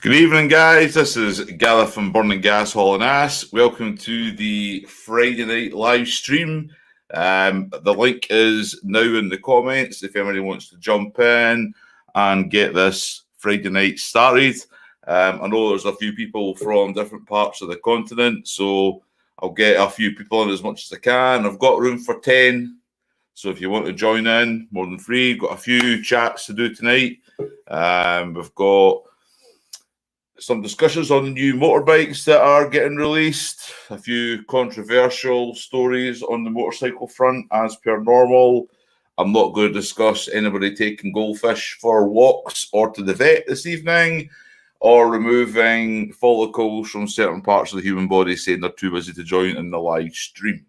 Good evening, guys. This is Gareth from Burning Gas, Hall and Ass. Welcome to the Friday night live stream. The link is now in the comments if anybody wants to jump in and get this Friday night started. I know there's a few people from different parts of the continent, so I'll get a few people in as much as I can. I've got room for 10, so if you want to join in, more than free. Got a few chats to do tonight. We've got some discussions on the new motorbikes that are getting released, a few controversial stories on the motorcycle front as per normal. I'm not going to discuss anybody taking goldfish for walks or to the vet this evening, or removing follicles from certain parts of the human body saying they're too busy to join in the live stream.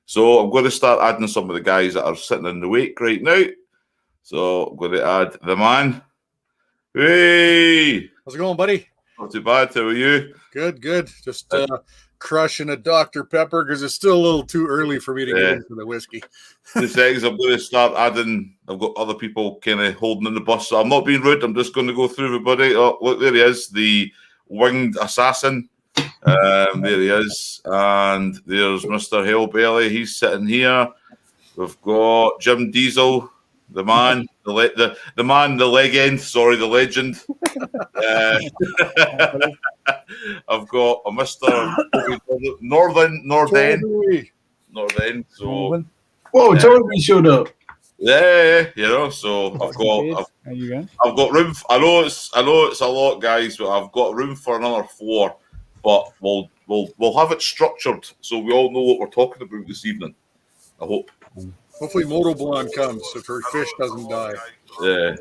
So I'm going to start adding some of the guys that are sitting in the wake right now. So I'm going to add the man. Hey! How's it going, buddy? Not too bad. How are you? Good, good. Just crushing a Dr. Pepper because it's still a little too early for me to get into the whiskey. 2 seconds. I'm going to start adding. I've got other people kind of holding in the bus, so I'm not being rude. I'm just going to go through everybody. Oh, look, there he is, the winged assassin. There he is. And there's Mr. Hellbelly. He's sitting here. We've got Jim Diesel, the man, the man, the legend. Sorry, the legend. I've got a Mr. Norden. So, whoa, Toby showed up. Yeah, you know. So I've got room. I know it's a lot, guys, but I've got room for another 4. But we'll have it structured so we all know what we're talking about this evening. I hope. Hopefully, Motoblonde comes if her fish doesn't die. Yeah.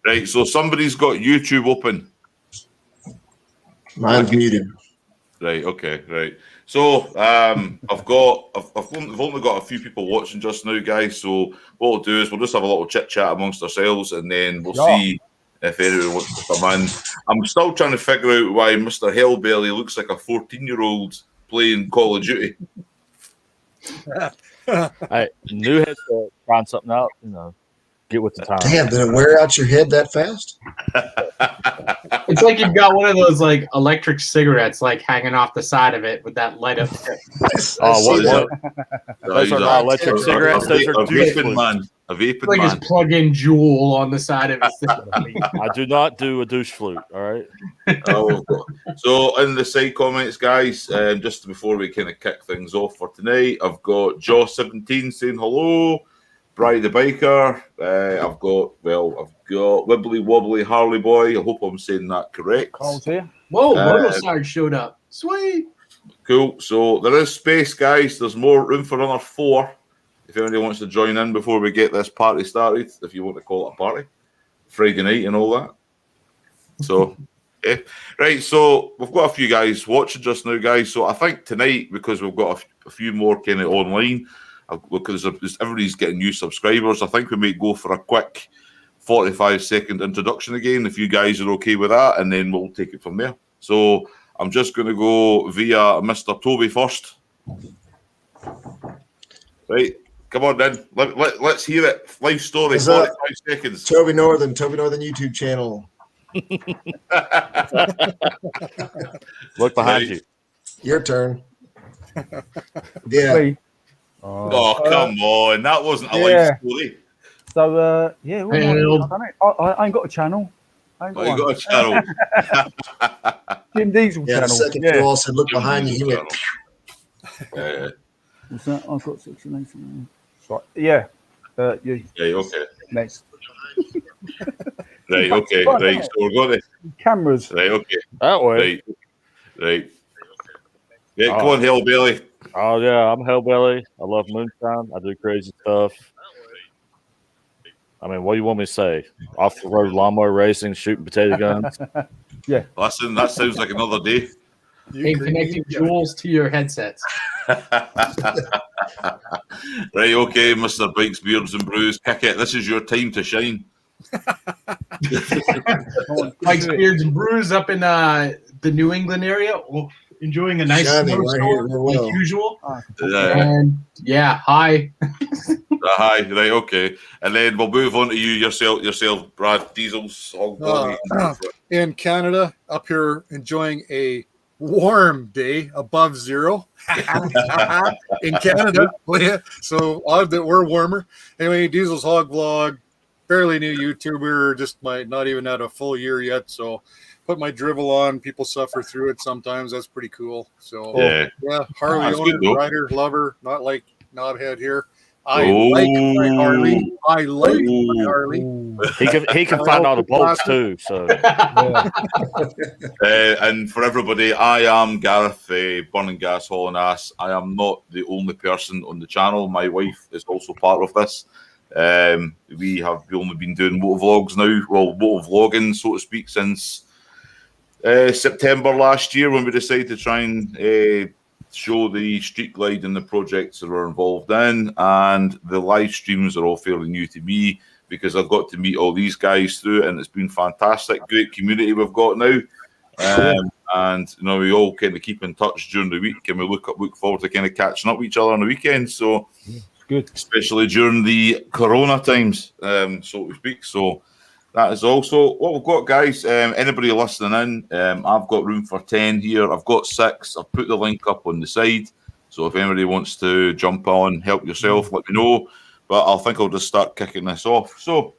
Right. So somebody's got YouTube open. Mine's muted. Right. Okay. Right. So I've only got a few people watching just now, guys. So what we'll do is we'll just have a little chit chat amongst ourselves, and then we'll see if anyone wants to come in. I'm still trying to figure out why Mr. Hellbelly looks like a 14-year-old playing Call of Duty. New headset, trying something out, get with the time. Damn, did it wear out your head that fast? It's like you've got one of those like electric cigarettes like hanging off the side of it with that light up tip. What? Those are not electric cigarettes. Those are vaping man. A vaping like man. his plug-in Juul on the side of his thing. I do not do a douche flute. All right. So in the side comments, guys, just before we kind of kick things off for tonight, I've got Jaw17 saying hello. Bri the biker. I've got Wibbly Wobbly Harley Boy. I hope I'm saying that correct. Carl's here. Whoa, Motoside showed up. Sweet. Cool. So there is space, guys. There's more room for another 4. If anybody wants to join in before we get this party started, if you want to call it a party, Friday night and all that. So, yeah. Right. So we've got a few guys watching just now, guys. So I think tonight, because we've got a few more kind of online, because everybody's getting new subscribers, I think we might go for a quick 45-second introduction again, if you guys are okay with that, and then we'll take it from there. So I'm just going to go via Mr. Toby first. Right, come on then. Let's hear it. Life story, 45 seconds. Toby Northern YouTube channel. Look behind you. Your turn. Yeah. Come on. That wasn't a life story. So, I ain't got a channel. You got a channel. Jim Diesel channel. The second you all said, look behind you. You went, what's that? I've got 16. Right. Yeah. Okay. Next. Right, okay. Right, so we're going to... Cameras. Right, okay. That way. Right. Yeah, come on, Hellbelly. Oh, yeah, I'm Hellbelly. I love moonshine. I do crazy stuff. I mean, what do you want me to say? Off-the-road lawnmower racing, shooting potato guns? Yeah. Listen, that sounds like another day. And connecting Juuls to your headsets. Right, okay, Mr. Bikes, Beards and Brews. Kick it. This is your time to shine. Mike's Beards and Brews up in the New England area. Enjoying a nice snowstorm like usual. And hi. Hi, right, okay. And then we'll move on to you yourself, Brad Diesels. in Canada, up here enjoying a warm day above zero in Canada. So odd that we're warmer. Anyway, Diesel's Hog Vlog, fairly new YouTuber, just not even at a full year yet. So put my drivel on. People suffer through it sometimes. That's pretty cool. So yeah, Harley owner, rider, lover, not like Knobhead here. I like my Harley. I like my Harley. He can find all the bolts too. So, and for everybody, I am Gareth, Burning Gas Hauling Ass. I am not the only person on the channel. My wife is also part of this. We have only been doing motovlogs now, well, motovlogging, so to speak, since September last year when we decided to try and show the street glide and the projects that we're involved in, and the live streams are all fairly new to me because I've got to meet all these guys through it, and it's been fantastic. Great community we've got now, and you know, we all kind of keep in touch during the week, and we look forward to kind of catching up with each other on the weekend. So good, especially during the Corona times, so to speak. So that is also what we've got, guys. Anybody listening in, I've got room for 10 here. I've got 6. I've put the link up on the side. So if anybody wants to jump on, help yourself, let me know. But I think I'll just start kicking this off. So,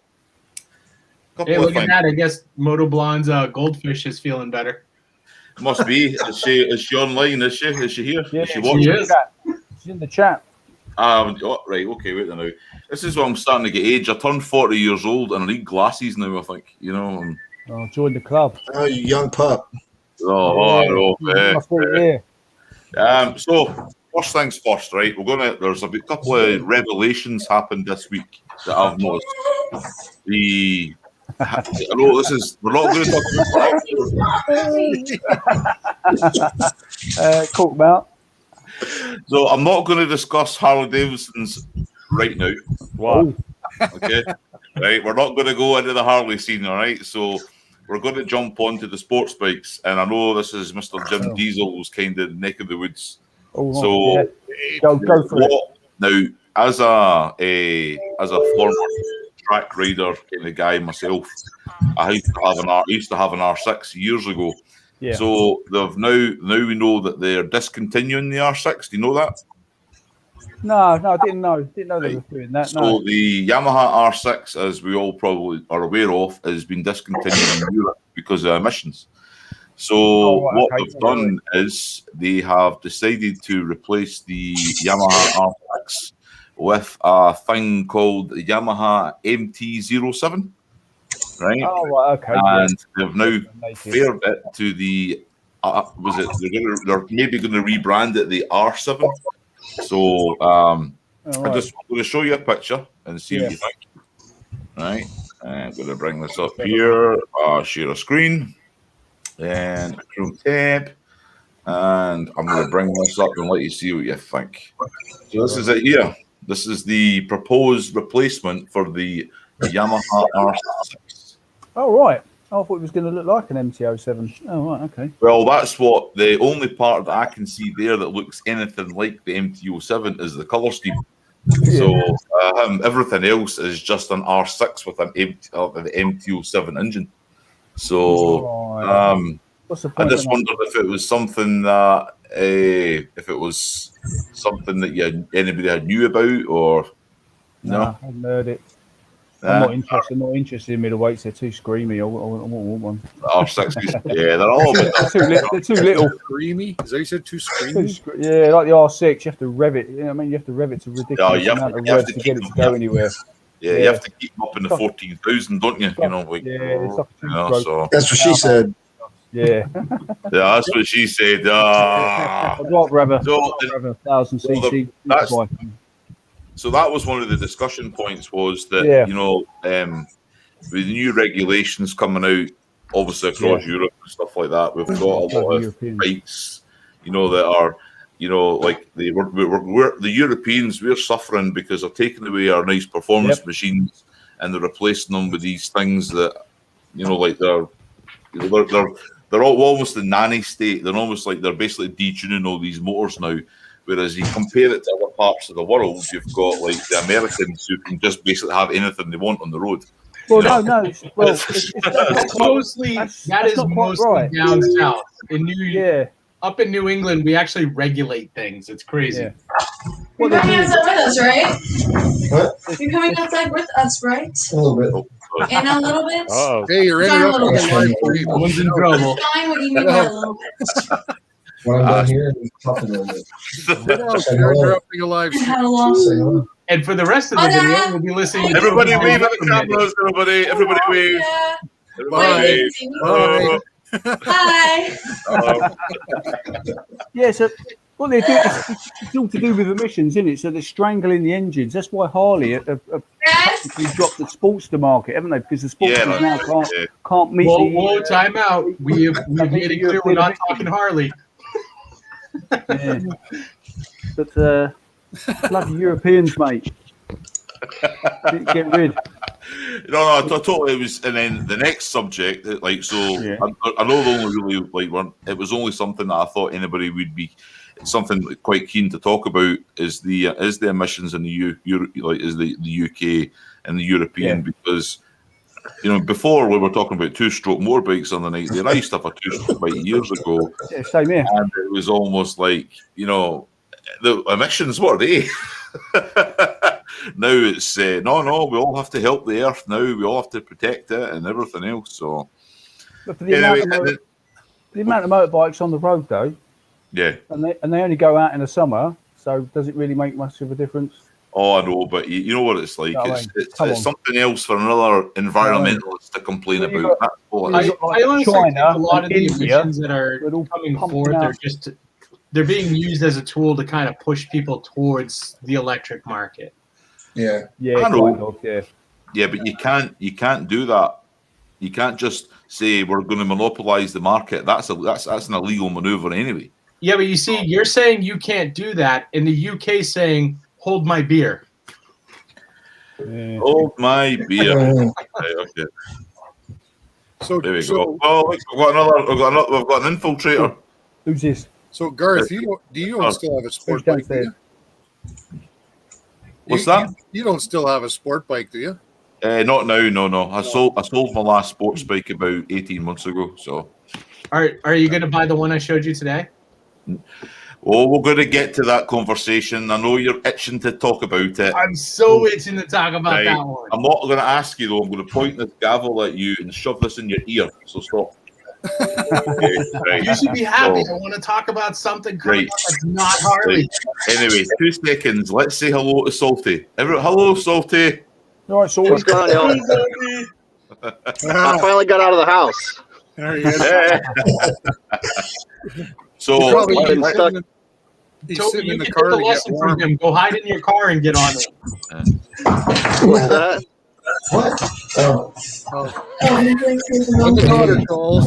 hey, look at that. I guess Moto Blonde's Goldfish is feeling better. Must be. Is she online? Is she? Is she here? Yeah, is she watching? She's in the chat. Right, okay, wait a minute. This is why I'm starting to get age. I turned 40 years old and I need glasses now, I think. You know. Join the club. Oh, you young pup. So, first things first, right? There's a couple of revelations happened this week that I've noticed. I know we're not going to talk about talk about. So I'm not going to discuss Harley Davidson's right now. Wow. Okay. Right. We're not going to go into the Harley scene. All right. So we're going to jump onto the sports bikes, and I know this is Mr. Jim Diesel's kind of neck of the woods. Go for it. Now, as a former track rider kind of guy myself, I used to have an R6 years ago. Yeah. So they've now we know that they're discontinuing the R6. Do you know that? No, I didn't know. Didn't know they were doing that. So the Yamaha R6, as we all probably are aware of, has been discontinued in Europe because of emissions. So they've done is they have decided to replace the Yamaha R6 with a thing called the Yamaha MT-07. Right. Oh, right, okay. And they've now fared it to the they're maybe going to rebrand it the R7. So I'm just going to show you a picture and see what you think. Right. I'm going to bring this up here. Share a screen and Chrome tab, and I'm going to bring this up and let you see what you think. So this is it here. This is the proposed replacement for the Yamaha R6. Oh, right. I thought it was going to look like an MT-07. Oh, right, okay. Well, that's what the only part that I can see there that looks anything like the MT-07 is the colour scheme. Yeah. So everything else is just an R6 with an MT-07 engine. So I just wondered if it was something that anybody knew about or no. I hadn't heard it. I'm not interested. Not interested in middleweights. They're too screamy. I want one. R6s, yeah, they're all. They're too little. Screamy? Is that you said too screamy? Yeah, like the R6. You have to rev it. You have to rev it to ridiculous amount of rev to get it to go anywhere. Yeah, you have to keep them up in the 14,000, don't you? So that's what she said. Yeah. That's what she said. I'd rather have 1,000 cc. So that was one of the discussion points was that, with the new regulations coming out, obviously across Europe and stuff like that, we've got a lot of bikes, that are, like the Europeans, we're suffering because they're taking away our nice performance machines and they're replacing them with these things that, like they're all almost in nanny state. They're almost like they're basically detuning all these motors now. Whereas you compare it to other parts of the world, you've got like the Americans who can just basically have anything they want on the road. Well, no. Well, That's mostly that is mostly right. Down south in up in New England. We actually regulate things. It's crazy. Yeah. You're coming outside with us, right? What? You're coming outside with us, right? A little bit. In a little bit. Oh, Hey, you're interrupting the live stream. One's in trouble. Fine, what you mean by a little bit? When I'm done here, it's tough a little bit. You're interrupting a live stream. How long? And for the rest of the video, we'll be listening. Everybody wave at the cameras. Everybody wave. Yeah. Everybody wave. Hi. Yeah, so what they do it's all to do with emissions, isn't it? So they're strangling the engines. That's why Harley have practically dropped the Sportster market, haven't they? Because the Sportsters now can't meet. Whoa, time out. We've made it clear we're not talking Harley. Yeah. But bloody Europeans, mate. Get rid. No, I totally was. And then the next subject, like, so I know the only really it was only something that I thought anybody would be something quite keen to talk about is the emissions in the the UK and the European because before we were talking about 2-stroke motorbikes on the night. I used to have a 2-stroke bike years ago. Yeah, same here. And it was almost like the emissions. What are they? Now it's no. We all have to help the earth now. We all have to protect it and everything else. So, but for the amount of motorbikes on the road, though, and they only go out in the summer. So, does it really make much of a difference? Oh, I know, but you know what it's like. It's something else for another environmentalist to complain about. I honestly think a lot of the emissions that are coming forth they're being used as a tool to kind of push people towards the electric market. Yeah, I know. Yeah, but you can't do that. You can't just say we're going to monopolize the market. That's an illegal maneuver anyway. Yeah, but you see, you're saying you can't do that, and the UK saying hold my beer. Hold my beer. Okay. So there we go. Oh, we've got an infiltrator. Who's this? So Garth, do you don't still have a sport bike? Do you? What's that? You don't still have a sport bike, do you? Not now, no. I sold my last sports bike about 18 months ago. So, are you going to buy the one I showed you today? Oh, we're going to get to that conversation. I know you're itching to talk about it. I'm so itching to talk about that one. I'm not going to ask you though. I'm going to point this gavel at you and shove this in your ear. So stop. Right. You should be happy. I want to talk about something that's not Harley. Right. Anyway, 2 seconds. Let's say hello to Salty. Hello, Salty. All right, Salty. What's going on? I finally got out of the house. There he is. So he's sitting in the car to get warm. From him. Go hide in your car and get on it. What's that? What? Oh, the daughter calls.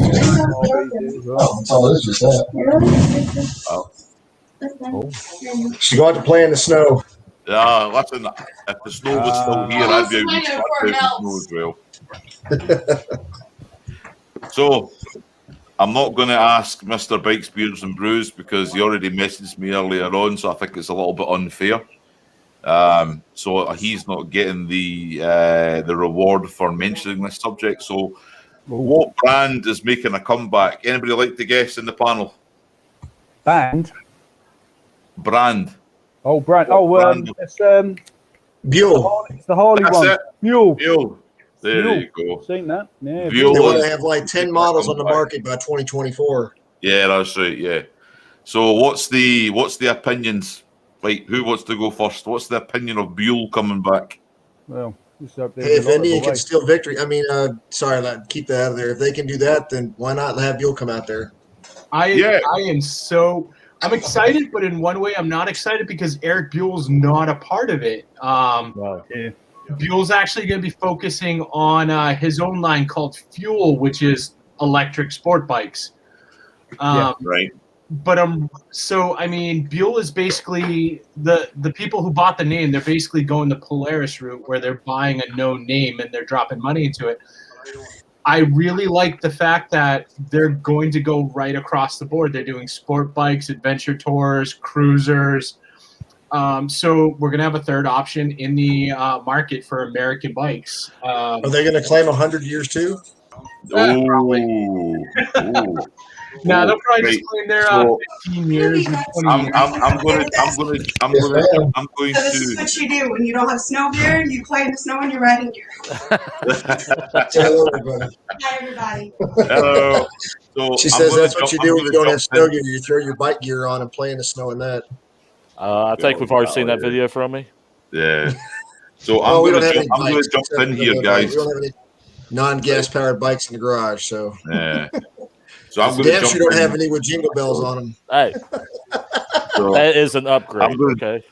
It's just that. She go out to play in the snow. Yeah, listen, if the snow was still here, I'd be out in the snow as well. So, I'm not going to ask Mr. Bikes, Beers and Brews because he already messaged me earlier on, so I think it's a little bit unfair. So he's not getting the reward for mentioning this subject. So, what brand is making a comeback? Anybody like to guess in the panel? Brand. Oh, brand. It's Buell. It's the Harley That's one. it. Buell. There you go. Seen that? Yeah. They want to have like 10 models on the market by 2024. Yeah, that's right. Yeah. So what's the opinions? Like, who wants to go first? What's the opinion of Buell coming back? Well, hey, if Indian can steal victory, keep that out of there. If they can do that, then why not have Buell come out there? I'm excited, but in one way I'm not excited because Eric Buell's not a part of it. Buell's actually going to be focusing on his own line called Fuel, which is electric sport bikes. Right. But Buell is basically the people who bought the name. They're basically going the Polaris route where they're buying a known name and they're dropping money into it. I really like the fact that they're going to go right across the board. They're doing sport bikes, adventure tours, cruisers. So we're gonna have a third option in the market for American bikes. Are they going to claim 100 years too? Oh, No, they'll probably right. just claim their So, 15 years and 20 I'm years. going So this is to. what you do when you don't have snow gear. You claim the snow in your riding gear. Hello, everybody. Hi, everybody. Hello. So She I'm says gonna that's what jump- you I'm do when gonna you don't jump have snow in. gear. You throw your bike gear on and play in the snow in that. I think we've already seen that video from me. Yeah. So Oh, we I'm don't have going any to bikes. jump except in for here, the, guys. We don't have any non-gas powered bikes in the garage, so. Yeah. So I'm going to Damn jump sure don't in. have any with jingle bells on them. Hey, So that is an upgrade. I'm gonna- Okay.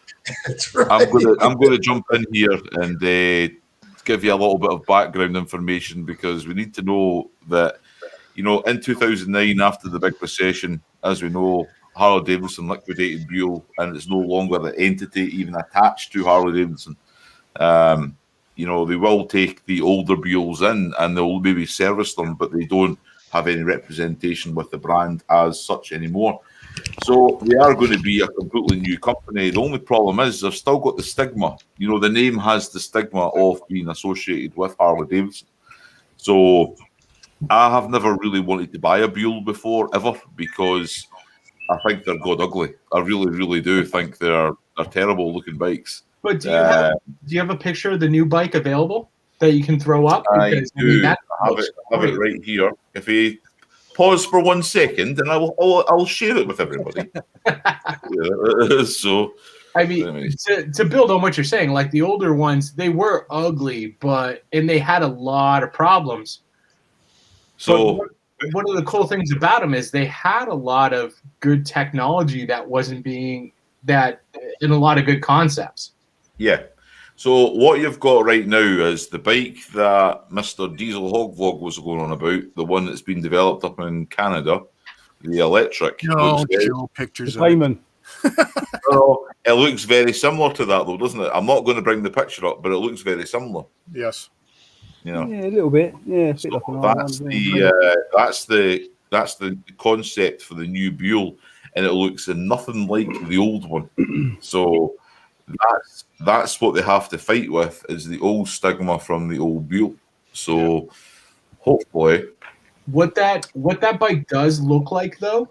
That's right. I'm going to jump in here and give you a little bit of background information, because we need to know that, in 2009, after the big recession, as we know, Harley Davidson liquidated Buell, and it's no longer the entity even attached to Harley Davidson. They will take the older Buells in and they'll maybe service them, but they don't have any representation with the brand as such anymore. So they are going to be a completely new company. The only problem is they've still got the stigma. The name has the stigma of being associated with Harley Davidson. So I have never really wanted to buy a Buell before, ever, because I think they're god ugly. I really, really do think they're terrible looking bikes. But do you have a picture of the new bike available that you can throw up? I do. I have it right here. If you pause for 1 second, and I'll share it with everybody. So, I mean, to build on what you're saying, like the older ones, they were ugly, and they had a lot of problems. So one of the cool things about them is they had a lot of good technology that wasn't being and a lot of good concepts. Yeah. So what you've got right now is the bike that Mr. Diesel Hog Vlog was going on about, the one that's been developed up in Canada, the electric. No, show pictures of Payment. It looks very similar to that, though, doesn't it? I'm not going to bring the picture up, but it looks very similar. Yes. Yeah, a little bit. Yeah, a bit like an that's the concept for the new Buell, and it looks nothing like the old one. So that's what they have to fight with, is the old stigma from the old Buell. So hopefully, what that bike does look like, though,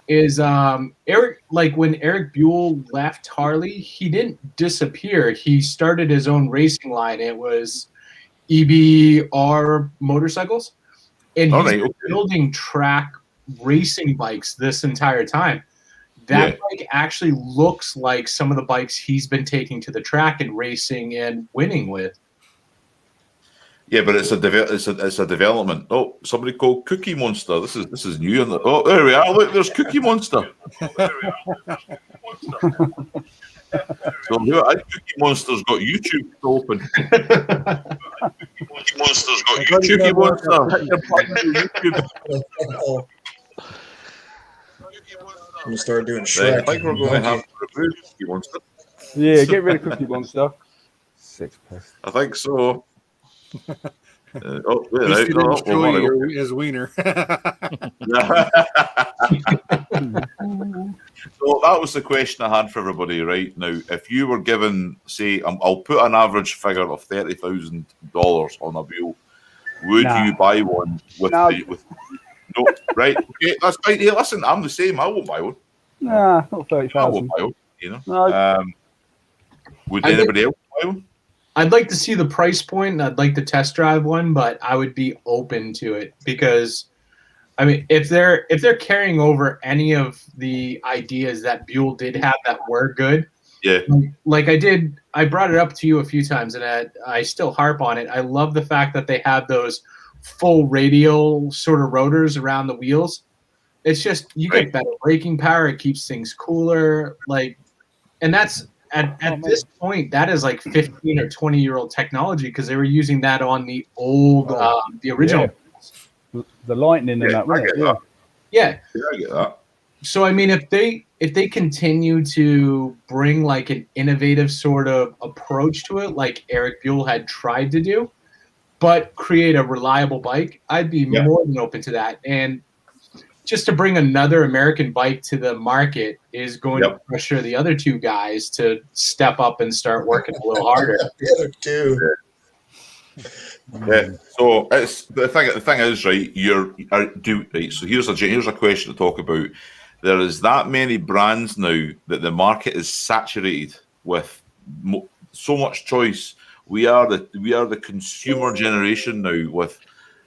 is Eric. Like when Eric Buell left Harley, he didn't disappear. He started his own racing line. It was EBR motorcycles, and he's been building track racing bikes this entire time. That bike actually looks like some of the bikes he's been taking to the track and racing and winning with. Yeah, but it's a development. Oh, somebody called Cookie Monster. This is new. Oh, there we are. Look, there's Cookie Monster. So Cookie Monster's got YouTube open. Cookie Monster's got YouTube. Cookie Monster, hit your button on YouTube. I'm gonna start doing Shrek. I think we're going to have to remove Cookie Monster. Yeah, get rid of Cookie Monster. 6 plus. I think so. At least he didn't show you his wiener. So that was the question I had for everybody right now. If you were given, say, I'll put an average figure of $30,000 on a Buell, would you buy one with no, right? Okay, that's fine. Hey, listen, I'm the same. I won't buy one. Nah, not 30,000. I won't buy one. No. Would anybody else buy one? I'd like to see the price point, and I'd like to test drive one, but I would be open to it because, I mean, if they're carrying over any of the ideas that Buell did have that were good, like I brought it up to you a few times, and I still harp on it. I love the fact that they have those full radial sort of rotors around the wheels. It's just you get better braking power. It keeps things cooler, and that's. At this point, that is like 15 or 20-year-old technology because they were using that on the old, the original. Yeah. The Lightning and that, right? Yeah. I get that. So, I mean, if they continue to bring like an innovative sort of approach to it, like Eric Buell had tried to do, but create a reliable bike, I'd be more than open to that. And just to bring another American bike to the market is going to pressure the other two guys to step up and start working a little harder. The other two. Yeah. So it's the thing is, right? Right. So here's a question to talk about. There is that many brands now that the market is saturated with so much choice. We are the consumer generation now. With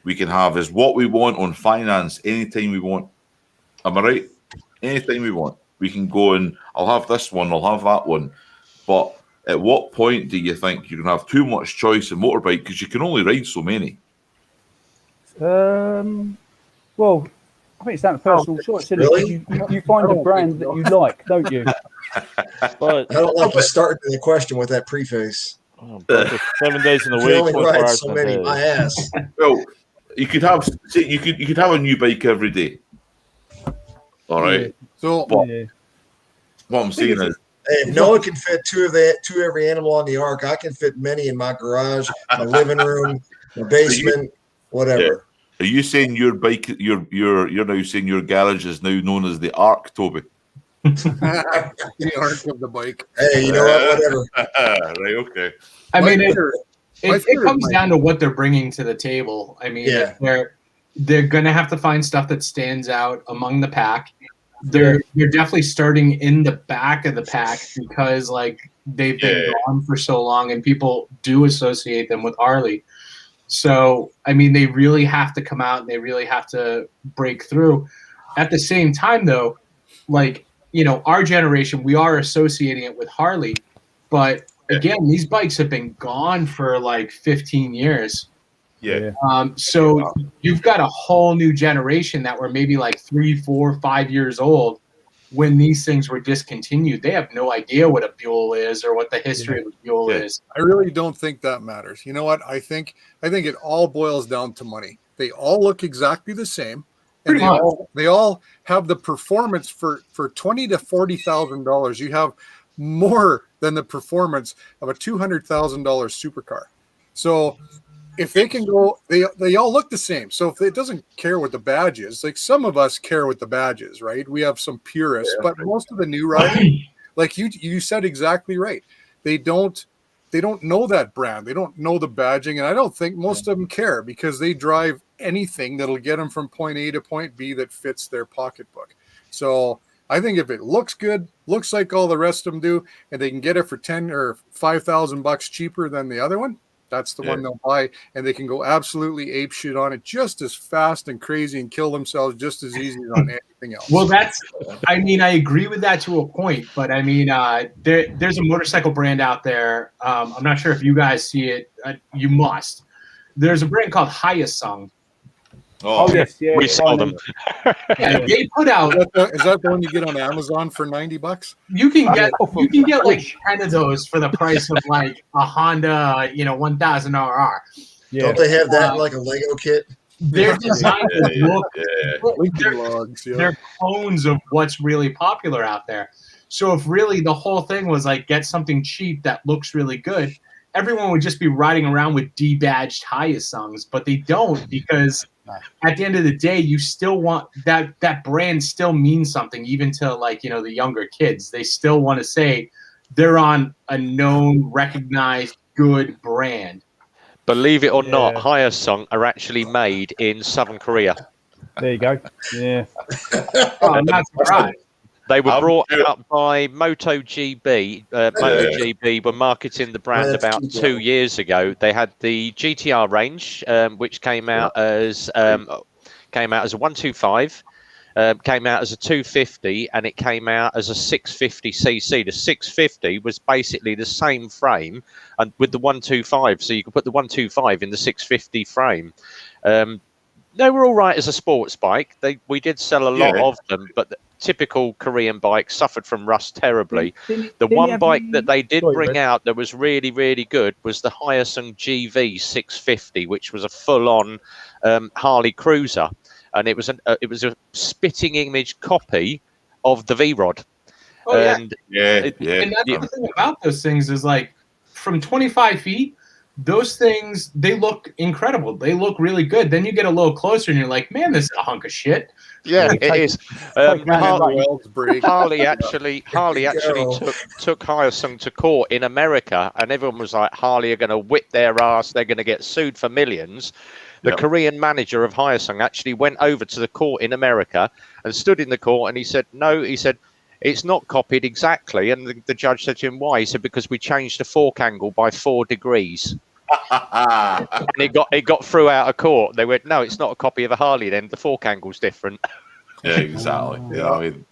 we can have is what we want on finance anytime we want. Am I right? Anytime we want, we can go and I'll have this one, I'll have that one. But at what point do you think you're gonna have too much choice in motorbike because you can only ride so many? Well, I think it's down to personal choice, isn't it? You find a brand that you like, don't you? But I don't like you starting the question with that preface. 7 days in a You week, only 24 ride hours so a many, day. my ass. Well, you could have a new bike every day. All right. Yeah. So what I'm saying is, hey, if Noah can fit two every animal on the ark, I can fit many in my garage, my living room, my basement, whatever. Are you saying your bike? You're now saying your garage is now known as the Ark, Toby? the arc of the bike. Hey, you know what? Whatever. Right. Okay. I mean, My it favorite comes bike. down to what they're bringing to the table. I mean, they're going to have to find stuff that stands out among the pack. They're definitely starting in the back of the pack because like they've been gone for so long and people do associate them with Harley. So, I mean, they really have to come out and they really have to break through. At the same time, though, like, you know, our generation, we are associating it with Harley. But again, these bikes have been gone for like 15 years. Yeah. So you've got a whole new generation that were maybe like 3, 4, 5 years old when these things were discontinued. They have no idea what a Buell is or what the history of a Buell is. I really don't think that matters. You know what? I think it all boils down to money. They all look exactly the same. And they all have the performance for $20,000 to $40,000. You have more than the performance of a $200,000 supercar. So if they can go, they all look the same. So if it doesn't care what the badge is, like some of us care what the badge is, right? We have some purists, but most of the new riders, like you said exactly right. They don't know that brand. They don't know the badging, and I don't think most of them care because they drive anything that'll get them from point A to point B that fits their pocketbook. So I think if it looks good, looks like all the rest of them do, and they can get it for $10,000 or $5,000 cheaper than the other one, that's the one they'll buy, and they can go absolutely ape shit on it just as fast and crazy and kill themselves just as easy as on anything else. Well, I mean, I agree with that to a point, but I mean, there's a motorcycle brand out there. I'm not sure if you guys see it. You must. There's a brand called Hyosung. Oh yes, we sell them. Yeah, they put out. Is that the one you get on Amazon for $90? You can get like 10 of those for the price of like a Honda, 1000 RR. Yeah. Don't they have that in like a Lego kit? They're designed to look. They're clones of what's really popular out there. So if really the whole thing was like get something cheap that looks really good, everyone would just be riding around with debadged Hyosungs, but they don't because at the end of the day, you still want that brand still means something even to like, the younger kids. They still want to say they're on a known, recognized, good brand. Believe it or not, Hyosung are actually made in Southern Korea. There you go. Yeah. I'm not surprised. They were brought out by MotoGP. MotoGP were marketing the brand about 2 years ago. They had the GTR range, which came out as a 125, came out as a 250, and it came out as a 650cc. The 650 was basically the same frame and with the 125, so you could put the 125 in the 650 frame. They were all right as a sports bike. We did sell a lot of them, but typical Korean bike suffered from rust terribly. The one bike that they did bring out that was really, really good was the Hyosung GV 650, which was a full-on Harley cruiser, and it was a spitting image copy of the V-Rod. Oh, and and that's the thing about those things is like from 25 feet, those things, they look incredible. They look really good. Then you get a little closer and you're like, man, this is a hunk of shit. Yeah, it is. Harley actually took Hyosung to court in America, and everyone was like, Harley are going to whip their ass. They're going to get sued for millions. The Korean manager of Hyosung actually went over to the court in America and stood in the court, and he said, no, he said, it's not copied exactly. And the judge said to him, why? He said, because we changed the fork angle by 4 degrees. And it got through out of court. They went, no, it's not a copy of a Harley then. The fork angle's different. Yeah, exactly. Yeah, I mean,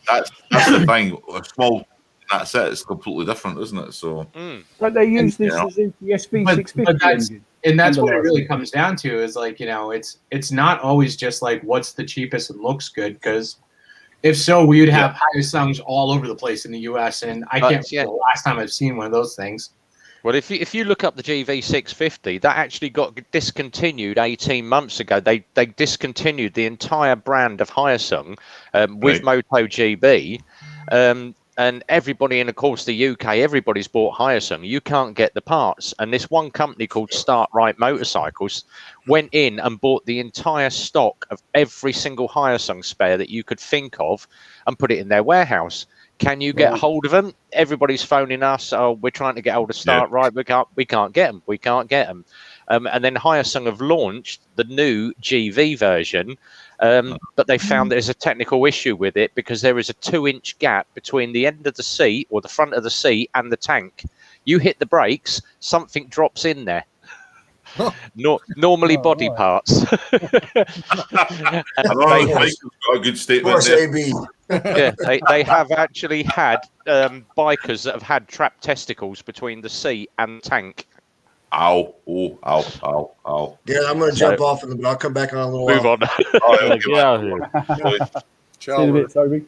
that's the thing. A small, that's it. It's completely different, isn't it? So, but they use this Suzuki SV650 engine. And that's what it really comes down to is like, it's not always just like what's the cheapest and looks good, because if so, we would have Hyosungs all over the place in the US, and I can't remember the last time I've seen one of those things. Well, if you look up the GV650, that actually got discontinued 18 months ago. They discontinued the entire brand of Hyosung with MotoGP. And everybody in, of course, the UK, everybody's bought Hyosung. You can't get the parts. And this one company called Start Right Motorcycles went in and bought the entire stock of every single Hyosung spare that you could think of and put it in their warehouse. Can you get hold of them? Everybody's phoning us. Oh, we're trying to get hold of Start Right. We can't get them. We can't get them. And then Hyosung have launched the new GV version, but they found there's a technical issue with it because there is a 2-inch gap between the end of the seat or the front of the seat and the tank. You hit the brakes, something drops in there. Normally body parts. I got a good statement there. They have actually had bikers that have had trapped testicles between the seat and the tank. Ow. Ow. Yeah, I'm going to jump off in a bit. I'll come back on a little while. Move on. Get out of here. See you in a bit, Toby.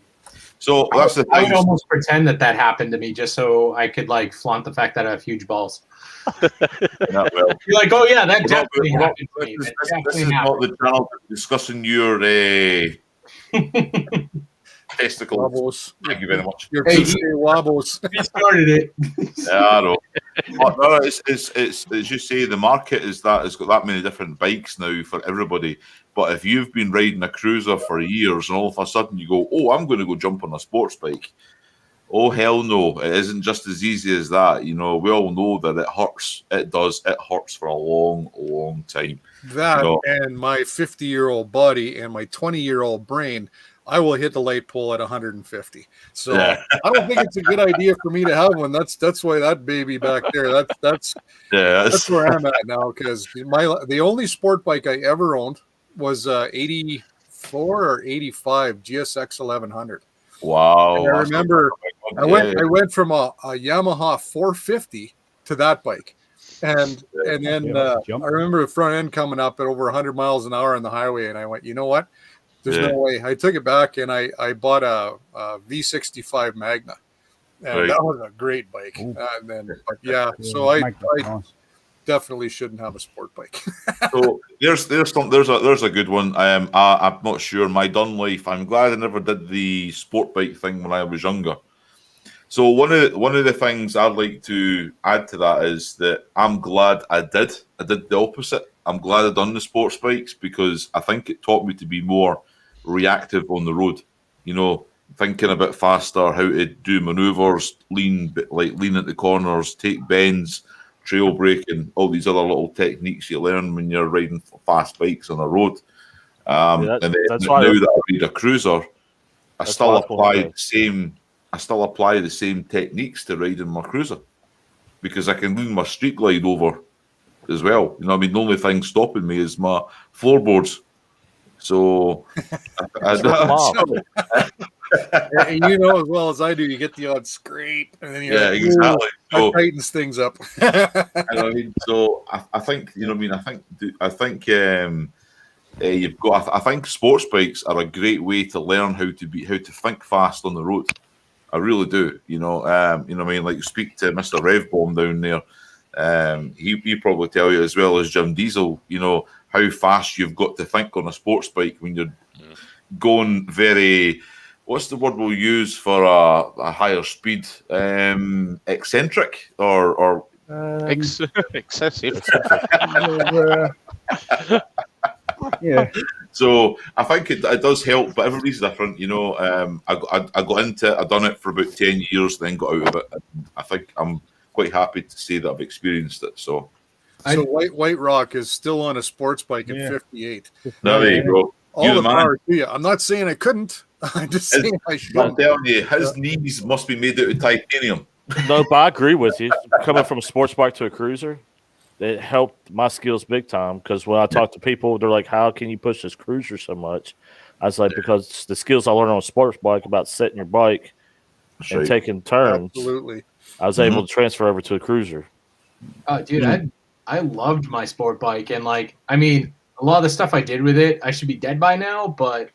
So that's the thing. I would almost pretend that happened to me just so I could like flaunt the fact that I have huge balls. You're like, oh yeah, that definitely happened to me. This is not the channel discussing your testicles. Wobbles. Thank you very much. Your PCA wobbles. He started it. Yeah, I know. But no, it's as you say, the market has got that many different bikes now for everybody. But if you've been riding a cruiser for years and all of a sudden you go, oh, I'm going to go jump on a sports bike. Oh, hell no. It isn't just as easy as that. We all know that it hurts. It does. It hurts for a long, long time. That and my 50-year-old body and my 20-year-old brain, I will hit the light pole at 150. So I don't think it's a good idea for me to have one. That's why that baby back there, that's where I'm at now, because the only sport bike I ever owned was 84 or 85 GSX 1100. Wow. And I remember I went from a Yamaha 450 to that bike. And then I remember the front end coming up at over 100 miles an hour on the highway, and I went, you know what? There's no way. I took it back and I bought a V65 Magna, and that was a great bike. So I definitely shouldn't have a sport bike. So there's a good one. I'm not sure. My done life. I'm glad I never did the sport bike thing when I was younger. So one of the things I'd like to add to that is that I'm glad I did the opposite. I'm glad I done the sports bikes because I think it taught me to be more reactive on the road. Thinking a bit faster, how to do maneuvers, lean at the corners, take bends, trail braking, all these other little techniques you learn when you're riding fast bikes on a road. And then now that I ride a cruiser, I still apply the same techniques to riding my cruiser because I can lean my street glide over as well. The only thing stopping me is my floorboards. So, as well as I do, you get the odd scrape, and then exactly. That tightens things up. So I think you've got. I think sports bikes are a great way to learn how to think fast on the road. I really do. Like speak to Mr. Revbomb down there. He probably tell you as well as Jim Diesel. How fast you've got to think on a sports bike when you're going very. What's the word we'll use for a higher speed? Eccentric or Excessive. Yeah. So I think it does help, but everybody's different. I got into it. I've done it for about 10 years, then got out of it. And I think I'm quite happy to say that I've experienced it. So White Rock is still on a sports bike at 58. there you go. All the power to you. I'm not saying I couldn't. I'm just saying I I'm shouldn't. telling you, his knees must be made out of titanium. No, but I agree with you. Coming from a sports bike to a cruiser, it helped my skills big time. Because when I talk to people, they're like, "How can you push this cruiser so much?" I was like, "Because the skills I learned on a sports bike about setting your bike and taking turns, Absolutely. I was able to transfer over to a cruiser." Dude, I loved my sport bike, and a lot of the stuff I did with it, I should be dead by now, but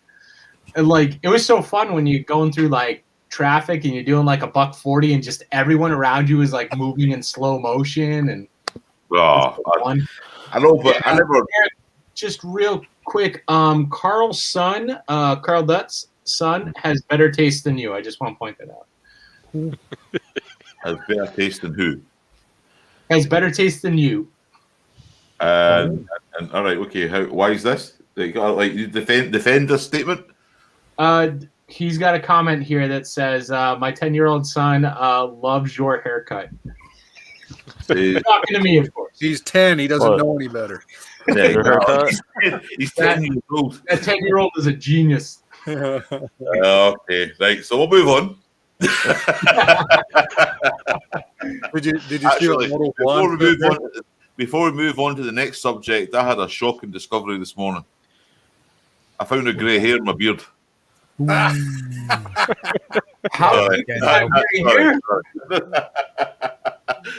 it was so fun when you're going through traffic and you're doing $140 and just everyone around you is moving in slow motion and I know, but I never. Just real quick, Carl Dutt's son has better taste than you. I just want to point that out. Has better taste than who? Has better taste than you. And all right, okay. Why is this? You defend this statement? He's got a comment here that says, "My 10-year-old son loves your haircut." He's talking to me, of course. He's 10. He doesn't know any better. Yeah, he's 10 years old. That 10-year-old is a genius. Okay, right. So we'll move on. Did you see a Model 1? Before we move on to the next subject, I had a shocking discovery this morning. I found a grey hair in my beard. How did you find grey hair?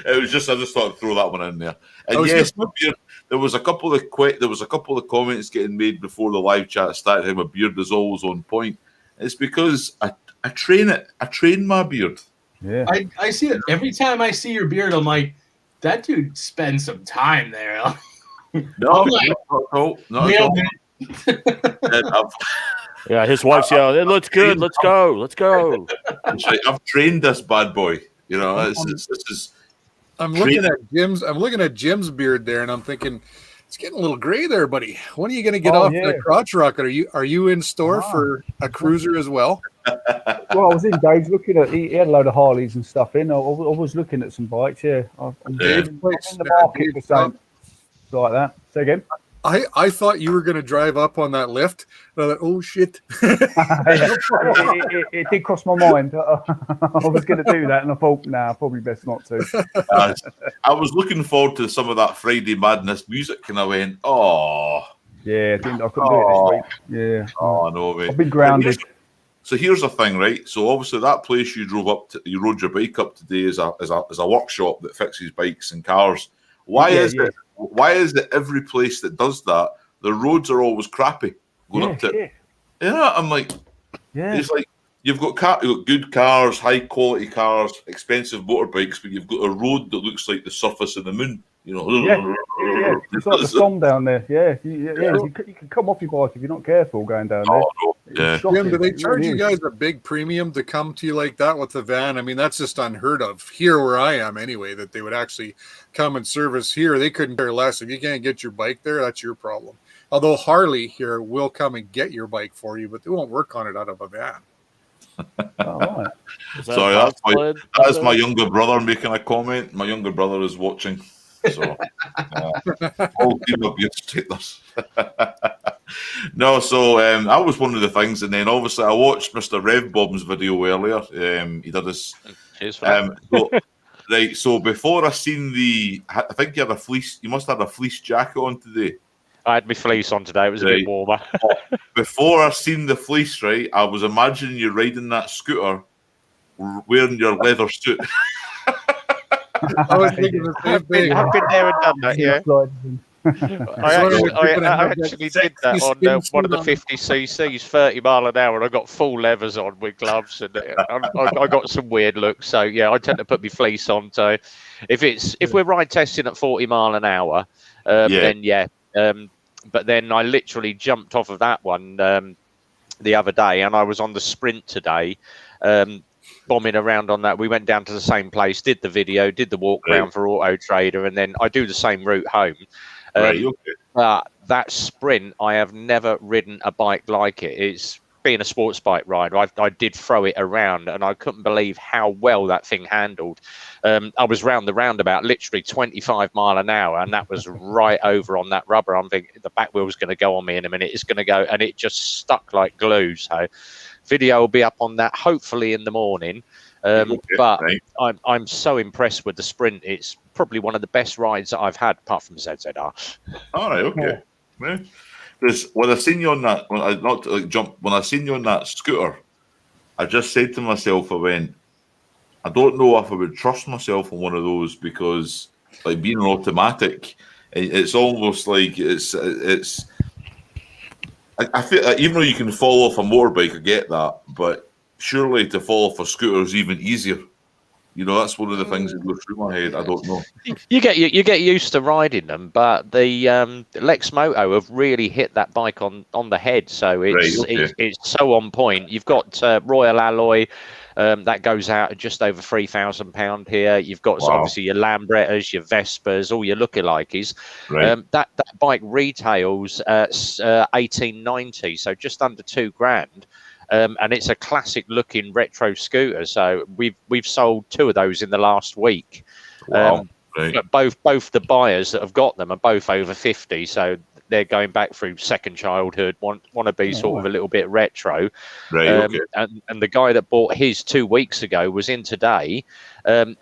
It was just I just thought I'd throw that one in there. And yes, my beard. There was a couple of comments getting made before the live chat started. How my beard is always on point. It's because I train it. I train my beard. Yeah, I see it every time I see your beard. I'm like, that dude spends some time there. No. Yeah, his wife's yelling, "It looks good. Let's go. Let's go." I've trained this bad boy. This is. I'm looking at Jim's beard there, and I'm thinking it's getting a little gray there, buddy. When are you going to get off the crotch rocket? Are you in store for a cruiser as well? Well, I was in Dave's looking at. He had a load of Harleys and stuff in. I was looking at some bikes. Yeah, I'm in the market for something like that. Say again. I thought you were going to drive up on that lift. And I thought, oh shit! it did cross my mind. I was going to do that, and I thought, nah, probably best not to. I was looking forward to some of that Friday Madness music, and I went, oh. Yeah, I couldn't do it this week. Yeah. Oh no, mate. I've been grounded. So here's the thing, right? So obviously that place you rode your bike up today is a workshop that fixes bikes and cars. Why is it every place that does that, the roads are always crappy going up to it? Yeah, I'm like, it's like you've got good cars, high quality cars, expensive motorbikes, but you've got a road that looks like the surface of the moon. It's like the storm down there. You can come off your bike if you're not careful going down there. Jim, do they charge you guys a big premium to come to you like that with the van? I mean, that's just unheard of here where I am anyway, that they would actually come and service here. They couldn't care less. If you can't get your bike there, that's your problem. Although Harley here will come and get your bike for you, but they won't work on it out of a van. Right. Sorry, that's my younger brother making a comment. My younger brother is watching. So, all keep up your status. No, so that was one of the things, and then obviously I watched Mr. Rev Bob's video earlier. He did his. So before I seen I think you had a fleece. You must have had a fleece jacket on today. I had my fleece on today. It was a bit warmer. Before I seen the fleece, right, I was imagining you riding that scooter, wearing your leather suit. I was thinking the same thing. I've been there and done that, yeah. I actually did that on one of the 50cc's, 30 mile an hour, and I got full leathers on with gloves, and I got some weird looks. So yeah, I tend to put my fleece on. So if we're ride testing at 40 mile an hour, then yeah. But then I literally jumped off of that one the other day, and I was on the sprint today. bombing around on that. We went down to the same place, did the video, did the walk round for Auto Trader, and then I do the same route home. Right, okay. But that Sprint, I have never ridden a bike like it. It's being a sports bike rider. I did throw it around, and I couldn't believe how well that thing handled. I was round the roundabout, literally 25 mile an hour, and that was right over on that rubber. I'm thinking the back wheel's going to go on me in a minute. It's going to go, and it just stuck like glue. So video will be up on that hopefully in the morning. But I'm so impressed with the Sprint. It's probably one of the best rides that I've had, apart from ZZR. All right, okay. Yeah. Because when I seen you on that, when I seen you on that scooter, I just said to myself, I don't know if I would trust myself on one of those, because like being an automatic, it's almost like I feel even though you can fall off a motorbike, I get that, but surely to fall off a scooter is even easier. You know, that's one of the things that goes through my head. I don't know. You get used to riding them, but the Lex Moto have really hit that bike on the head. So it's so on point. You've got Royal Alloy. That goes out at just over £3,000 here. You've got obviously your Lambrettas, your Vespas, all your lookalikes. Right. That bike retails at $1,890, so just under £2,000. And it's a classic looking retro scooter. So we've sold 2 of those in the last week. Wow. But both the buyers that have got them are both over 50. So they're going back through second childhood, want to be sort of a little bit retro. Right. Okay. And the guy that bought his 2 weeks ago was in today, and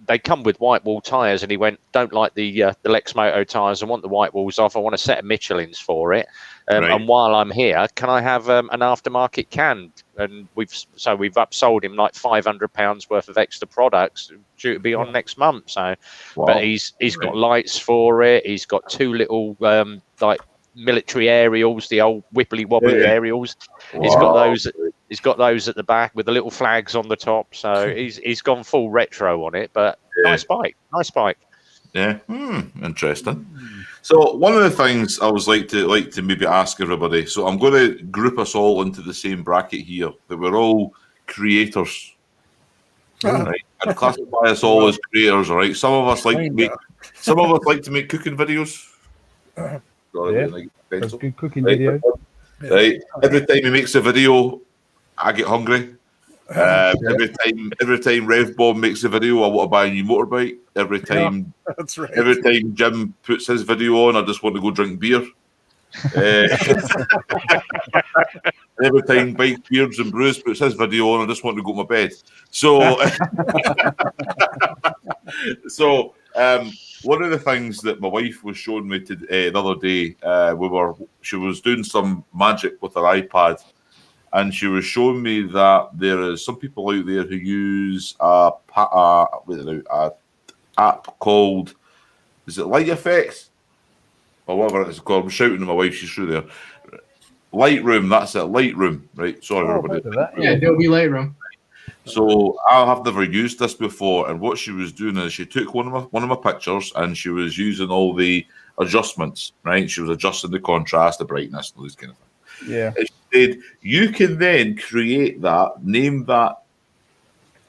they come with white wall tires, and he went, don't like the Lex Moto tires, I want the white walls off, I want a set of Michelin's for it. And while I'm here, can I have an aftermarket can? And we've upsold him like £500 worth of extra products due to be on next month. So, but he's got lights for it. He's got 2 little like military aerials, the old wibbly wobbly aerials. He's got those. He's got those at the back with the little flags on the top. So he's gone full retro on it. But nice bike. Yeah, interesting. So one of the things I was like to maybe ask everybody. So I'm going to group us all into the same bracket here, that we're all creators. Right? I'd classify us all as creators. All right. Some of us like to make cooking videos. That's good cooking video. Right. Every time he makes a video, I get hungry. Every time Rev Bomb makes a video, I want to buy a new motorbike. Every time Jim puts his video on, I just want to go drink beer. Every time Bike Beards and Brews puts his video on, I just want to go to my bed. So, one of the things that my wife was showing me the other day, she was doing some magic with her iPad. And she was showing me that there is some people out there who use a app called, is it Light Effects? Or whatever it's called. I'm shouting at my wife, she's through there. Lightroom, that's it, Lightroom, right? Sorry, everybody. Yeah, Adobe Lightroom. So I have never used this before, and what she was doing is she took one of my pictures and she was using all the adjustments, right? She was adjusting the contrast, the brightness, all these kind of things. Yeah. And she said, you can then create that, name that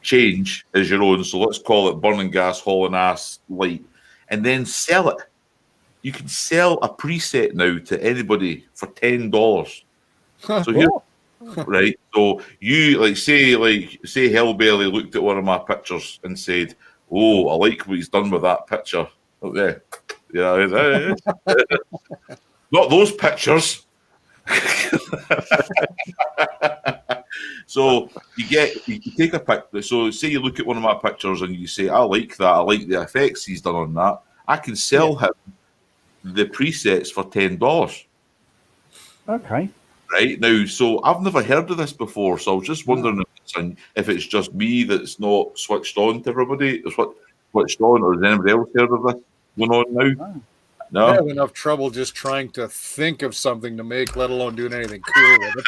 change as your own. So let's call it burning gas, hauling ass, light, and then sell it. You can sell a preset now to anybody for $10. So here, right? So you say Hellbelly looked at one of my pictures and said, "Oh, I like what he's done with that picture." Okay, yeah, not those pictures. So you take a picture. So say you look at one of my pictures and you say, "I like that. I like the effects he's done on that." I can sell him the presets for $10. Okay. Right now, so I've never heard of this before. So I was just wondering if it's just me that's not switched on to everybody. It's switched on, or has anybody else heard of this going on now? No. I have enough trouble just trying to think of something to make, let alone doing anything cool with it.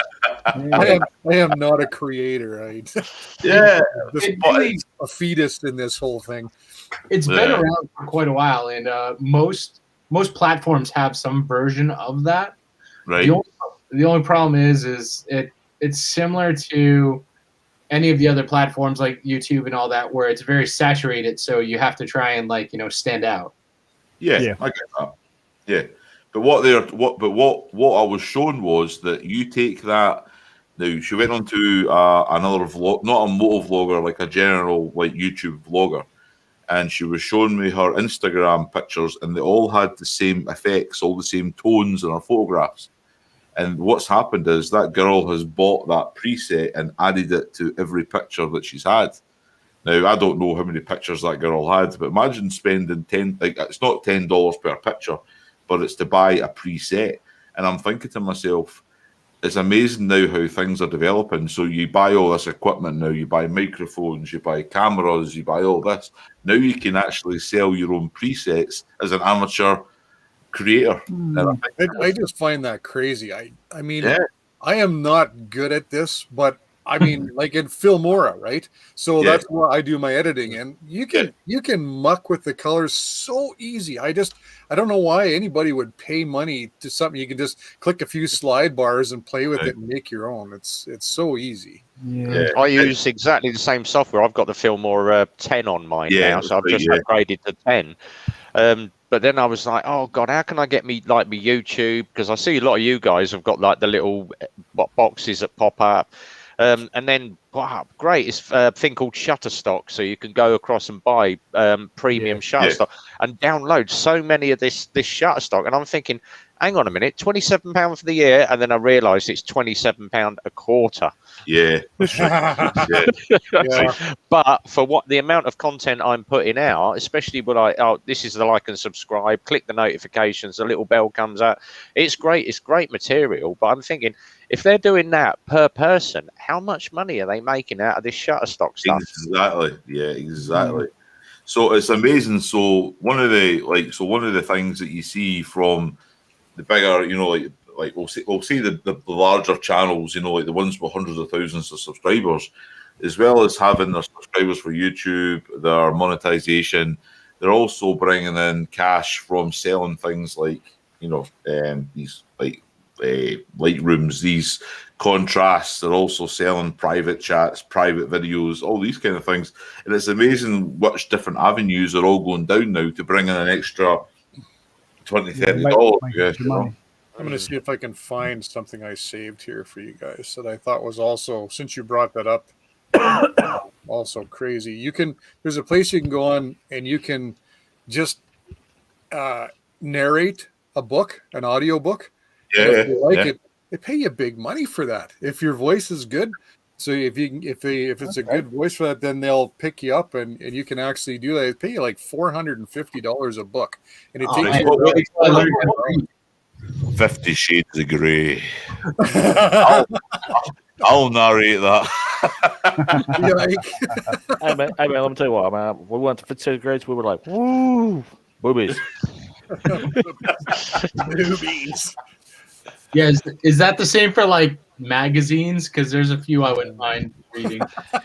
I am not a creator. Just a fetus in this whole thing. It's been around for quite a while, and most platforms have some version of that. Right. The only problem is it's similar to any of the other platforms like YouTube and all that, where it's very saturated. So you have to try and stand out. Yeah, I get that. Yeah, but what I was shown was that you take that. Now she went on to another vlog, not a motor vlogger, like a general like YouTube vlogger, and she was showing me her Instagram pictures, and they all had the same effects, all the same tones in her photographs. And what's happened is that girl has bought that preset and added it to every picture that she's had. Now, I don't know how many pictures that girl had, but imagine spending it's not $10 per picture, but it's to buy a preset. And I'm thinking to myself, it's amazing now how things are developing. So you buy all this equipment now, you buy microphones, you buy cameras, you buy all this. Now you can actually sell your own presets as an amateur creator. I just find that crazy. I mean, I am not good at this, but I mean, like in Filmora, right? So that's where I do my editing, and you can muck with the colors so easy. I don't know why anybody would pay money to something. You can just click a few slide bars and play with it and make your own. It's so easy. Yeah. I use exactly the same software. I've got the Filmora 10 on mine now, so I've just upgraded to 10. But then I was like, oh God, how can I get me YouTube? Because I see a lot of you guys have got like the little boxes that pop up. And then, wow, great, it's a thing called Shutterstock. So you can go across and buy premium Shutterstock and download so many of this Shutterstock. And I'm thinking, hang on a minute, £27 for the year. And then I realised it's £27 a quarter. Yeah. But for what the amount of content I'm putting out, especially when this is the like and subscribe, click the notifications, the little bell comes out. It's great. It's great material. But I'm thinking, if they're doing that per person, how much money are they making out of this Shutterstock stuff? Exactly. Yeah, exactly. So it's amazing. So one of the things that you see from the bigger, like we'll see the larger channels, like the ones with hundreds of thousands of subscribers, as well as having their subscribers for YouTube, their monetization, they're also bringing in cash from selling things like, these like Lightrooms, these contrasts. They're also selling private chats, private videos, all these kind of things. And it's amazing which different avenues are all going down now to bring in an extra $20, $30. I'm going to see if I can find something I saved here for you guys that I thought was also, since you brought that up, also crazy. There's a place you can go on and you can just narrate a book, an audio book. If you like it, they pay you big money for that. If your voice is good. So if it's a good voice for that, then they'll pick you up and you can actually do that. They pay you like $450 a book. And it takes you 50 Shades of Grey. I'll narrate that. Hey man, let me tell you what, man. We went to 50 Shades of Grey, we were like, woo, boobies. Boobies. Yeah, is that the same for like magazines? Because there's a few I wouldn't mind reading.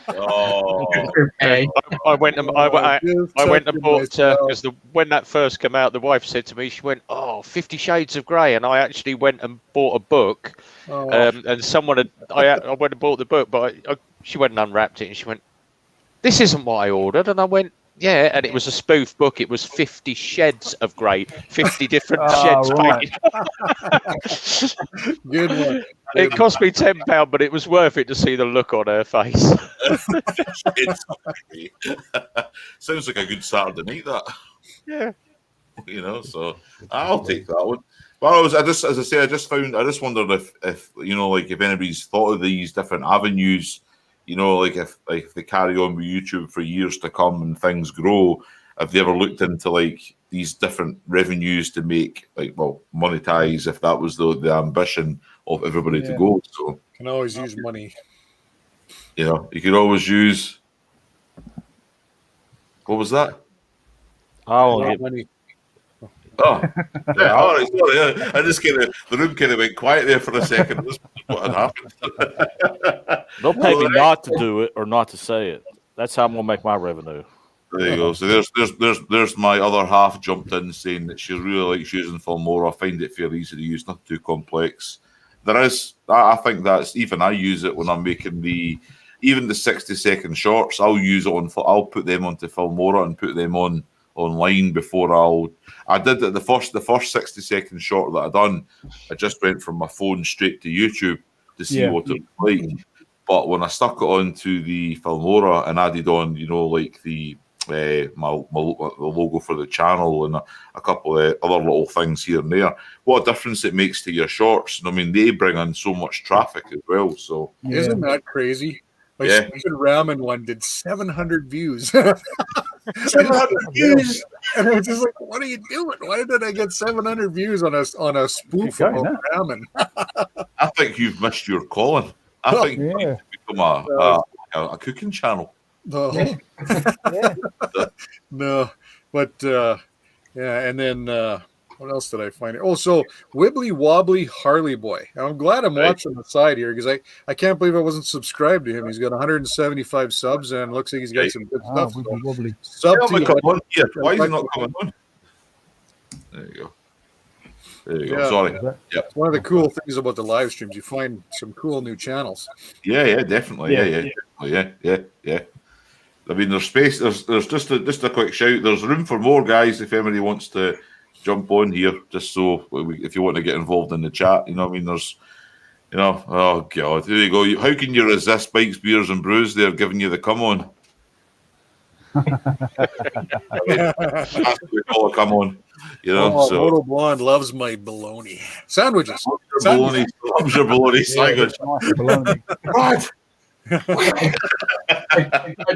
I went and bought because when that first came out, the wife said to me, she went, 50 Shades of Grey, and I actually went and bought a book. And someone I went and bought the book, but she went and unwrapped it, and she went, "This isn't what I ordered," and I went, "Yeah," and it was a spoof book. It was 50 Shades of Grey, 50 different sheds. Right. Good one. It cost me £10, but it was worth it to see the look on her face. Sounds like a good Saturday night, that. Yeah. So I'll take that one. Well, I just wondered if if anybody's thought of these different avenues, if they carry on with YouTube for years to come and things grow, have they ever looked into like these different revenues to make monetize, if that was the ambition of everybody to go? So can always use money. You could always use. What was that? Money. Oh, yeah, all right, sorry. Yeah. I just the room kind of went quiet there for a second. This is what had happened. Don't pay me not to do it or not to say it. That's how I'm gonna make my revenue. There you go. So there's my other half jumped in saying that she really likes using Filmora. I find it fairly easy to use, not too complex. I think that's even I use it when I'm making the even the 60-second shorts, I'll use it on. I'll put them onto Filmora and put them on online before I did it. The first 60-second short that I done, I just went from my phone straight to YouTube to see what it was like. But when I stuck it onto the Filmora and added on, like the my logo for the channel and a couple of other little things here and there, what a difference it makes to your shorts. And I mean, they bring in so much traffic as well. So isn't that crazy? My stupid ramen one did 700 views. 700 views, and I was just like, "What are you doing? Why did I get 700 views on a spoof of ramen?" I think you've missed your calling. I think you need to become a cooking channel. No, no, but and then what else did I find? Oh, so Wibbly Wobbly Harley Boy. I'm glad I'm watching the side here because I can't believe I wasn't subscribed to him. He's got 175 subs and looks like he's got some good stuff. Wobbly. Sub Why is he not coming on? There you go. There you go. Sorry. It's one of the cool things about the live streams. You find some cool new channels. Yeah, definitely. Yeah. I mean, there's space. There's just a quick shout. There's room for more guys if anybody wants to jump on here. Just so if you want to get involved in the chat, I mean, there's, oh god, there you go. How can you resist Bikes, Beers, and Brews? They're giving you the come on. That's what we call a come on. Moto Blonde loves my bologna sandwiches. Loves your bologna sandwich. What? I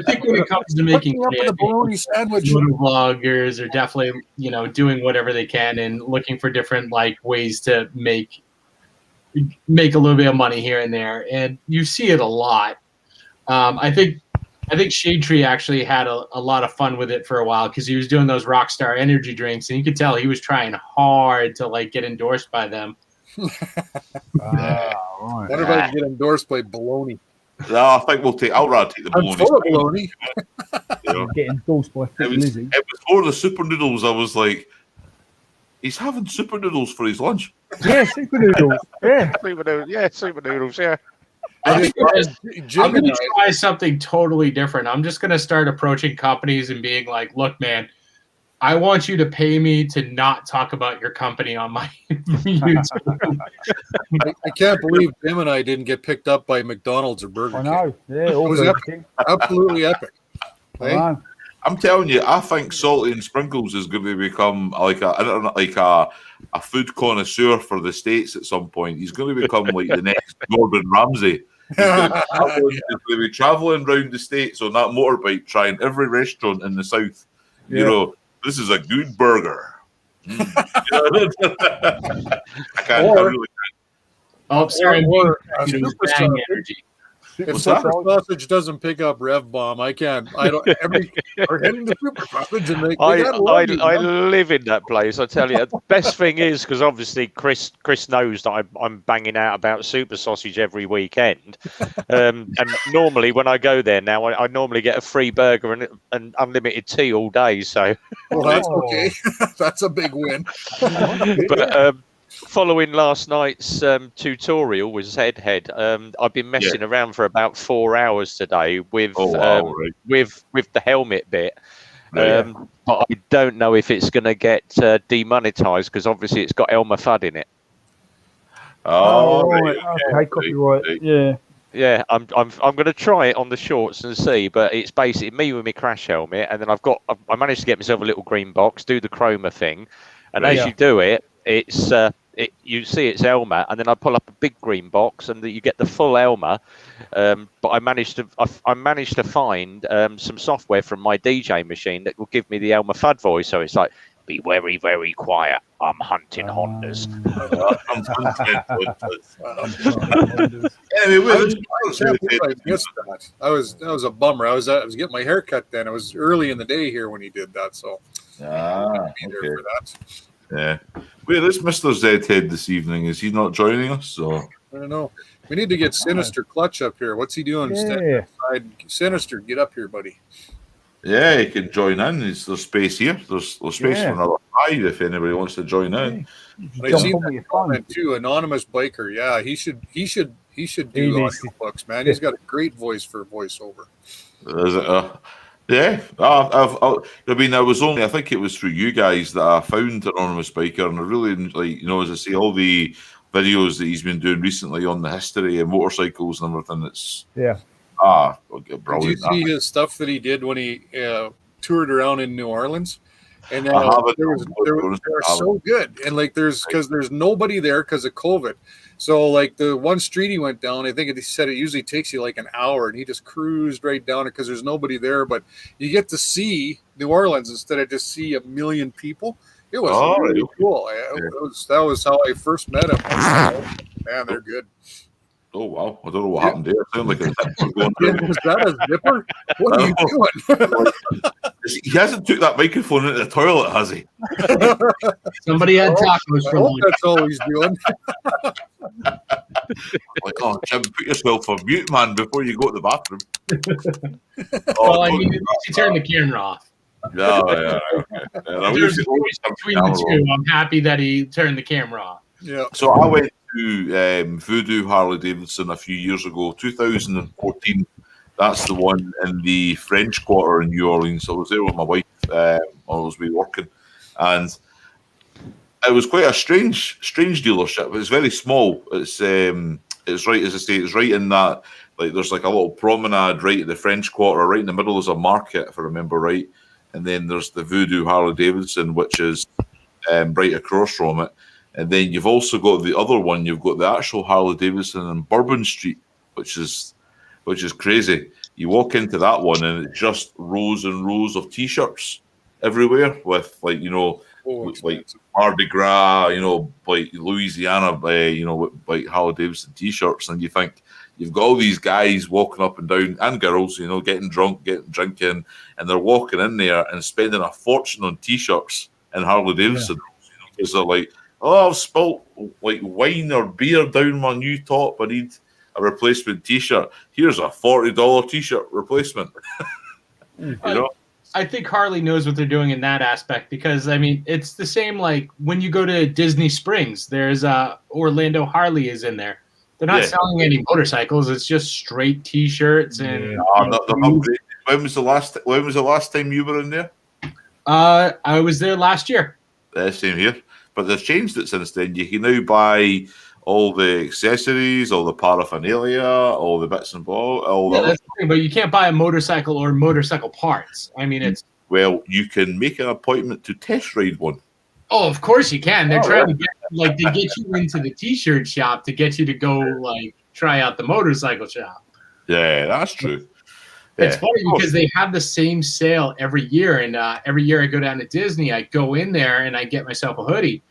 think when it comes to making bologna sandwich, vloggers are definitely doing whatever they can and looking for different ways to make a little bit of money here and there, and you see it a lot. I think Shade Tree actually had a lot of fun with it for a while because he was doing those Rockstar energy drinks, and you could tell he was trying hard to get endorsed by them. Right. What if I get endorsed by bologna? No, I think I'll rather take the bologna. I'm full of bologna. Get endorsed by Lizzie. It was for the super noodles. I was like, he's having super noodles for his lunch. Yeah, super noodles. Yeah, super noodles. Yeah. I'm going to try something totally different. I'm just going to start approaching companies and being like, look, man, I want you to pay me to not talk about your company on my YouTube. I can't believe Tim and I didn't get picked up by McDonald's or Burger King. I know. Yeah, it was epic. Absolutely epic. Hey? I'm telling you, I think Salty and Sprinkles is going to become like a food connoisseur for the States at some point. He's going to become like the next Gordon Ramsay. He's going to be traveling around the States on that motorbike, trying every restaurant in the South. Yeah. This is a good burger. I really can't. Oh, sorry. Energy. If Super Sausage doesn't pick up Rev Bomb, I can't. I don't. We're heading to Super Sausage, and they I live in that place. I tell you, the best thing is because obviously Chris knows that I'm banging out about Super Sausage every weekend, and normally when I go there now, I normally get a free burger and unlimited tea all day. So, well, that's okay. That's a big win. But following last night's tutorial with Zhead, I've been messing around for about 4 hours today with with the helmet bit. But I don't know if it's going to get demonetized because obviously it's got Elmer Fudd in it. Okay, copyright. Yeah, I'm going to try it on the shorts and see, but it's basically me with my crash helmet, and then I managed to get myself a little green box, do the chroma thing, and as you do it, it's you see it's Elmer, and then I pull up a big green box, and you get the full Elmer. But I managed to find some software from my DJ machine that will give me the Elmer Fudd voice. So it's like, be very, very quiet. I'm hunting Hondas. That was a bummer. I was getting my hair cut then. It was early in the day here when he did that, so I be there for that. Yeah. Where is Mr. Zhead this evening? Is he not joining us? So I don't know. We need to get Sinister Clutch up here. What's he doing? Standing outside? Sinister, get up here, buddy. Yeah, you can join in. There's space here. There's space Yeah. for another 5 if anybody wants to join in. But I've seen that comment too. Anonymous biker. Yeah, he should do audiobooks, man. He's got a great voice for voiceover. Is it? Yeah. I mean, I think it was through you guys that I found Anonymous Biker, and I really like, as I say, all the videos that he's been doing recently on the history of motorcycles and everything. It's brilliant. Did you see his stuff that he did when he toured around in New Orleans? And they're so good, and like because there's nobody there because of COVID. So like the one street he went down, I think he said it usually takes you like an hour, and he just cruised right down it because there's nobody there. But you get to see New Orleans instead of just see a million people. It was really cool. That was how I first met him. Man, they're good. Oh wow! I don't know what happened there. It sounded like a zipper going down. Was that a zipper? What are you doing? He hasn't took that microphone into the toilet, has he? Somebody had tacos for lunch. That's all he's doing. Like, oh, Jim, put yourself on mute, man, before you go to the bathroom. Well, I mean, you turn the camera off. Yeah. There's a choice between the two. I'm happy that he turned the camera off. Yeah. So I went to Voodoo Harley Davidson a few years ago, 2014. That's the one in the French Quarter in New Orleans. I was there with my wife while I was working, and it was quite a strange dealership. It's very small. It's right, as I say, it's right in that, like, there's like a little promenade right at the French Quarter. Right in the middle is a market, if I remember right, and then there's the Voodoo Harley Davidson, which is right across from it. And then you've also got the other one. You've got the actual Harley Davidson on Bourbon Street, which is crazy. You walk into that one and it's just rows and rows of T-shirts everywhere with like like Mardi Gras, like Louisiana, like Harley Davidson T-shirts, and you think you've got all these guys walking up and down, and girls, getting drunk, drinking, and they're walking in there and spending a fortune on T-shirts and Harley Davidson because they're like, oh, I've spilt like wine or beer down my new top. I need a replacement T-shirt. Here's a $40 T-shirt replacement. I think Harley knows what they're doing in that aspect because, I mean, it's the same like when you go to Disney Springs, there's Orlando Harley is in there. They're not selling any motorcycles. It's just straight T-shirts and. When was the last time you were in there? I was there last year. Same here. But they've changed it since then. You can now buy all the accessories, all the paraphernalia, all the bits and bobs. That's the thing, but you can't buy a motorcycle or motorcycle parts. I mean, it's... Well, you can make an appointment to test ride one. Oh, of course you can. They're trying to get you into the T-shirt shop to get you to go, like, try out the motorcycle shop. Yeah, that's true. It's funny because they have the same sale every year, and every year I go down to Disney, I go in there and I get myself a hoodie.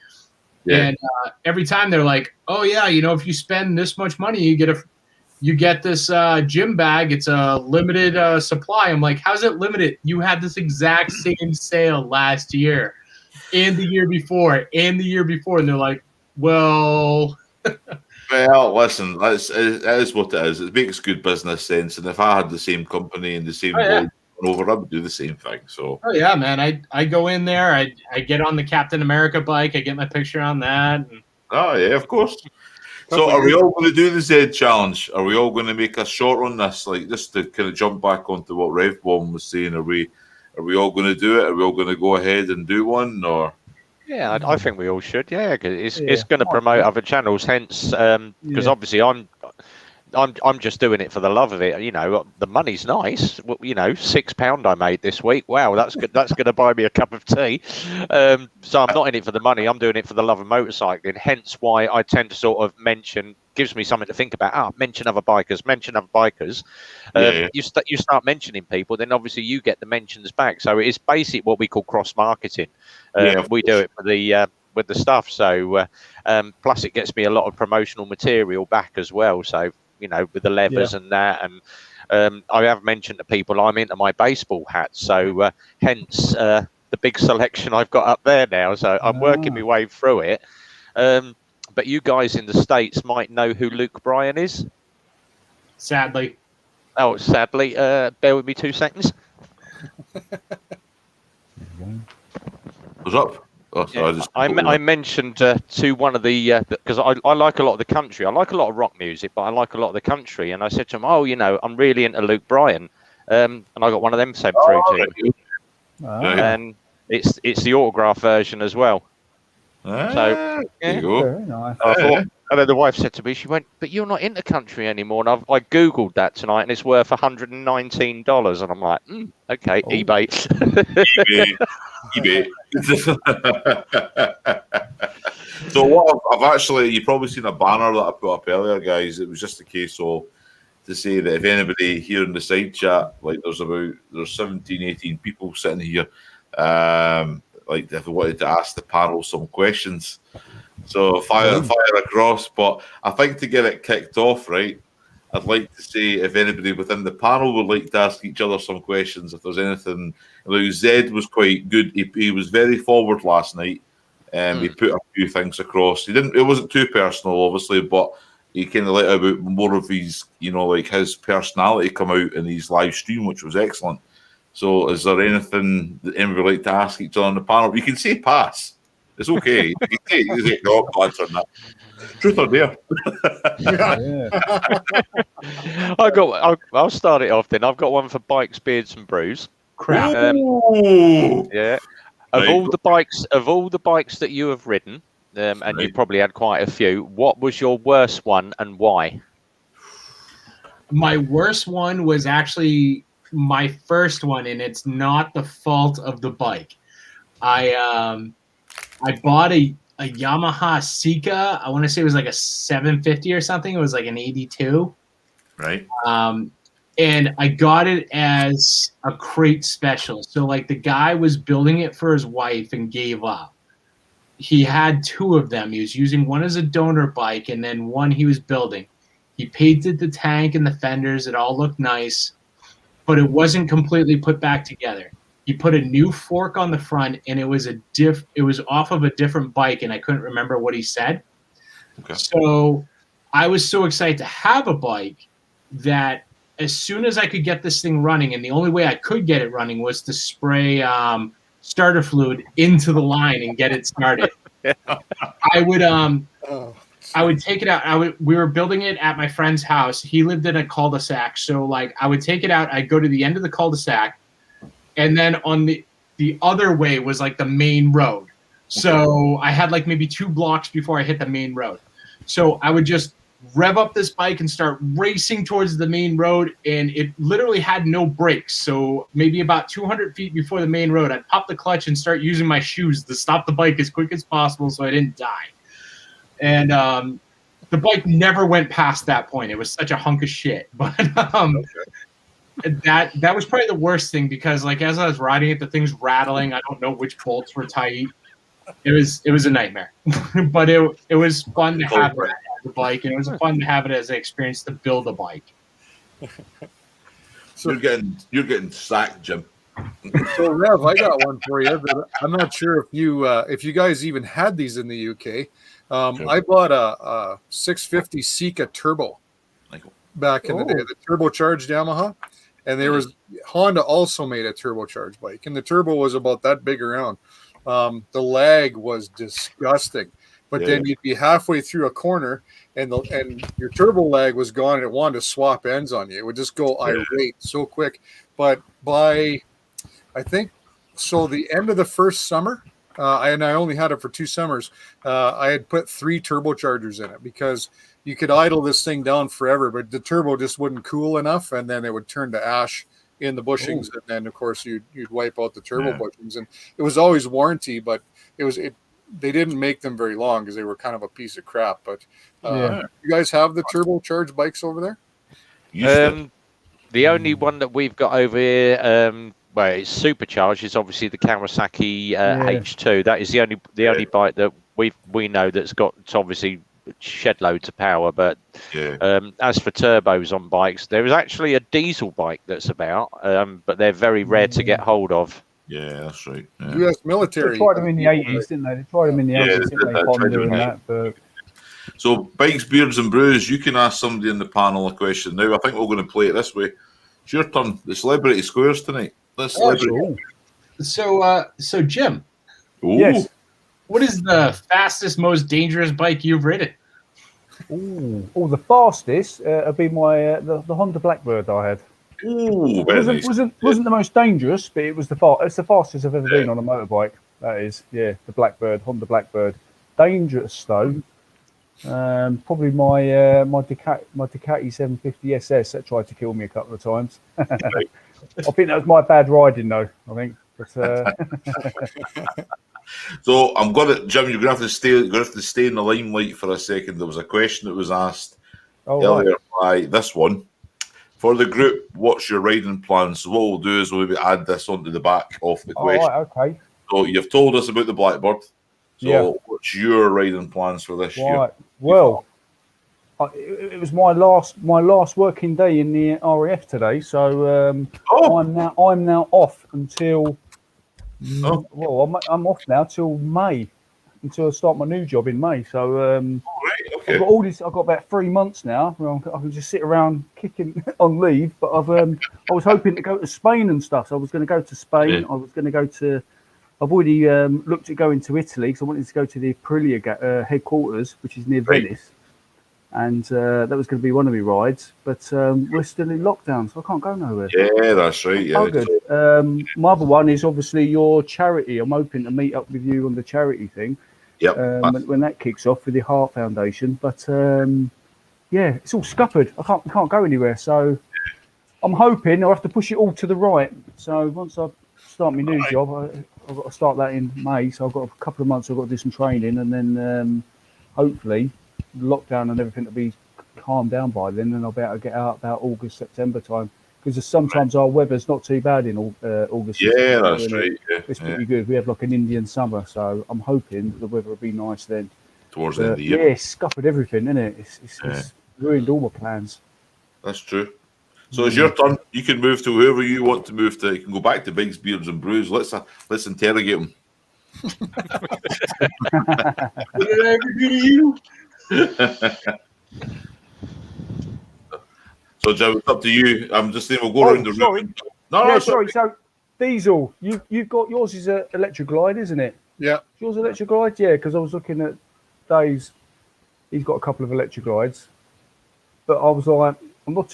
Yeah. And every time they're like, "Oh yeah, if you spend this much money, you get this gym bag. It's a limited supply." I'm like, "How's it limited? You had this exact same sale last year, and the year before, and the year before." And they're like, "Well." Well, listen, that is what it is. It makes good business sense, and if I had the same company and the same over, I would do the same thing. So. Oh yeah, man! I go in there, I get on the Captain America bike, I get my picture on that. And... Oh yeah, of course. So, are we all going to do the Z challenge? Are we all going to make a short on this, like just to kind of jump back onto what Rev Bomb was saying? Are we all going to do it? Are we all going to go ahead and do one, or? Yeah, I think we all should. Yeah, because it's going to promote other channels. Hence, because obviously I'm just doing it for the love of it. The money's nice. £6 I made this week. Wow, that's good. That's going to buy me a cup of tea. So I'm not in it for the money. I'm doing it for the love of motorcycling. Hence why I tend to sort of mention. Gives me something to think about. Mention other bikers. You start mentioning people, then obviously you get the mentions back. So it's basically what we call cross marketing. We do it for the with the stuff. So plus it gets me a lot of promotional material back as well. So with the levers and that, and I have mentioned to people I'm into my baseball hats. So hence the big selection I've got up there now. So I'm working my way through it. But you guys in the States might know who Luke Bryan is. Sadly. Oh, sadly. Bear with me 2 seconds. Was up? Oh, sorry, Yeah, I mentioned to one of the because I like a lot of the country. I like a lot of rock music, but I like a lot of the country. And I said to him, "Oh, I'm really into Luke Bryan," and I got one of them sent through to him. And it's the autograph version as well. So there you go. Very nice. I thought, and then the wife said to me, she went, "But you're not into country anymore." And I googled that tonight, and it's worth $119. And I'm like, okay, eBay. eBay. So what I've actually, you've probably seen a banner that I put up earlier, guys. It was just a case of to say that if anybody here in the side chat, like there's 17, 18 people sitting here, like if they wanted to ask the panel some questions. So fire across. But I think to get it kicked off, right, I'd like to say if anybody within the panel would like to ask each other some questions, if there's anything. Like Zed was quite good. He was very forward last night. He put a few things across. It wasn't too personal, obviously, but he kind of let out more of his, like his personality come out in his live stream, which was excellent. So is there anything that anybody would like to ask each other on the panel? You can say pass. It's okay. You can say no, answering that. Truth or dare? I'll start it off then. I've got one for bikes, beards, and brews. Crap. Yeah. Of all the bikes that you have ridden, and you probably had quite a few, what was your worst one and why? My worst one was actually my first one, and it's not the fault of the bike. I bought a Yamaha Sika. I want to say it was like a 750 or something. It was like an 82. Right. And I got it as a crate special. So like the guy was building it for his wife and gave up. He had two of them. He was using one as a donor bike and then one he was building. He painted the tank and the fenders. It all looked nice, but it wasn't completely put back together. He put a new fork on the front and it was off of a different bike and I couldn't remember what he said. Okay. So I was so excited to have a bike that as soon as I could get this thing running, and the only way I could get it running was to spray starter fluid into the line and get it started. I would take it out. We were building it at my friend's house. He lived in a cul-de-sac. So like I would take it out. I'd go to the end of the cul-de-sac. And then on the other way was like the main road. So I had like maybe 2 blocks before I hit the main road. So I would just rev up this bike and start racing towards the main road. And it literally had no brakes. So maybe about 200 feet before the main road, I'd pop the clutch and start using my shoes to stop the bike as quick as possible so I didn't die. And the bike never went past that point. It was such a hunk of shit. But that was probably the worst thing because like as I was riding it, the thing's rattling. I don't know which bolts were tight. It was a nightmare. But it was fun to have it as a bike, and it was fun to have it as an experience to build a bike. So you're getting sacked, Jim. So Rev, I got one for you. But I'm not sure if you guys even had these in the UK. I bought a 650 Sika Turbo back in the day, the turbocharged Yamaha, and Honda also made a turbocharged bike, and the turbo was about that big around. The lag was disgusting, but then you'd be halfway through a corner, and your turbo lag was gone, and it wanted to swap ends on you. It would just go irate so quick. But by I think so, the end of the first summer. I only had it for 2 summers. I had put 3 turbochargers in it because you could idle this thing down forever, but the turbo just wouldn't cool enough, and then it would turn to ash in the bushings, and then of course you'd wipe out the turbo bushings. And it was always warranty, but they didn't make them very long because they were kind of a piece of crap. But you guys have the turbocharged bikes over there? The only one that we've got over here. Well, it's supercharged. Is obviously the Kawasaki H2. That is the only bike that we know that's got. It's obviously shed loads of power. But as for turbos on bikes, there is actually a diesel bike that's about, but they're very rare to get hold of. Yeah, that's right. Yeah. U.S. military. They tried them in the 80s, didn't they? They tried them in the 80s, didn't they? Honda and that. But... So, bikes, beards, and brews. You can ask somebody in the panel a question now. I think we're going to play it this way. It's your turn. The celebrity squares tonight. Let's So Jim. Ooh. Yes. What is the fastest, most dangerous bike you've ridden? Oh, the fastest would be my the Honda Blackbird I had. Ooh, It wasn't the most dangerous, but it was it's the fastest I've ever been on a motorbike. That is, the Blackbird, Honda Blackbird. Dangerous though. Probably my Ducati 750 SS that tried to kill me a couple of times. I think that was my bad riding though. I think, but. So I'm gonna, Jim. You're gonna have to stay. You're gonna have to stay in the limelight for a second. There was a question that was asked earlier by this one for the group. What's your riding plans? So what we'll do is we'll maybe add this onto the back of the question. Okay. So you've told us about the Blackbird. So what's your riding plans for this year? Well, it was my last working day in the RAF today. So I'm now off until. Well, I'm off now till May, until I start my new job in May. So okay. I've got all this. I've got about 3 months now. I can just sit around kicking on leave. But I was hoping to go to Spain and stuff. So I was going to go to Spain. Yeah. I was going to go to. I've already looked at going to Italy because I wanted to go to the Aprilia headquarters, which is near Venice. And that was going to be one of my rides, but we're still in lockdown, so I can't go nowhere. Yeah, that's right. Yeah. Oh, good. My other one is obviously your charity. I'm hoping to meet up with you on the charity thing. Yep. When that kicks off with the Heart Foundation, but it's all scuppered. I can't go anywhere, so I'm hoping I'll have to push it all to the right. So once I start my new job, I've got to start that in May. So I've got a couple of months. I've got to do some training, and then hopefully. Lockdown and everything to be calmed down by then, and I'll be able to get out about August, September time, because sometimes our weather's not too bad in August. Yeah, that's right. It's pretty good. We have like an Indian summer, so I'm hoping the weather will be nice then. Towards the end of the year. Yeah, it's scuppered everything, isn't it? It's ruined all my plans. That's true. So it's your turn. You can move to whoever you want to move to. You can go back to Biggs, Beards and Brews. Let's interrogate them. What did I ever do to you? So Joe, it's up to you. I'm just saying we'll go around the room. Sorry. So Diesel, you've got yours is an electric glide, isn't it? Yeah. Yours electric glide, because I was looking at Dave's. He's got a couple of electric glides, but I was like, I'm not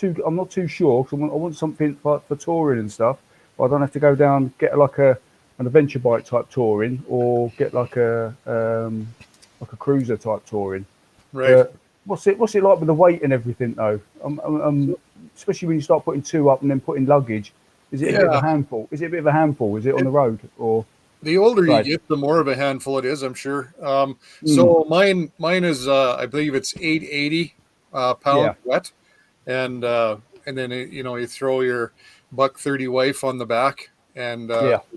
too sure because I want something for touring and stuff. But I don't have to go down get like an adventure bike type touring or get like a cruiser type touring. Right. What's it like with the weight and everything though? Especially when you start putting two up and then putting luggage. Is it a bit of a handful? Is it on the road or? The older you get, the more of a handful it is, I'm sure. So mine is I believe it's 880 pound wet, and then you throw your $130 wife on the back, and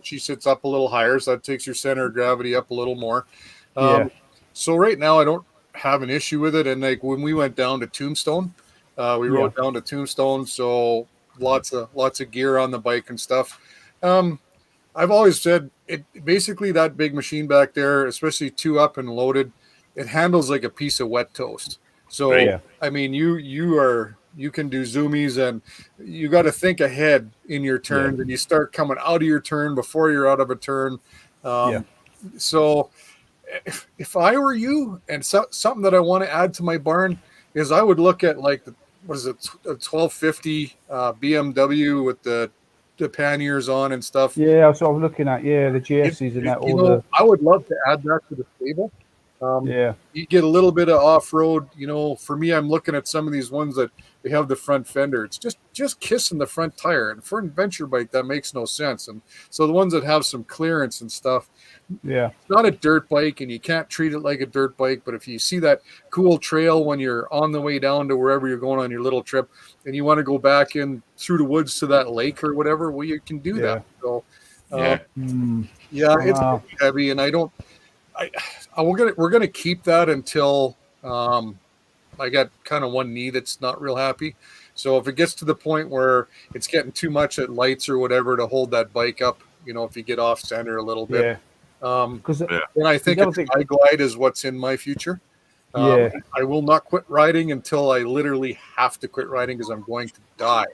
she sits up a little higher, so that takes your center of gravity up a little more. So right now I don't have an issue with it, and like when we went down to Tombstone, we rode down to Tombstone, so lots of gear on the bike and stuff. I've always said it basically that big machine back there, especially two up and loaded, it handles like a piece of wet toast. So I mean, you can do zoomies, and you got to think ahead in your turns, and you start coming out of your turn before you're out of a turn. So if I were you, and something that I want to add to my barn is I would look at like a 1250 BMW with the panniers on and stuff. Yeah, that's what I was looking at. Yeah, the GSs and that. I would love to add that to the stable. You get a little bit of off-road. For me, I'm looking at some of these ones that they have the front fender. It's just kissing the front tire, and for an adventure bike, that makes no sense. And so the ones that have some clearance and stuff. It's not a dirt bike, and you can't treat it like a dirt bike. But if you see that cool trail when you're on the way down to wherever you're going on your little trip, and you want to go back in through the woods to that lake or whatever, well, you can do that. So, it's heavy, and we're gonna keep that until I got kind of one knee that's not real happy. So if it gets to the point where it's getting too much at lights or whatever to hold that bike up, if you get off center a little bit. Then I think a glide is what's in my future. Yeah. I will not quit riding until I literally have to quit riding because I'm going to die.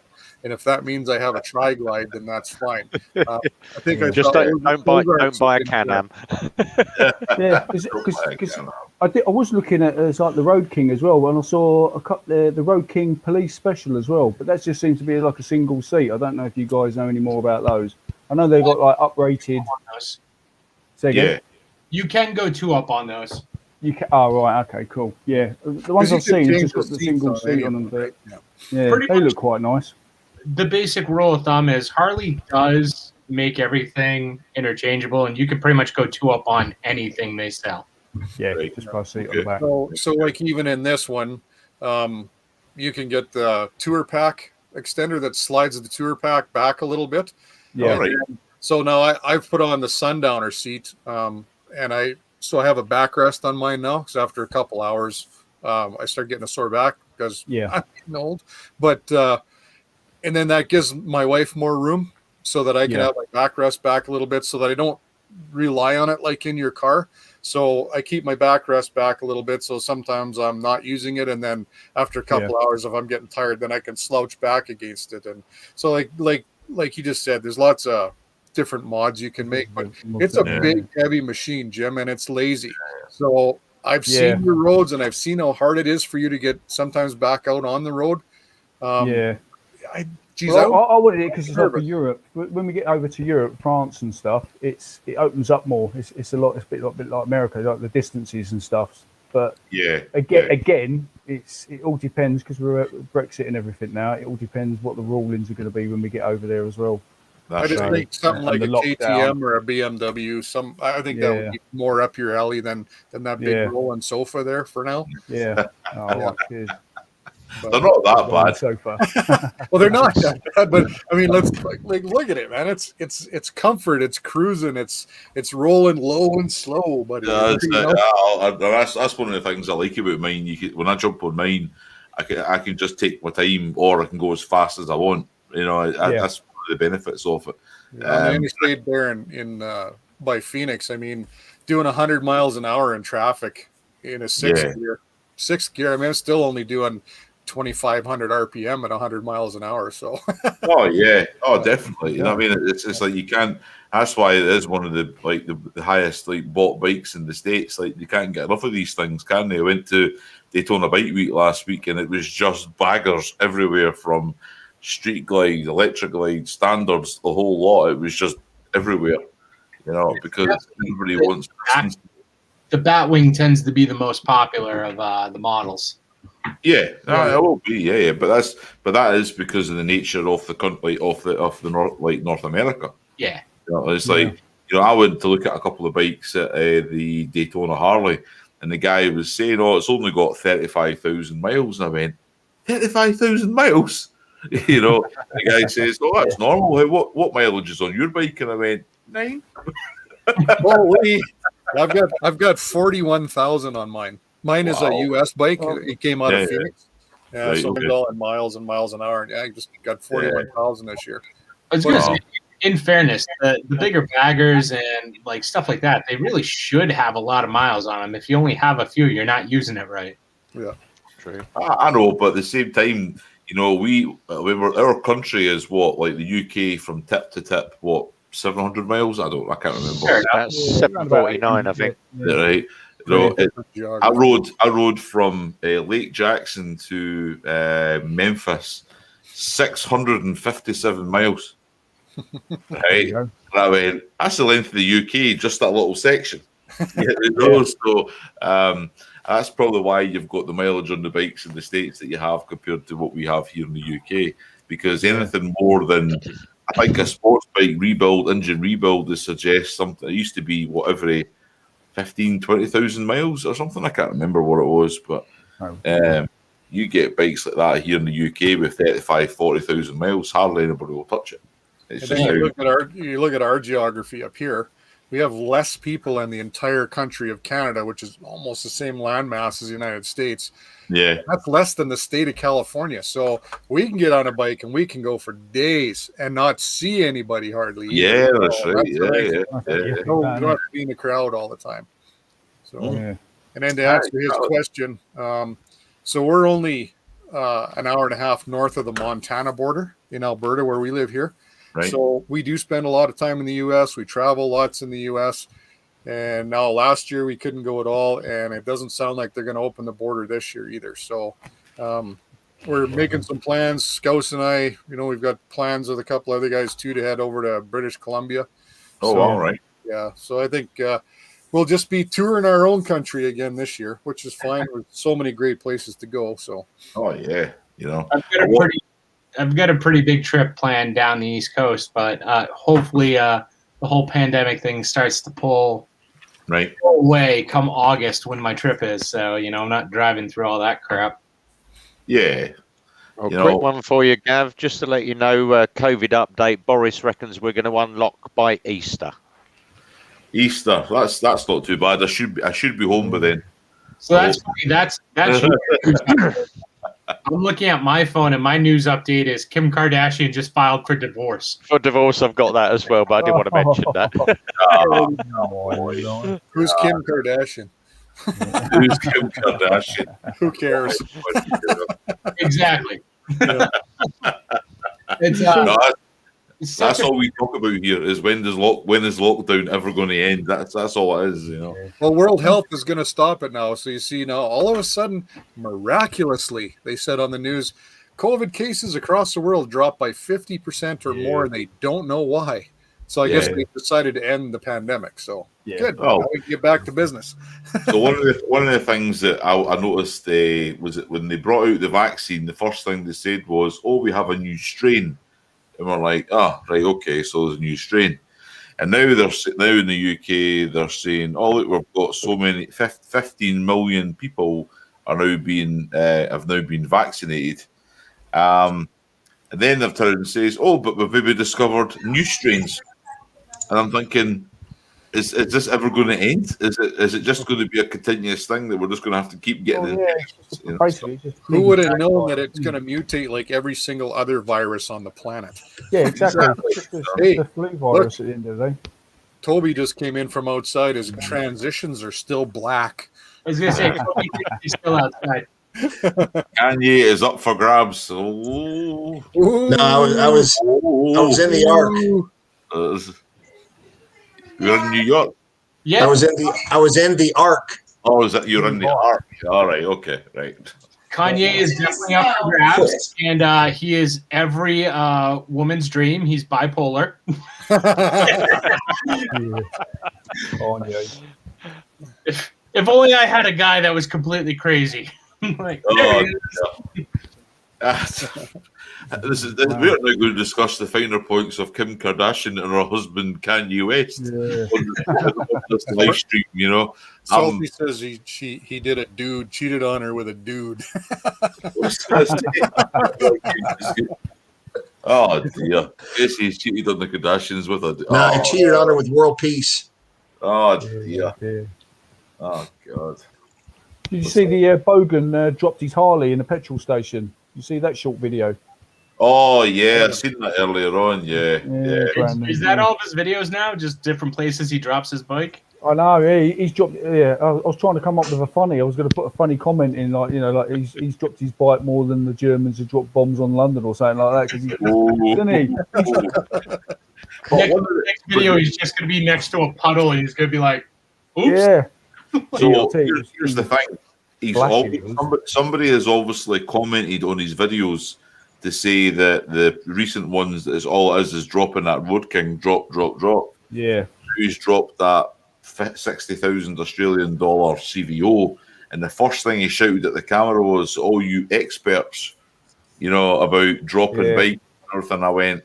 And if that means I have a tri-glide, then that's fine. I think I Just saw don't buy a Can-Am. Yeah, because I was looking at as like the Road King as well, and I saw a couple the Road King Police Special as well. But that just seems to be like a single seat. I don't know if you guys know any more about those. I know they've got like uprated. Say again? Yeah. You can go 2 up on those. You can. Oh right, okay, cool. Yeah, the ones you I've can seen change just the got the seats single on seat any on of them. them, But right? yeah, Pretty they much. look quite nice. The basic rule of thumb is Harley does make everything interchangeable, and you can pretty much go 2 up on anything they sell. Yeah, Right. just by seat on Okay. the back. So like even in this one, you can get the tour pack extender that slides the tour pack back a little bit. Yeah, All right. So now I've put on the sundowner seat, and I have a backrest on mine now because after a couple hours, I start getting a sore back because Yeah. I'm getting old. But and then that gives my wife more room so that I can have my backrest back a little bit so that I don't rely on it like in your car. So I keep my backrest back a little bit. So sometimes I'm not using it, and then after a couple hours, if I'm getting tired, then I can slouch back against it. And so like you just said, there's lots of different mods you can make, but it's a big, heavy machine, Jim, and it's lazy. So I've seen your roads, and I've seen how hard it is for you to get sometimes back out on the road. I wanted it because it's like for Europe. When we get over to Europe, France and stuff, it opens up more. It's a bit like America, like the distances and stuff. But again, it all depends because we're at Brexit and everything now. It all depends what the rulings are going to be when we get over there as well. I just think something like a KTM or a BMW. I think that would be more up your alley than that big rolling sofa there for now. Yeah. Cheers. They're not that bad. Sofa. Well, they're not that bad, but I mean, let's look at it, man. It's comfort, it's cruising, it's rolling low and slow, buddy. That's one of the things I like about mine. When I jump on mine, I can just take my time, or I can go as fast as I want. That's one of the benefits of it. I only stayed there in by Phoenix. I mean, doing 100 miles an hour in traffic in a sixth gear. I mean, I'm still only doing 2,500 RPM at 100 miles an hour. So. Definitely. You know what I mean? It's like you can't. That's why it is one of the highest bought bikes in the States. Like you can't get enough of these things, can they? I went to Daytona Bike Week last week, and it was just baggers everywhere, from street glide, electric glide, standards, the whole lot. It was just everywhere. Because everybody wants. The Batwing tends to be the most popular of the models. It will be, but that is because of the nature of the country, of the North America. Yeah, it's like I went to look at a couple of bikes at the Daytona Harley, and the guy was saying, "Oh, it's only got 35,000 miles," and I went, "35,000 miles?" The guy says, "Oh, that's normal. Hey, what mileage is on your bike?" And I went, 9. Holy! I've got 41,000 on mine. Mine is a US bike. It came out of Phoenix. Yeah, so it's all in miles and miles an hour. And I just got 41,000 this year. I was going to say, in fairness, the bigger baggers and stuff like that, they really should have a lot of miles on them. If you only have a few, you're not using it right. Yeah, true. I know, but at the same time, our country is the UK from tip to tip, 700 miles? I can't remember. Sure, about 749, I think. Right. I rode from Lake Jackson to Memphis, 657 miles. Right, and I went, that's the length of the UK, just that little section. So that's probably why you've got the mileage on the bikes in the States that you have compared to what we have here in the UK. Because anything more than, I think, a sports bike engine rebuild, is suggest something. It used to be every 15,000, 20,000 miles or something. I can't remember what it was, but you get bikes like that here in the UK with 35,000, 40,000 miles. Hardly anybody will touch it. You look at our geography up here. We have less people in the entire country of Canada, which is almost the same landmass as the United States. Yeah, that's less than the state of California. So we can get on a bike and we can go for days and not see anybody hardly. Yeah, that's right. You don't have to be in the crowd all the time. So And then to answer his question, so we're only an hour and a half north of the Montana border in Alberta, where we live here. Right. So we do spend a lot of time in the U.S. We travel lots in the U.S. And now last year we couldn't go at all, and it doesn't sound like they're going to open the border this year either. So we're making some plans. Scouse and I, we've got plans with a couple other guys too to head over to British Columbia. Oh, so, all right. Yeah. So I think we'll just be touring our own country again this year, which is fine. With so many great places to go. So. Oh yeah, I've got a pretty big trip planned down the East Coast, but hopefully the whole pandemic thing starts to pull away come August when my trip is. So I'm not driving through all that crap. Yeah. Well, quick one for you, Gav. Just to let you know, COVID update. Boris reckons we're going to unlock by Easter. Easter. That's not too bad. I should be home by then. So that's I'm looking at my phone, and my news update is Kim Kardashian just filed for divorce. For divorce, I've got that as well, but I didn't want to mention that. Who's Kim Kardashian? Who's Kim Kardashian? Who cares? Exactly. That's all we talk about here is when is lockdown ever going to end? That's all it is, Well, World Health is going to stop it now. So you see now, all of a sudden, miraculously, they said on the news, COVID cases across the world dropped by 50% or more, and they don't know why. So I guess they decided to end the pandemic. So good. Now we can get back to business. So one of the things that I noticed was that when they brought out the vaccine, the first thing they said was, "Oh, we have a new strain," and we're like, "Oh, right, okay, so there's a new strain." And now in the UK they're saying, "Oh, look, we've got so many 15 million people are now have now been vaccinated." And then they've turned and says, "Oh, but we've maybe discovered new strains." And I'm thinking, is this ever going to end? Is it just going to be a continuous thing that we're just going to have to keep getting? Who would have known that it's going to mutate like every single other virus on the planet? Yeah, exactly. Hey, the flu virus at the end of the day. Toby just came in from outside. His transitions are still black. I was going to say, he's still outside. Kanye is up for grabs. Oh. No, I was in the Ark. You're in New York. Yeah, I was in the Ark. Oh, is that you're in the Ark? All right, okay, right. Kanye is definitely up for grabs, and he is every woman's dream. He's bipolar. If only I had a guy that was completely crazy. Like, we're not going to discuss the finer points of Kim Kardashian and her husband Kanye West on this live stream. Sophie says he did a dude, cheated on her with a dude. Oh dear! Yes, he's cheated on the Kardashians with a. No, he cheated on her with world peace. Oh dear! Oh god! Did you see the Bogan dropped his Harley in a petrol station? You see that short video? Oh yeah, I've seen that earlier on. Yeah. Is that all of his videos now? Just different places he drops his bike? I know. Yeah, he's dropped. Yeah, I was trying to come up with a funny. I was going to put a funny comment in, like he's dropped his bike more than the Germans have dropped bombs on London or something like that. Didn't he? Next video, he's just going to be next to a puddle, and he's going to be like, "Oops." Yeah. So here's the thing: somebody has obviously commented on his videos to say that the recent ones is all it is dropping that Road King drop. Yeah. He's dropped that $60,000 Australian CVO, and the first thing he shouted at the camera was, "Oh, you experts, about dropping bike and everything." I went,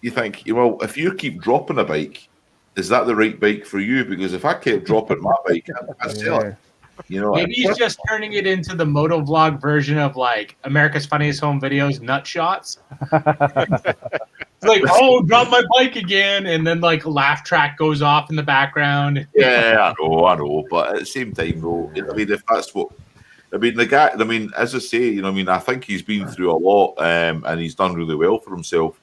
you think, if you keep dropping a bike, is that the right bike for you? Because if I kept dropping my bike, I'd sell it. Maybe he's just turning it into the moto vlog version of like America's Funniest Home Videos nut shots. It's like, "Oh, drop my bike again," and then like laugh track goes off in the background. Yeah, I know, but at the same time, though, if that's what the guy, as I say, I think he's been through a lot, and he's done really well for himself.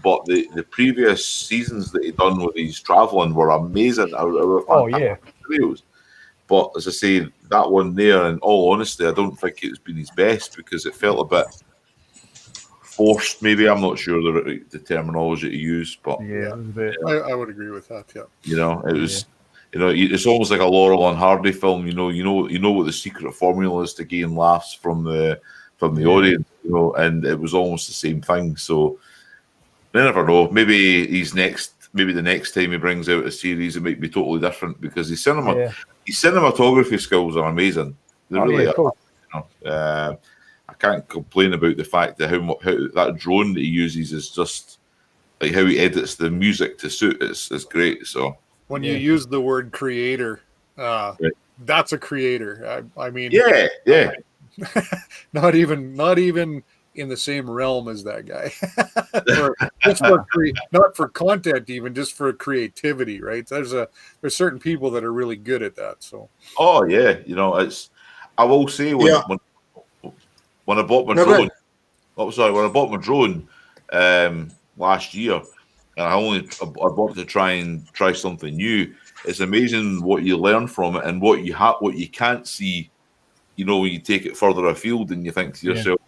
But the previous seasons that he done with his traveling were amazing. Videos. But as I say, that one there, in all honesty, I don't think it's been his best because it felt a bit forced. Maybe I'm not sure the terminology to use, but Yeah, it was a bit. I would agree with that. Yeah. you know, it was. You know, it's almost like a Laurel and Hardy film. You know what the secret formula is to gain laughs from the audience. You know, and it was almost the same thing. So you never know. Maybe the next time he brings out a series, it might be totally different because his cinematography skills are amazing. They really are. Cool. You know, I can't complain about the fact that how that drone that he uses is just like how he edits the music to suit it. It's great. So. When you use the word creator, that's a creator. I mean, yeah. not even in the same realm as that guy. Not for content, even just for creativity, right? There's certain people that are really good at that. So. Oh yeah, you know I will say when I bought my drone. Oh, sorry, when I bought my drone last year. And I bought to try something new. It's amazing what you learn from it and what you can't see. You know, when you take it further afield and you think to yourself,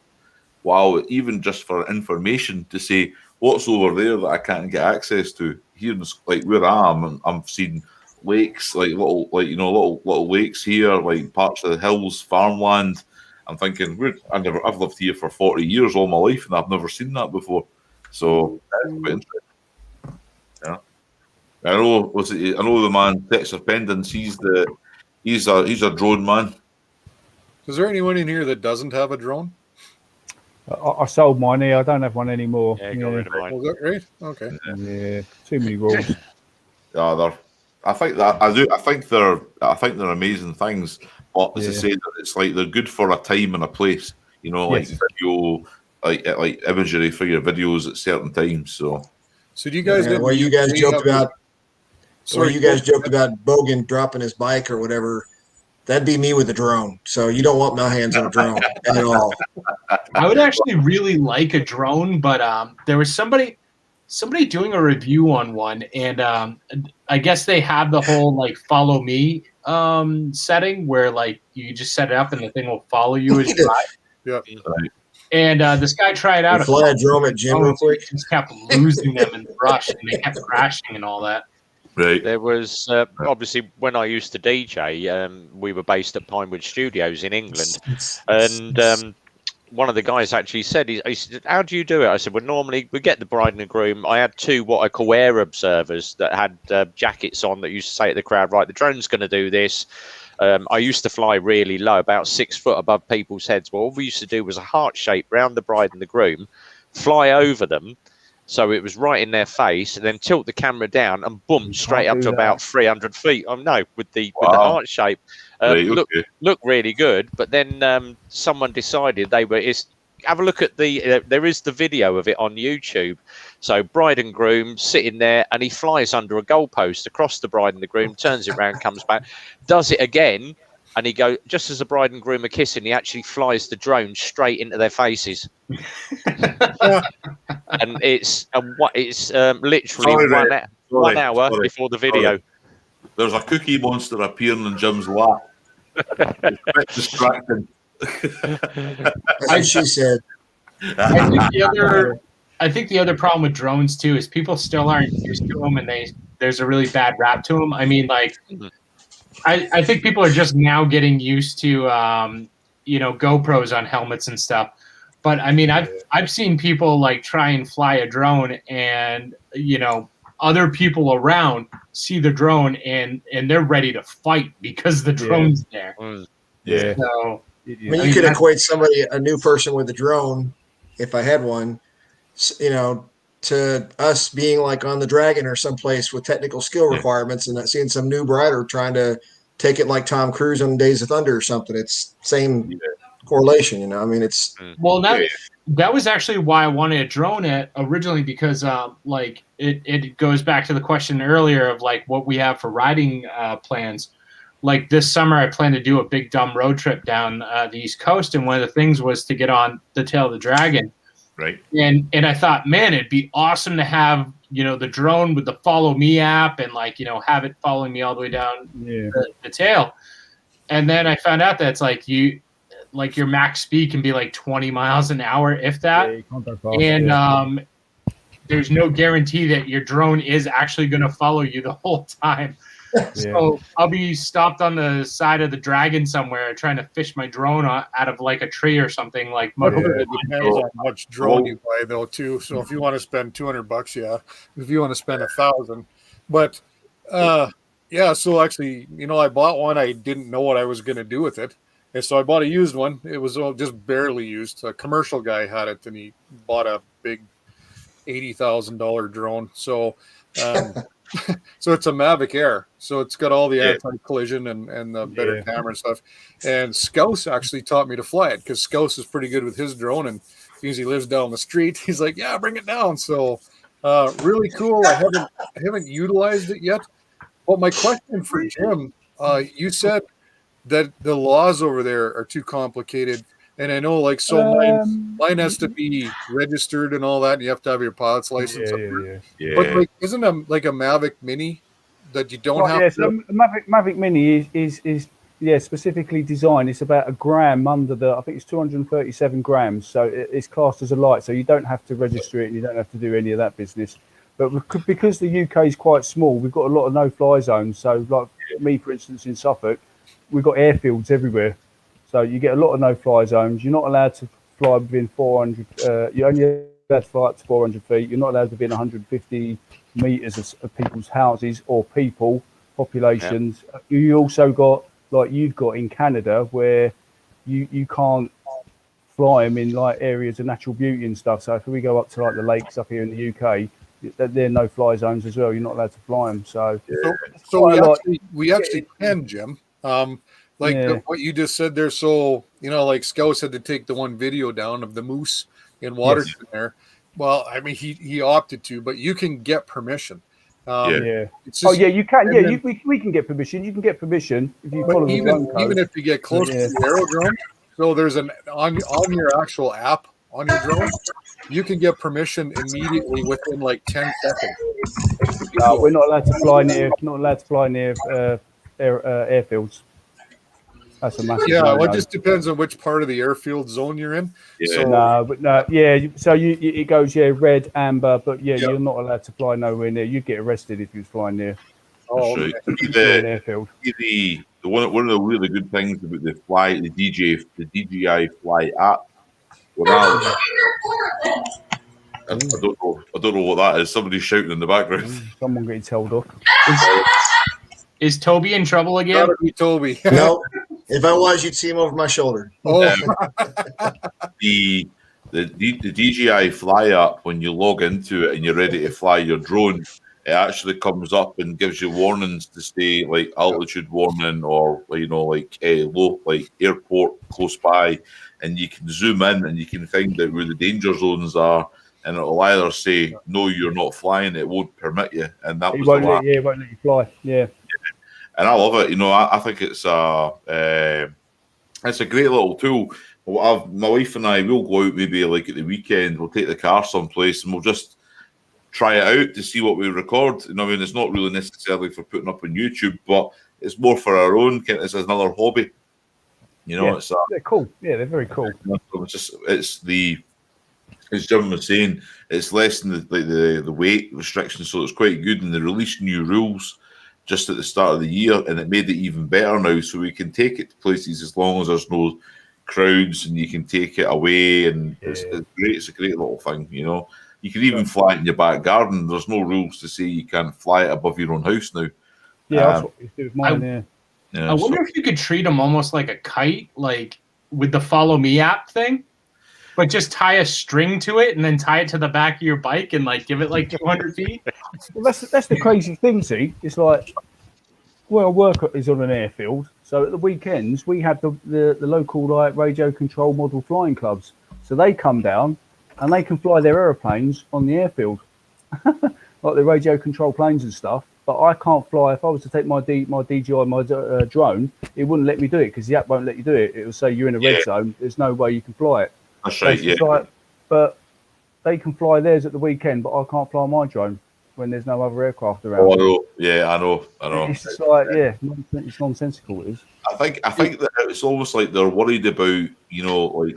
"Wow!" Even just for information to say what's over there that I can't get access to. Here, like where I am, I'm seeing lakes, like little lakes here, like parts of the hills, farmland. I'm thinking, I've lived here for 40 years, all my life, and I've never seen that before. So that's quite interesting. Yeah, I know the man Texas Pendants. He's a drone man. Is there anyone in here that doesn't have a drone? I sold mine here. I don't have one anymore. Yeah, got rid of mine. Was that right? Okay. Yeah, too many rules. I think they're amazing things. But as I say, it's like they're good for a time and a place. You know, like video, like imagery for your videos at certain times. So do you guys? Where you guys joked about? Sorry, you guys joked about Bogan dropping his bike or whatever. That'd be me with a drone. So you don't want my hands on a drone at all. I would actually really like a drone, but there was somebody doing a review on one, and I guess they have the whole like follow me setting where like you just set it up and the thing will follow you as you drive. Yeah. Right. And this guy tried out fly a drone at Jim real quick. Just kept losing them in the brush, and they kept crashing and all that. Right. There was obviously when I used to DJ, we were based at Pinewood Studios in England, and one of the guys actually said, he said, "How do you do it?" I said, "Well, normally we get the bride and the groom. I had two what I call air observers that had jackets on that used to say to the crowd, right, the drone's going to do this." I used to fly really low, about 6 foot above people's heads. Well, all we used to do was a heart shape round the bride and the groom, fly over them, so it was right in their face, and then tilt the camera down and boom, straight up to about 300 feet. Oh no, with the heart shape, look really good. But then someone decided have a look at there is the video of it on YouTube. So bride and groom sitting there, and he flies under a goalpost across the bride and the groom, turns it around, comes back, does it again, and he goes, just as the bride and groom are kissing, he actually flies the drone straight into their faces. And it's literally 1 hour before the video. There's a cookie monster appearing in Jim's lap. It's a bit distracting. As she said. I think the other problem with drones too is people still aren't used to them, and there's a really bad rap to them. I mean, like, I think people are just now getting used to GoPros on helmets and stuff. But I mean, I've seen people like try and fly a drone, and other people around see the drone and they're ready to fight because the drone's there. Yeah. So I mean, you could equate a new person with a drone, if I had one, to us being like on the Dragon or someplace with technical skill requirements, and seeing some new rider trying to take it like Tom Cruise on Days of Thunder or something. It's same correlation, I mean, it's that was actually why I wanted a drone originally, because like it goes back to the question earlier of like what we have for riding plans. Like this summer, I plan to do a big dumb road trip down the East Coast, and one of the things was to get on the tail of the Dragon. Right. And I thought, man, it'd be awesome to have the drone with the Follow Me app, and like have it following me all the way down the tail. And then I found out that it's like your max speed can be like 20 miles an hour, if that. Yeah, you can't go fast, And there's no guarantee that your drone is actually going to follow you the whole time. So I'll be stopped on the side of the Dragon somewhere trying to fish my drone out of like a tree or something. Like, It depends on how much drone you buy, though, too. So if you want to spend $200, yeah. If you want to spend $1,000, but yeah. So actually, I bought one. I didn't know what I was going to do with it, and so I bought a used one. It was just barely used. A commercial guy had it, and he bought a big $80,000 drone. So. So it's a Mavic Air. So it's got all the anti-collision and the better camera and stuff. And Scouse actually taught me to fly it because Scouse is pretty good with his drone. And because he lives down the street, he's like, yeah, bring it down. So really cool. I haven't utilized it yet. But my question for Jim, you said that the laws over there are too complicated. And I know, mine has to be registered and all that. And you have to have your pilot's license. Yeah. But isn't a Mavic Mini that you don't have? Yeah, so Mavic Mini is specifically designed. It's about a gram under I think it's 237 grams. So it's classed as a light. So you don't have to register it. And you don't have to do any of that business. But because the UK is quite small, we've got a lot of no-fly zones. So like me, for instance, in Suffolk, we've got airfields everywhere. So you get a lot of no-fly zones. You're not allowed to fly within 400. You're only allowed to fly up to 400 feet. You're not allowed to be in 150 meters of people's houses or populations. Yeah. You also got, like you've got in Canada, where you can't fly them in like areas of natural beauty and stuff. So if we go up to like the lakes up here in the UK, they're no-fly zones as well. You're not allowed to fly them. So we actually can, Jim. What you just said there. So, like Scouse had to take the one video down of the moose in Waterton there. Well, I mean, he opted to, but you can get permission. It's just, you can. Yeah, we can get permission. You can get permission if you follow the drone code. Even if you get close to the aerodrome. So there's on your actual app on your drone, you can get permission immediately within like 10 seconds. No, we're not allowed to fly near airfields. That's a massive it just depends on which part of the airfield zone you're in. So, So it goes red, amber, but you're not allowed to fly nowhere near. You'd get arrested if you was flying near. An airfield. One of the really good things about the DJI Fly app. I don't know what that is. Somebody's shouting in the background. Someone getting told off. Is Toby in trouble again? Gotta be Toby. No. If I was, you'd see him over my shoulder. The DJI Fly app, when you log into it and you're ready to fly your drone, it actually comes up and gives you warnings to stay like altitude warning or low, like airport close by, and you can zoom in and you can find out where the danger zones are, and it'll either say no, you're not flying, it won't permit you, and that it won't let you fly. Yeah. And I love it. I think it's a great little tool. My wife and I will go out maybe like at the weekend. We'll take the car someplace and we'll just try it out to see what we record. It's not really necessarily for putting up on YouTube, but it's more for our own. It's another hobby. They're cool. Yeah, they're very cool. As Jim was saying, it's less than the weight restrictions, so it's quite good. And they released new rules just at the start of the year, and it made it even better now. So we can take it to places as long as there's no crowds, and you can take it away, and it's great. It's a great little thing, You can even fly it in your back garden. There's no rules to say you can't fly it above your own house now. Yeah, that's what we do with mine. I wonder if you could treat them almost like a kite, like with the Follow Me app thing, but just tie a string to it and then tie it to the back of your bike and give it 200 feet. Well, that's the crazy thing. See, it's like where I work is on an airfield, so at the weekends we have the local radio control model flying clubs, so they come down and they can fly their aeroplanes on the airfield, like the radio control planes and stuff. But I can't fly. If I was to take my DJI, my drone, it wouldn't let me do it because the app won't let you do it. It will say you're in a red zone. There's no way you can fly it. That's right, but they can fly theirs at the weekend, but I can't fly my drone. when there's no other aircraft Oh, around. I know. Yeah, I know. It's just like, it's nonsensical. It is. I think that it's almost like they're worried about, like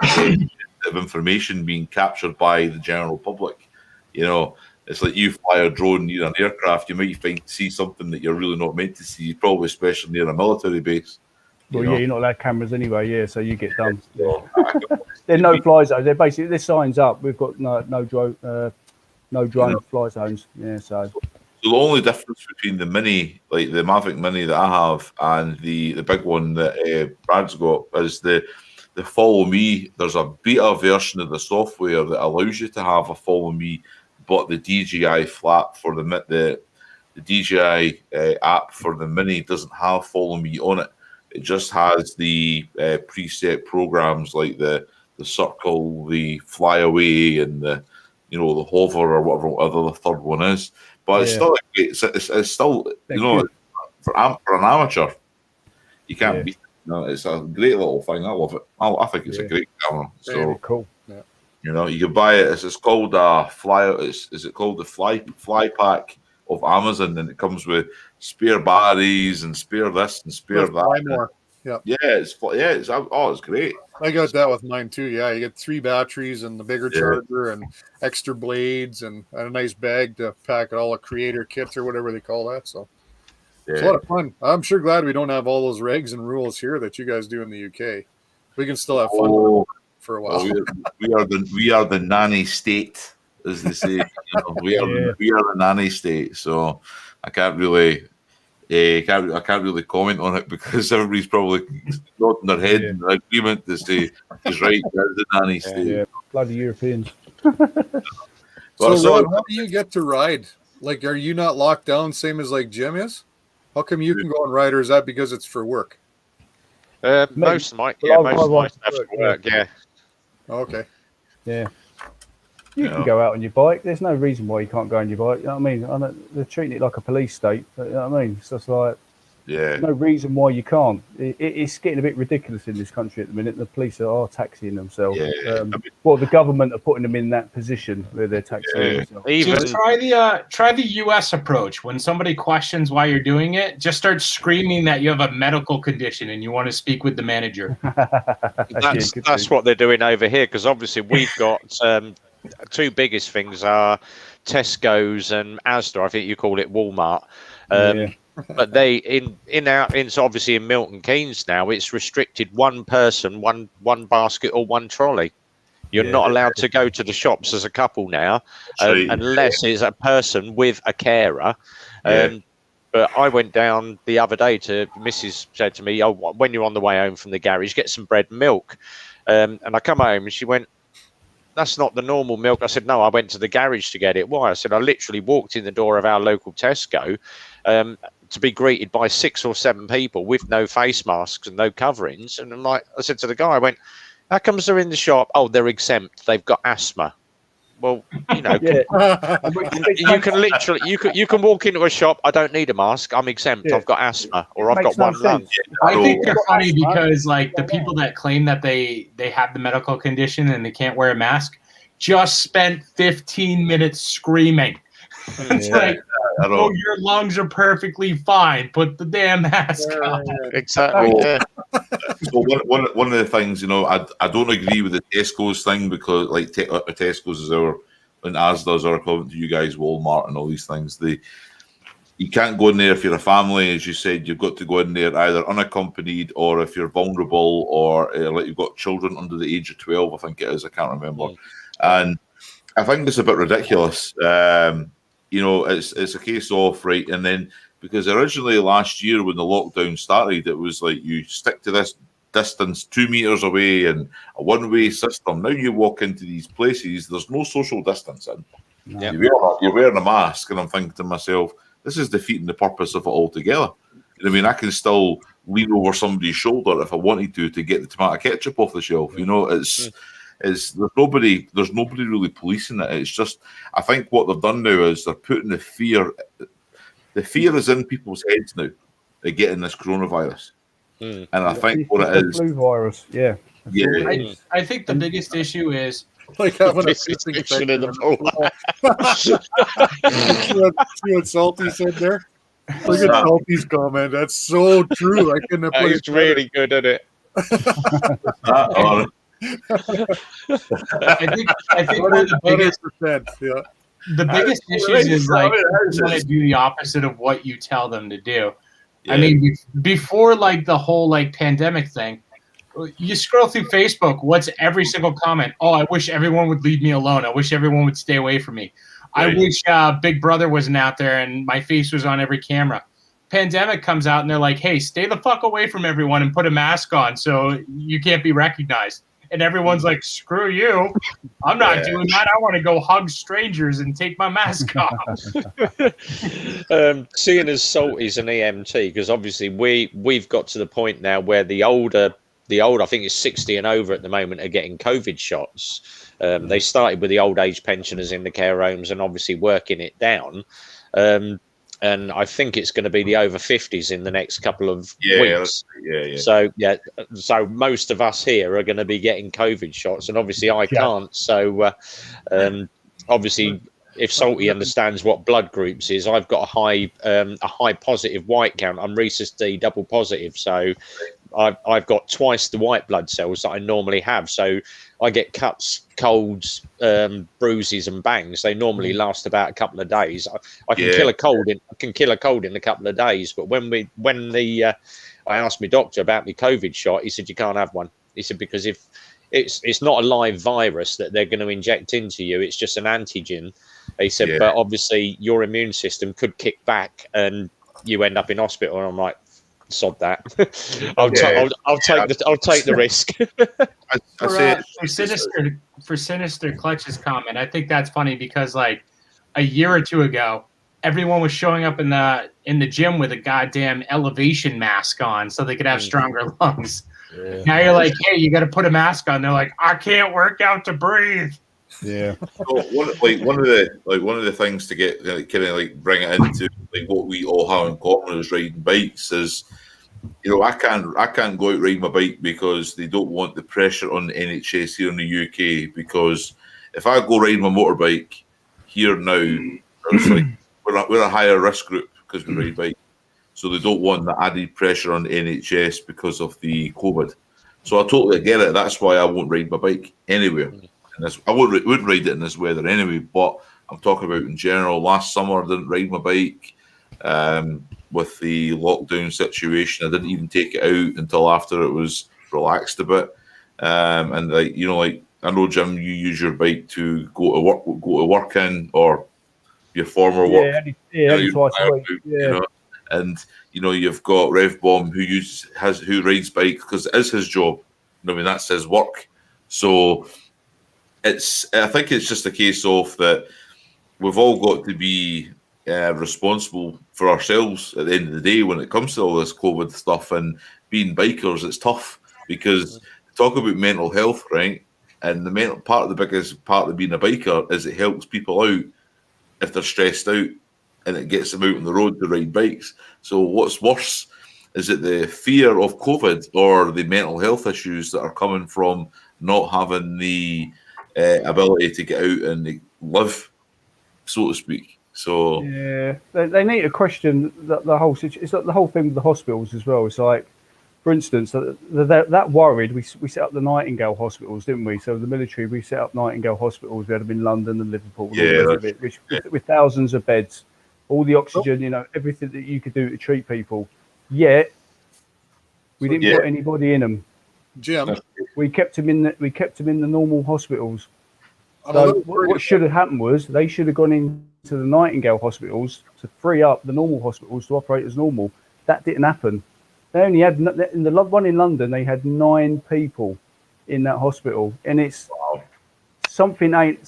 of information being captured by the general public. It's like you fly a drone near an aircraft, you might see something that you're really not meant to see, probably especially near a military base. Well, yeah, you're not allowed cameras anyway. Yeah, so you get done. Yeah. They're no fly zones. They're basically there's signs up. We've got no drone fly zones. Yeah, so the only difference between the Mini, like the Mavic Mini that I have, and the big one that Brad's got is the Follow Me. There's a beta version of the software that allows you to have a Follow Me, but the DJI flap for the DJI app for the Mini doesn't have Follow Me on it. It just has the preset programs like the circle, the fly away, and the hover or whatever the third one is. But it's still it's still for an amateur, you can't beat it. It's a great little thing. I love it. I think it's a great camera. So cool. Yeah. You can buy it. It's called Is it called the Fly Pack of Amazon, and it comes with spare batteries and spare this and spare that. More. Yeah. It's great. I got that with mine too. Yeah, you get 3 batteries and the bigger charger and extra blades and a nice bag to pack all the creator kits or whatever they call that. So it's a lot of fun. I'm sure glad we don't have all those regs and rules here that you guys do in the UK. We can still have fun for a while. We are the nanny state, as they say. We are the nanny state. So I can't really. I can't really comment on it because everybody's probably nodding their head in agreement to say he's right. There's the nanny state. Yeah, bloody Europeans. So, Rod, how do you get to ride? Like, are you not locked down, same as like Jim is? How come you can go and ride, or is that because it's for work? Most of my stuff's for work. Yeah. Okay. Yeah. You can go out on your bike. There's no reason why you can't go on your bike. You know what I mean? They're treating it like a police state. But, you know what I mean? It's just like, no reason why you can't. It's getting a bit ridiculous in this country at the minute. The police are taxiing themselves. The government are putting them in that position where they're taxiing themselves. Just try the U.S. approach. When somebody questions why you're doing it, just start screaming that you have a medical condition and you want to speak with the manager. That's what they're doing over here, because obviously we've got... 2 biggest things are Tesco's and Asda. I think you call it Walmart. But they obviously in Milton Keynes now it's restricted 1 person, one basket or 1 trolley. You're not allowed to go to the shops as a couple now, unless it's a person with a carer. But I went down the other day to Mrs. said to me, when you're on the way home from the garage, get some bread and milk. And I come home and she went, that's not the normal milk. I said, no, I went to the garage to get it. Why? I said, I literally walked in the door of our local Tesco to be greeted by 6 or 7 people with no face masks and no coverings. And I said to the guy, I went, how comes they're in the shop? Oh, they're exempt. They've got asthma. Well, you can literally, you can walk into a shop. I don't need a mask. I'm exempt. I've got asthma, or I've got 1 lung. I think they're funny because, like, the people that claim that they have the medical condition and they can't wear a mask just spent 15 minutes screaming. It's like, your lungs are perfectly fine. Put the damn mask on. Exactly. So one of the things, I don't agree with the Tesco's thing, because like Tesco's is our, and Asda's are equivalent to you guys, Walmart and all these things. You can't go in there if you're a family, as you said. You've got to go in there either unaccompanied, or if you're vulnerable, or like you've got children under the age of 12, I think it is. I can't remember. And I think it's a bit ridiculous. It's a case of, right, and then because originally last year when the lockdown started, it was like you stick to this distance 2 meters away and a one-way system. Now you walk into these places, there's no social distancing. You're wearing a mask, and I'm thinking to myself, this is defeating the purpose of it altogether. I mean, I can still lean over somebody's shoulder if I wanted to get the tomato ketchup off the shelf. There's nobody really policing it. It's just, I think what they've done now is they're putting the fear is in people's heads now of getting this coronavirus. And I think what it is, flu virus. I think the biggest issue is like having a This is pissing fiction in the pool. See what Salty said there? Look at Salty's comment. That's so true. I couldn't have put it It's really good, isn't it? Oh, I think one of the biggest 100%, yeah. the biggest issues is like you want to do the opposite of what you tell them to do. I mean, before like the whole like pandemic thing, you scroll through Facebook. What's every single comment? Oh, I wish everyone would leave me alone. I wish everyone would stay away from me. I wish Big Brother wasn't out there and my face was on every camera. Pandemic comes out and they're like, hey, stay the fuck away from everyone and put a mask on so you can't be recognized. And everyone's like, screw you. I'm not doing that. I want to go hug strangers and take my mask off. Seeing as Salty's an EMT, because obviously we've got to the point now where the older, I think it's 60 and over at the moment, are getting COVID shots. They started with the old age pensioners in the care homes and obviously working it down. And I think it's going to be the over 50s in the next couple of weeks. So most of us here are going to be getting COVID shots, and obviously I can't. So obviously, if Salty understands what blood groups is, I've got a high positive white count. I'm rhesus D double positive, so I've got twice the white blood cells that I normally have. So I get cuts, colds, bruises, and bangs. They normally last about a couple of days. I can kill a cold in a couple of days. But I asked my doctor about my COVID shot, he said you can't have one. He said because if it's not a live virus that they're going to inject into you, it's just an antigen. He said, but obviously your immune system could kick back and you end up in hospital. And I'm like, sod that. I'll take the risk. For Sinister Clutch's comment, I think that's funny because like a year or two ago, everyone was showing up in the gym with a goddamn elevation mask on so they could have stronger lungs. Yeah. Now you're like, hey, you got to put a mask on. They're like, I can't work out to breathe. Yeah. So one of the things to get kind of like bring it into like what we all have in common is riding bikes is, you know, I can't go out riding my bike because they don't want the pressure on the NHS here in the UK. Because if I go riding my motorbike here now, it's like we're a higher risk group because we ride bike, so they don't want the added pressure on the NHS because of the COVID. So I totally get it. That's why I won't ride my bike anywhere. And I wouldn't ride it in this weather anyway. But I'm talking about in general. Last summer I didn't ride my bike. With the lockdown situation, I didn't even take it out until after it was relaxed a bit. And like, you know, like I know, Jim, you use your bike to go to work in, or your former work. Only twice a week. You know? And you know, you've got Rev Bomb who rides bike because it is his job. I mean, that's his work. So I think it's just a case of that we've all got to be responsible for ourselves at the end of the day when it comes to all this COVID stuff. And being bikers, it's tough because talk about mental health, right? And the biggest part of being a biker is it helps people out if they're stressed out, and it gets them out on the road to ride bikes. So what's worse? Is it the fear of COVID or the mental health issues that are coming from not having the ability to get out and live, so to speak? So yeah, they need to question the whole situation. It's like the whole thing with the hospitals as well. It's like, for instance, that worried. We set up the Nightingale hospitals, didn't we? So the military, we set up Nightingale hospitals. We had them in London and Liverpool, with thousands of beds, all the oxygen, you know, everything that you could do to treat people. Yet we didn't put anybody in them. Jim, we kept them in the normal hospitals. So what should have happened was they should have gone into the Nightingale hospitals to free up the normal hospitals to operate as normal. That didn't happen. They only had, in the one in London, they had 9 people in that hospital, and it's something ain't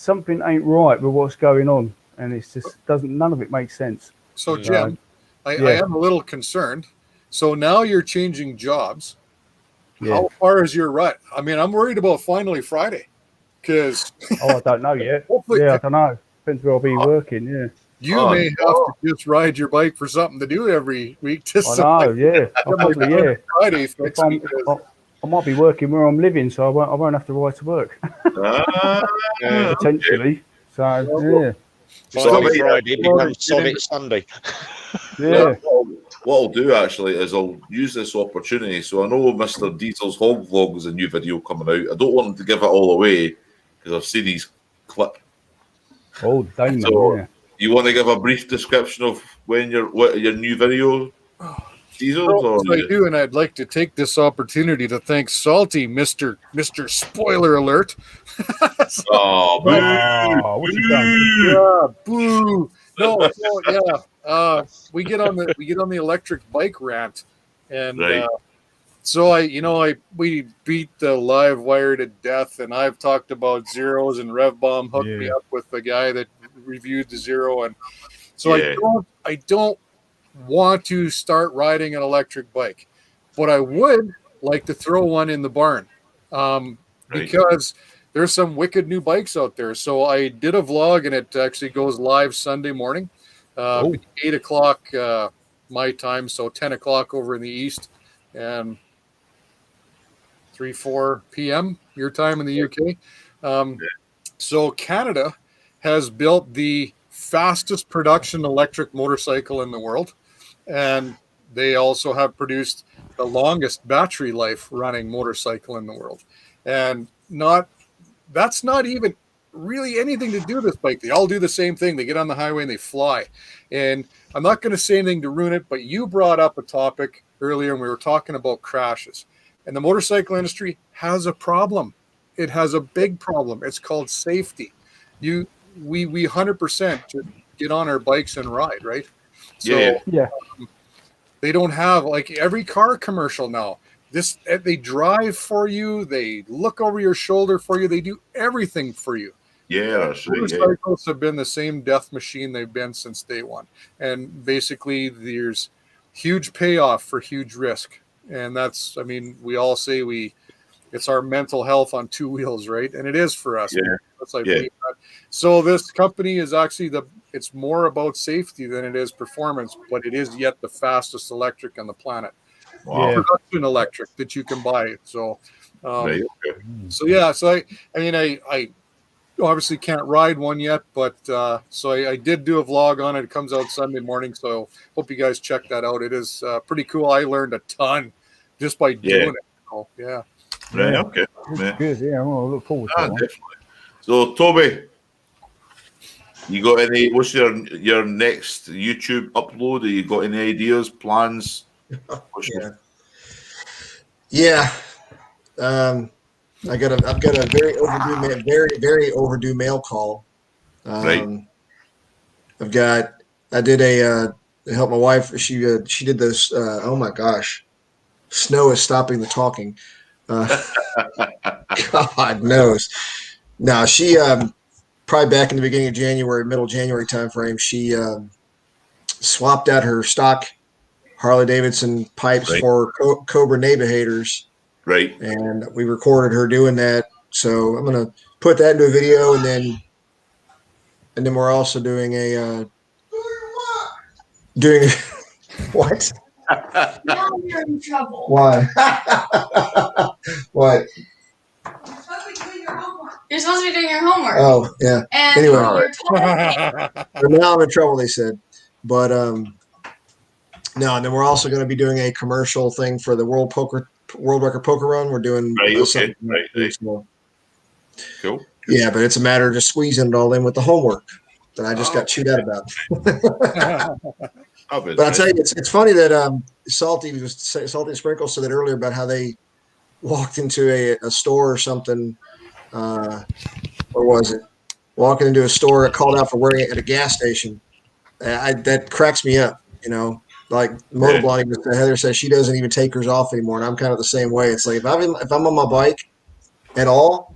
right with what's going on, and it's just none of it makes sense. So Jim, I am a little concerned. So now you're changing jobs. Yeah. How far is your rut? I mean, I'm worried about finally Friday. Because I don't know yet. I don't know. Depends where I'll be working. Yeah, you may have to just ride your bike for something to do every week. I know. Yeah, Friday. I might be working where I'm living, so I won't have to ride to work potentially. So yeah. Finally, Friday becomes Sonic Sunday. Yeah. What I'll do actually is I'll use this opportunity. So I know Mr. Diesel's Hog Vlog is a new video coming out. I don't want him to give it all away because I've seen his clip. Oh, damn. So Yeah. you want to give a brief description of what your new video, Diesel? Well, I do, and I'd like to take this opportunity to thank Salty, Mr. Spoiler Alert. Oh, boo! What you done? Yeah, boo! No, so, yeah. We get on the electric bike rant, and Right. so we beat the live wire to death, and I've talked about zeros, and Rev Bomb hooked me up with the guy that reviewed the zero, and so I don't want to start riding an electric bike, but I would like to throw one in the barn because there's some wicked new bikes out there. So I did a vlog, and it actually goes live Sunday morning, 8 o'clock my time, so 10 o'clock over in the east, and 3-4 p.m. your time in the UK. So Canada has built the fastest production electric motorcycle in the world, and they also have produced the longest battery life running motorcycle in the world. And that's not even really anything to do with this bike. They all do the same thing. They get on the highway and they fly. And I'm not going to say anything to ruin it, but you brought up a topic earlier, and we were talking about crashes. And the motorcycle industry has a problem. It has a big problem. It's called safety. We 100% should get on our bikes and ride, right? So they don't have, like, every car commercial now. They drive for you. They look over your shoulder for you. They do everything for you. Yeah, that's right. Motorcycles have been the same death machine they've been since day one. And basically, there's huge payoff for huge risk. And that's, I mean, we all say it's our mental health on two wheels, right? And it is for us. Yeah. That's like so this company is actually it's more about safety than it is performance, but it is yet the fastest electric on the planet. Wow. Production electric that you can buy. So so I obviously can't ride one yet, but so I did do a vlog on it. It comes out Sunday morning, so hope you guys check that out. It is pretty cool. I learned a ton just by doing it. So, yeah. Right. Okay. Good. Yeah, I'll look forward to that. Definitely. So, Toby, you got any? What's your next YouTube upload? Have you got any ideas, plans? I've got a very overdue mail call. I did to help my wife. She did this. Oh my gosh, snow is stopping the talking. God knows. Now she probably back in the beginning of January, middle January timeframe, she swapped out her stock Harley Davidson pipes for Cobra Navigators. Right. And we recorded her doing that. So I'm gonna put that into a video, and then we're also doing what? Now you're in trouble. Why? What? You're supposed to be doing your homework. Oh, yeah. And anyway, you're totally now I'm in trouble, they said. But no, and then we're also going to be doing a commercial thing for the World Record Poker Run. We're doing Cool. Yeah, but it's a matter of just squeezing it all in with the homework that I just got chewed out about. But I'll tell you, it's funny that Salty and Sprinkle said that earlier about how they walked into a store or something. Or was it walking into a store, called out for wearing it at a gas station? That cracks me up, you know. Like Motoblonde, Heather says she doesn't even take hers off anymore, and I'm kind of the same way. It's like if I'm on my bike at all,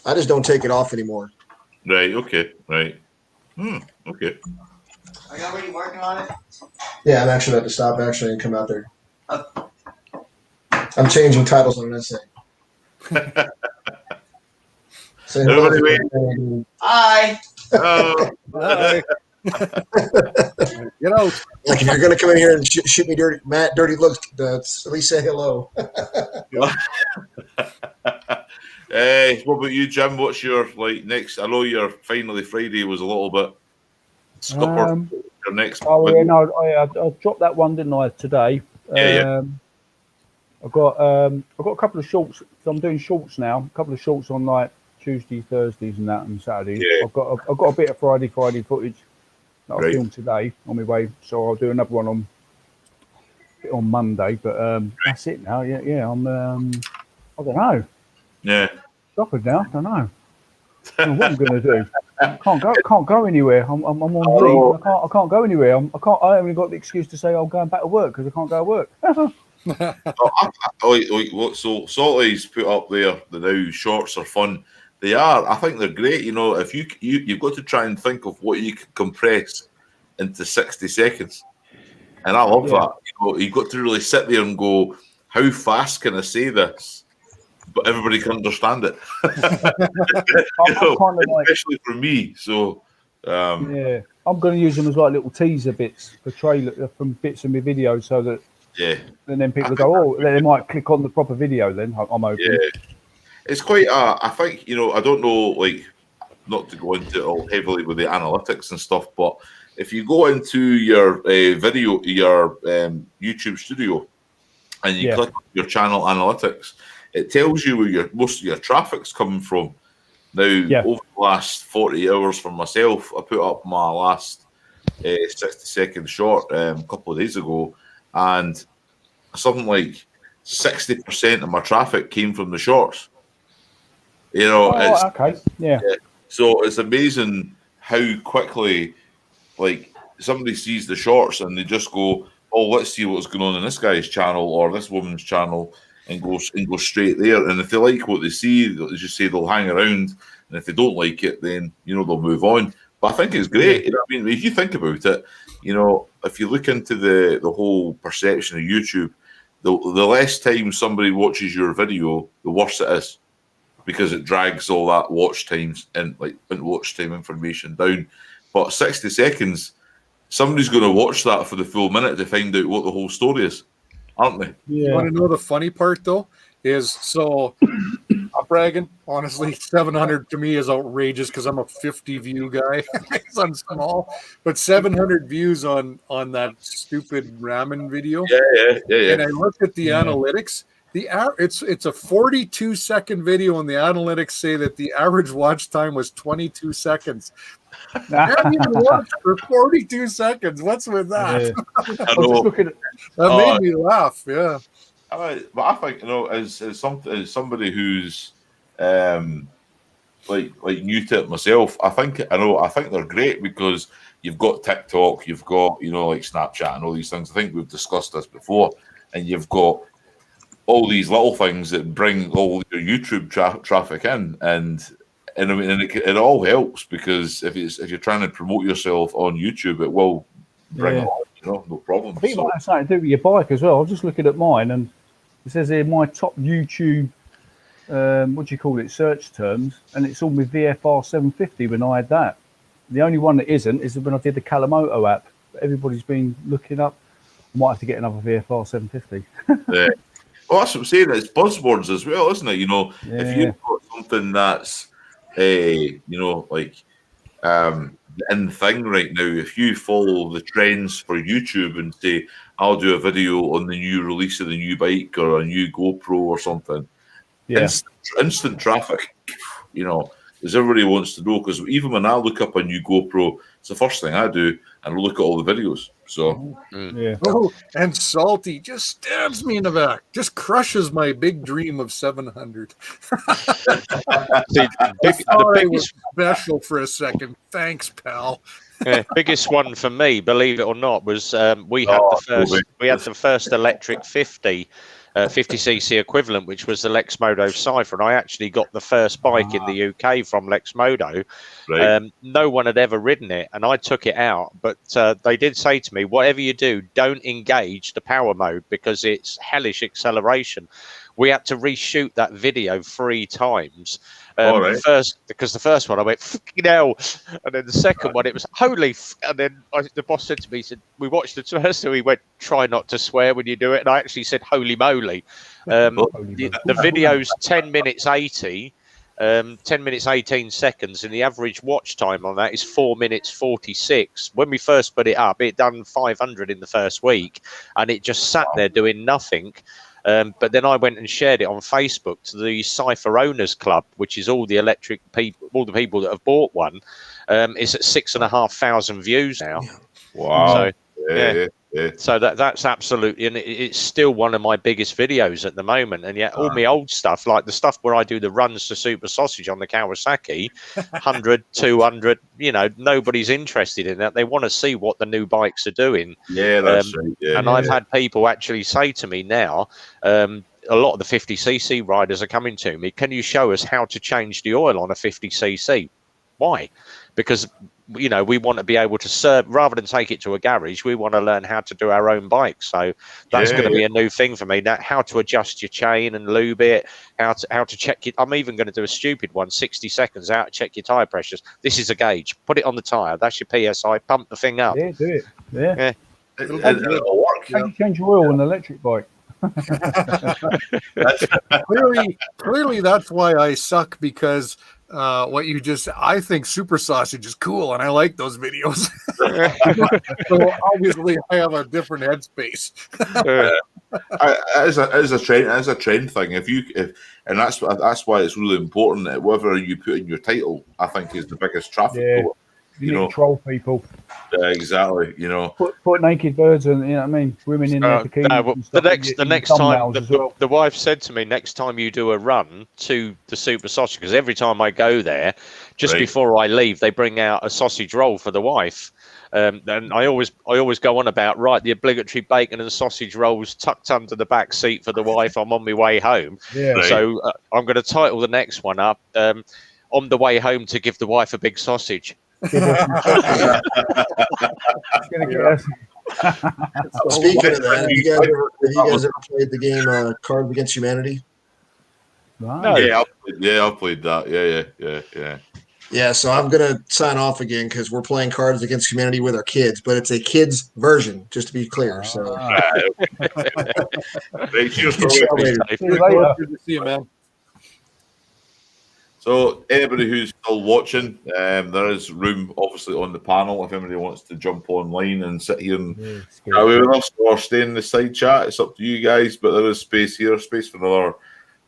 I just don't take it off anymore. Right. Okay. Right. Okay. Are you already working on it? Yeah, I'm actually about to stop actually and come out there. I'm changing titles on this thing. Say hello. Everybody, Hi. Hi. Get out. Like if you're going to come in here and shoot me dirty looks, at least say hello. What about you, Jim? What's your next? I know your finally Friday was a little bit scuppered. Your next. Oh yeah, no, I dropped that one, didn't I, today? Yeah. I've got a couple of shorts. So I'm doing shorts now. A couple of shorts on like Tuesday, Thursdays, and that, and Saturdays. Yeah. I've got a bit of Friday footage that I filmed today on my way. So I'll do another one on Monday. But that's it now. Yeah. I'm I don't know. Yeah. Stoppered now. I don't know. I don't know what I'm going to do. I can't go anywhere. I'm on leave. I can't go anywhere. I only got the excuse to say I'm going back to work because I can't go to work. So Salty's put up there the new shorts are fun. They are. I think they're great. You know, if you've got to try and think of what you can compress into 60 seconds, and I love that. You know, you've got to really sit there and go, how fast can I say this? But everybody can understand it. Especially for me. So yeah, I'm going to use them as like little teaser bits for trailer from bits of my video, so that and then people go, they might click on the proper video. Then I'm open. Yeah, it's quite. I think I don't know, not to go into it all heavily with the analytics and stuff, but if you go into your video, your YouTube studio, and you click on your channel analytics, it tells you where most of your traffic's coming from. Now, over the last 40 hours for myself, I put up my last 60-second short a couple of days ago, and something like 60% of my traffic came from the shorts. So it's amazing how quickly, somebody sees the shorts and they just go, "Oh, let's see what's going on in this guy's channel or this woman's channel." And go straight there. And if they like what they see, they just say they'll hang around. And if they don't like it, then they'll move on. But I think it's great. I mean, if you think about it, if you look into the whole perception of YouTube, the less time somebody watches your video, the worse it is, because it drags all that watch times and watch time information down. But 60 seconds, somebody's going to watch that for the full minute to find out what the whole story is. Aren't they? Yeah. You want to know the funny part though? I'm bragging. Honestly, 700 to me is outrageous because I'm a 50 view guy. I'm small, but 700 views on that stupid ramen video. Yeah. And I looked at the analytics. It's a 42-second video, and the analytics say that the average watch time was 22 seconds. I haven't even watched for 42 seconds. What's with that? That made me laugh. Yeah. But I think as somebody who's new to it myself, I think they're great because you've got TikTok, you've got Snapchat and all these things. I think we've discussed this before, and you've got all these little things that bring all your YouTube traffic in, and I mean, it all helps because if you're trying to promote yourself on YouTube, it will bring it on, no problem. I think it might have something to do with your bike as well. I was just looking at mine, and it says here my top YouTube, what do you call it, search terms, and it's all with VFR 750 when I had that. The only one that isn't is when I did the Kalamoto app. Everybody's been looking up. I might have to get another VFR 750. Yeah. Well, that's what I'm saying. It's buzzwords as well, isn't it? If you've got something that's in thing right now, if you follow the trends for YouTube and say, I'll do a video on the new release of the new bike or a new GoPro or something, instant traffic, because everybody wants to know. Because even when I look up a new GoPro, it's the first thing I do, and I look at all the videos. So, and Salty just stabs me in the back, just crushes my big dream of 700. The biggest special for a second. Thanks, pal. Biggest one for me, believe it or not, was we had the first electric 50cc equivalent, which was the Lexmodo Cypher, and I actually got the first bike in the UK from Lexmodo. Right. No one had ever ridden it, and I took it out, but they did say to me, whatever you do, don't engage the power mode because it's hellish acceleration. we had to reshoot that video 3 times. All right. Because the first one I went fucking hell, and then the second one it was holy, and then the boss said to me, he said, we watched the first, so he went, try not to swear when you do it, and I actually said holy moly. The video's 10 minutes 80. 10 minutes 18 seconds, and the average watch time on that is 4 minutes 46. When we first put it up, it done 500 in the first week, and it just sat there doing nothing. But then I went and shared it on Facebook to the Cypher Owners Club, which is all the electric people, all the people that have bought one. It's at 6,500 views now. Wow. So, Yeah. So that's absolutely, and it's still one of my biggest videos at the moment. And yet all my old stuff, like the stuff where I do the runs to Super Sausage on the Kawasaki, 100, 200, nobody's interested in that. They want to see what the new bikes are doing. Yeah, that's right. Yeah, and I've had people actually say to me now, a lot of the 50cc riders are coming to me, can you show us how to change the oil on a 50cc? Why? Because we want to be able to serve, rather than take it to a garage, we want to learn how to do our own bikes. So that's going to be a new thing for me. Now, how to adjust your chain and lube it, how to check it. I'm even going to do a stupid one, 60 seconds, how to check your tire pressures. This is a gauge. Put it on the tire. That's your PSI. Pump the thing up. Yeah, do it. Yeah. It'll work. How do you change your oil on an electric bike? Clearly, that's why I suck, because I think Super Sausage is cool, and I like those videos. So obviously, I have a different headspace. As a trend thing, and that's why it's really important that whatever you put in your title, I think, is the biggest traffic. Yeah. You need to troll people. Exactly. Put naked birds and women in there. The next time the wife said to me, next time you do a run to the Super Sausage, because every time I go there, just before I leave, they bring out a sausage roll for the wife. And I always go on about the obligatory bacon and sausage rolls tucked under the back seat for the wife. I'm on my way home. Yeah. So I'm going to title the next one up on the way home to give the wife a big sausage. Speaking of that, have you guys ever played the game Cards Against Humanity? Wow. Yeah, I've played that. Yeah. Yeah, so I'm going to sign off again because we're playing Cards Against Humanity with our kids, but it's a kids version, just to be clear. So, Cheers. Good to see you, man. So anybody who's still watching, there is room obviously on the panel if anybody wants to jump online and sit here and chat with us or stay in the side chat. It's up to you guys, but there is space here, space for another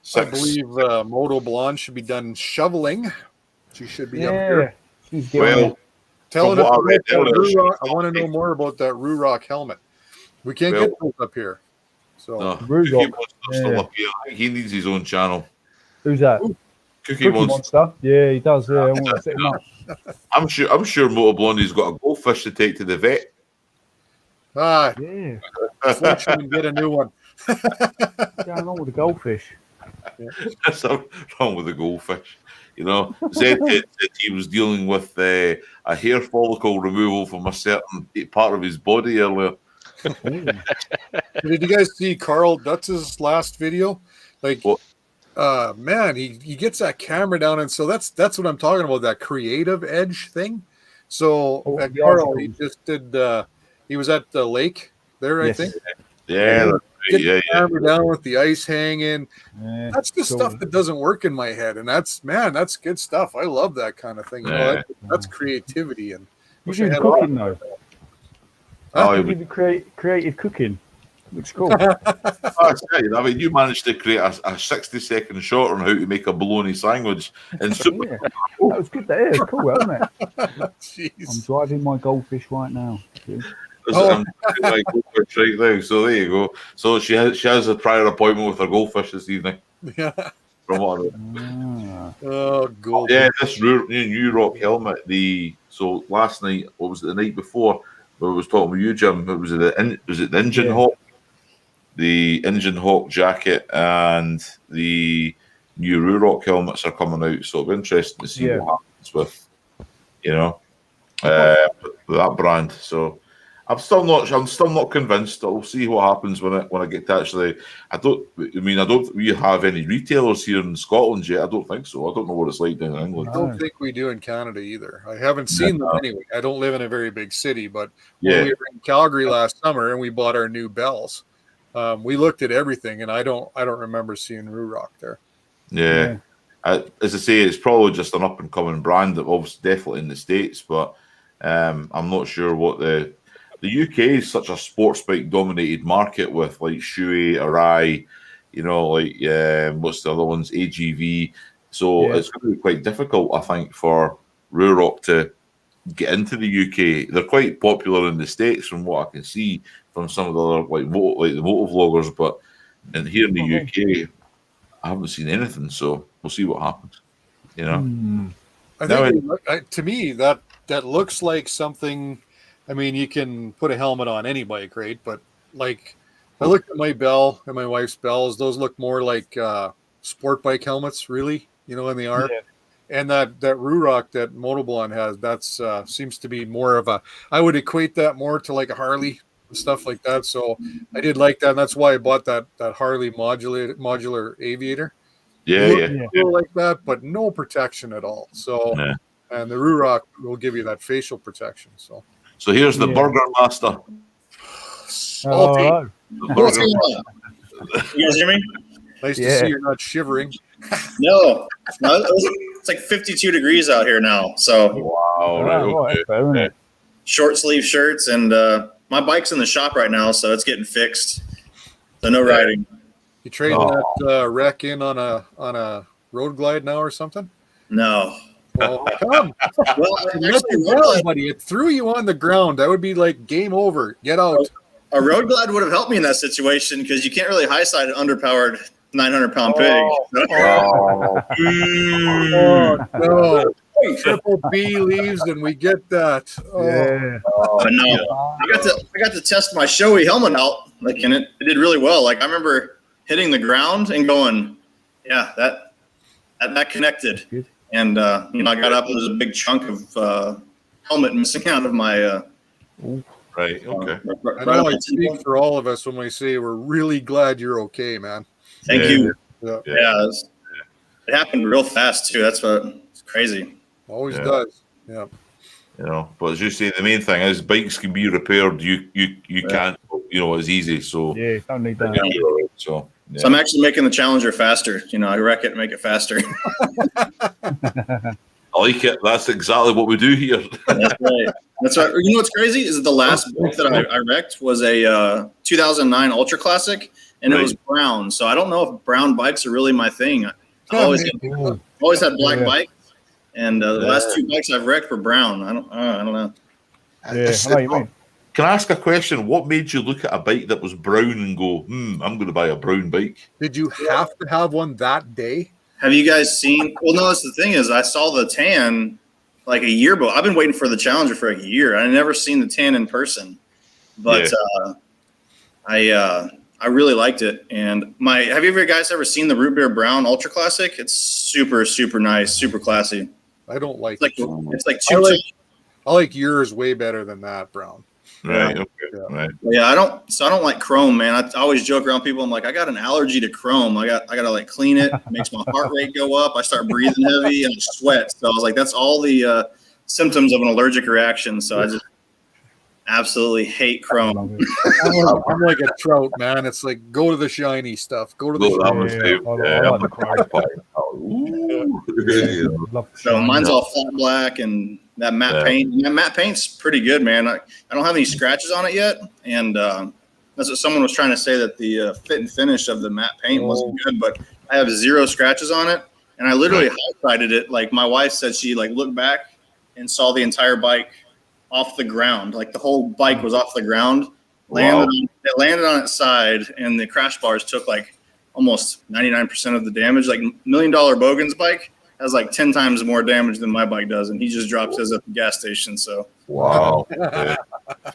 6. I believe Moto Blonde should be done shoveling. She should be up here. Well, telling us about that Rurock. I want to know more about that Rurock helmet. We can't get those up here. So he needs his own channel. Who's that? Cookie Monster. Yeah, he does. Yeah, I want to set him up. I'm sure Moto Blondie's got a goldfish to take to the vet. Yeah. Fortune and get a new one. What's going on with the goldfish? There's something wrong with the goldfish. Zed said he was dealing with a hair follicle removal from a certain part of his body earlier. Did you guys see Carl Dutz's last video? Man, he gets that camera down, and so that's what I'm talking about, that creative edge thing. So Carl, he just did. He was at the lake there, I think. Yeah. Get the camera down with the ice hanging. That's the stuff that doesn't work in my head, and that's good stuff. I love that kind of thing. That's creativity. And you do cooking though. You do creative cooking. Looks cool. You managed to create a 60-second shot on how to make a bologna sandwich. And that was good. That is cool, wasn't it? I'm driving my goldfish right now. I'm my goldfish right now. So there you go. So she has a prior appointment with her goldfish this evening. Yeah. From what gold. Yeah, this new rock helmet. So last night, what was it? The night before, when I was talking with you, Jim. Was it the Engine Hawk? The Engine Hawk jacket and the new Rurock helmets are coming out, so it'll be interesting to see what happens with that brand. So I'm still not convinced. I'll see what happens when I get to actually. I don't think we have any retailers here in Scotland yet. I don't think so. I don't know what it's like down in England. I don't think we do in Canada either. I haven't seen them anyway. I don't live in a very big city, but when we were in Calgary last summer and we bought our new bells, we looked at everything, and I don't remember seeing Ruroc there. Yeah. As I say, it's probably just an up and coming brand that was definitely in the States, but I'm not sure what the UK is such a sports bike dominated market with like Shui, Arai, what's the other ones, AGV. So it's going to be quite difficult, I think, for Ruroc to get into the UK. They're quite popular in the States, from what I can see from some of the other the motor vloggers, but here in the UK, I haven't seen anything. So we'll see what happens. I think to me that looks like something. I mean, you can put a helmet on any bike, right? But like, I looked at my bell and my wife's bells; those look more like sport bike helmets, really. And they are. Yeah. And that Ruroc that Motoblon has, that's seems to be more of a. I would equate that more to like a Harley and stuff like that. So I did like that, and that's why I bought that Harley modular aviator. Yeah. Like that, but no protection at all. So, and the Ruroc will give you that facial protection. So here's the Burger Master. Salty. What's going on? You guys hear me? Nice to see you're not shivering. No, it's like 52 degrees out here now. So wow, short sleeve shirts, and my bike's in the shop right now, so it's getting fixed. So no riding. You trading that wreck in on a road glide now or something? No. Well, come. Buddy, it threw you on the ground. That would be like game over. Get out. A road glide would have helped me in that situation because you can't really high side an underpowered 900-pound pig. No. Triple B leaves and we get that. But no, I got to test my Shoei helmet out, and it did really well. Like I remember hitting the ground and going, that connected. And I got up and there was a big chunk of helmet missing out of my. Right. Okay. I know I speak for all of us when we say we're really glad you're okay, man. Thank you. Yeah. It happened real fast too. That's it's crazy. Always does. Yeah. But as you say, the main thing is bikes can be repaired. You can't. It's easy. So don't need that. So I'm actually making the Challenger faster. I wreck it and make it faster. I like it. That's exactly what we do here. That's right. You know what's crazy is that the last bike that I wrecked was a 2009 Ultra Classic, and it was brown. So I don't know if brown bikes are really my thing. I've always had black bikes, and the last two bikes I've wrecked were brown. I don't know. Can I ask a question? What made you look at a bike that was brown and go, I'm going to buy a brown bike? Did you have to have one that day? Have you guys seen? Well, no, that's the thing is I saw the tan like a year ago. I've been waiting for the Challenger for a year. I never seen the tan in person, but I really liked it. And have you guys ever seen the Root Beer Brown Ultra Classic? It's super, super nice, super classy. I don't like it. It's like two. I like yours way better than that brown. Right. Okay. Right. Yeah, I don't like chrome, man. I always joke around people. I'm like, I got an allergy to chrome. I gotta like clean it. It makes my heart rate go up. I start breathing heavy and I sweat. So I was like, that's all the symptoms of an allergic reaction. So I just absolutely hate chrome. I'm like a trout, man. It's like go to the shiny stuff. Go to the So mine's all flat black and that matte paint. That matte paint's pretty good, man. I don't have any scratches on it yet, and that's what someone was trying to say, that the fit and finish of the matte paint wasn't good, but I have 0 scratches on it, and I literally highlighted it. Like my wife said, she like looked back and saw the entire bike off the ground. Like the whole bike was off the ground. It landed on its side, and the crash bars took like almost 99% of the damage. Like $1 Million Bogan's bike has like 10 times more damage than my bike does, and he just dropped his at the gas station. So wild. Like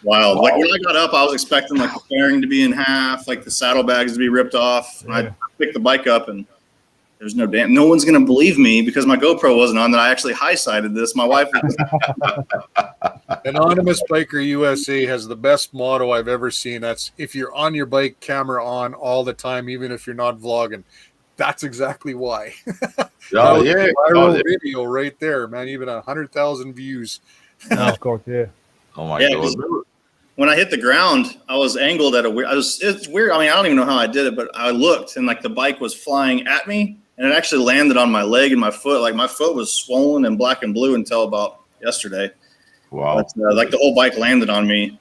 when I got up, I was expecting like the fairing to be in half, like the saddlebags to be ripped off. And I picked the bike up, and there's no damage. No one's gonna believe me because my GoPro wasn't on that I actually high-sided this. My wife. Anonymous Biker USA has the best motto I've ever seen. That's if you're on your bike, camera on all the time, even if you're not vlogging. That's exactly why. Yeah, Viral video right there, man. Even 100,000 views. Oh God, yeah. Oh my Yeah, god. when I hit the ground, I was angled at a weird. It's weird. I mean, I don't even know how I did it, but I looked and like the bike was flying at me, and it actually landed on my leg and my foot. Like my foot was swollen and black and blue until about yesterday. Wow. But, like the whole bike landed on me,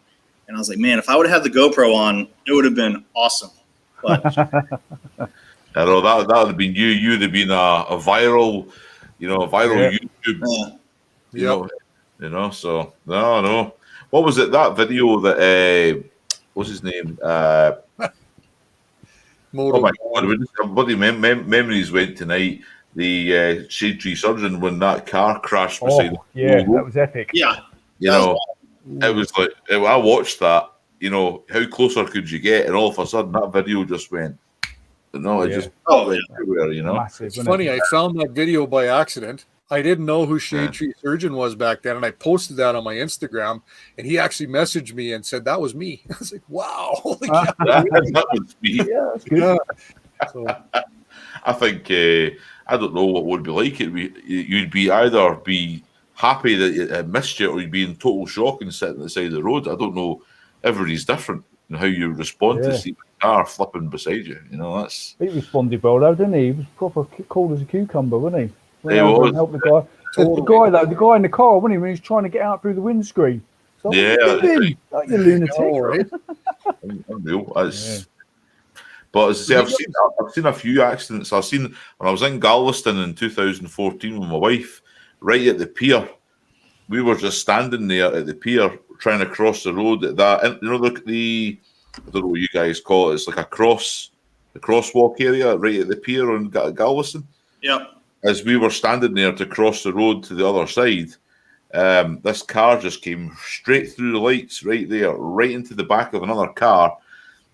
and I was like, man, if I would have had the GoPro on, it would have been awesome. But I know that would have been you. You'd have been a viral, YouTube. Yep. So no. What was it? That video that what's his name? Oh my god! Bloody memories went tonight. The shade tree surgeon when that car crashed beside. Yeah, that was epic. Yeah, it was like I watched that. How closer could you get? And all of a sudden, that video just went. It just went everywhere. Massive, it's funny. I found that video by accident. I didn't know who Shade Tree Surgeon was back then, and I posted that on my Instagram, and he actually messaged me and said that was me. I was like, "Wow, holy cow, that was me." Yeah, that's good. Yeah. So, I think I don't know what it would be like. You'd be either be happy that it missed you, or you'd be in total shock and sitting at the side of the road. I don't know. Everybody's different in how you respond to see the car flipping beside you. That's. He responded well, though, didn't he? He was proper cool as a cucumber, wasn't he? He was. Help the guy. The guy in the car, wasn't he? When he was trying to get out through the windscreen. So yeah, like you lunatic. right? Unreal. But as I say, I've seen a few accidents. I've seen when I was in Galveston in 2014 with my wife, right at the pier. We were just standing there at the pier trying to cross the road at that. And look at I don't know what you guys call it. It's like the crosswalk area right at the pier in Galveston. Yep. As we were standing there to cross the road to the other side, this car just came straight through the lights right there, right into the back of another car.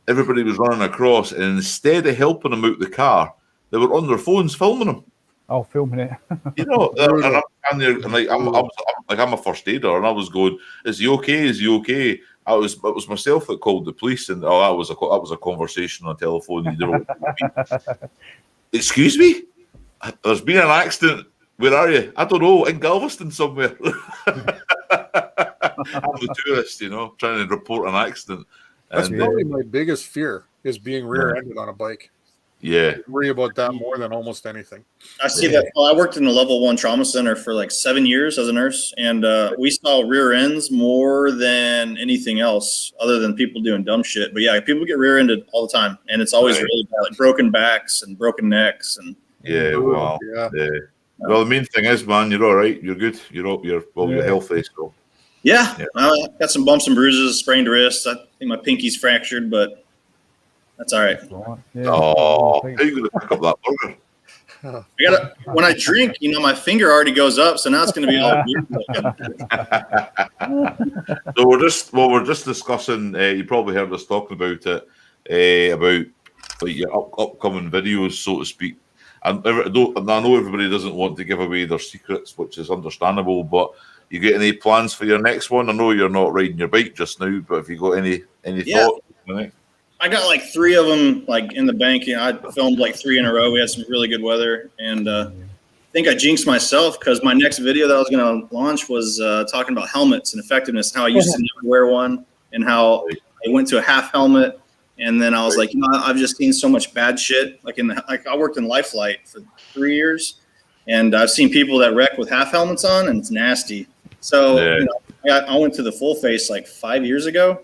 Everybody was running across, and instead of helping them out the car, they were on their phones filming them. Oh, filming it. And I'm there, and I'm a first aider, and I was going, "Is he okay? Is he okay?" It was myself that called the police, and that was a conversation on the telephone. Excuse me. There's been an accident. Where are you? I don't know. In Galveston somewhere. I'm a tourist, trying to report an accident. That's probably my biggest fear is being rear-ended on a bike. Yeah. I worry about that more than almost anything. I see that. Well, I worked in a level 1 trauma center for like 7 years as a nurse, and we saw rear ends more than anything else other than people doing dumb shit. But yeah, people get rear-ended all the time, and it's always really bad, like broken backs and broken necks and. Yeah, well, well, the main thing is, man, you're all right. You're good. You're healthy. So, I got some bumps and bruises, sprained wrist. I think my pinky's fractured, but that's all right. Yeah. Oh, how are you going to pick up that burger? When I drink, my finger already goes up, so now it's going to be all. So we're just discussing. You probably heard us talking about it, about like your upcoming videos, so to speak. And I know everybody doesn't want to give away their secrets, which is understandable. But you get any plans for your next one? I know you're not riding your bike just now, but if you got any thoughts? I got like 3 of them like in the bank. I filmed like 3 in a row. We had some really good weather, and I think I jinxed myself because my next video that I was going to launch was talking about helmets and effectiveness, how I used to never wear one, and how I went to a half helmet. And then I was like, I've just seen so much bad shit. Like I worked in Life Flight for 3 years, and I've seen people that wreck with half helmets on, and it's nasty. So I went to the full face like 5 years ago,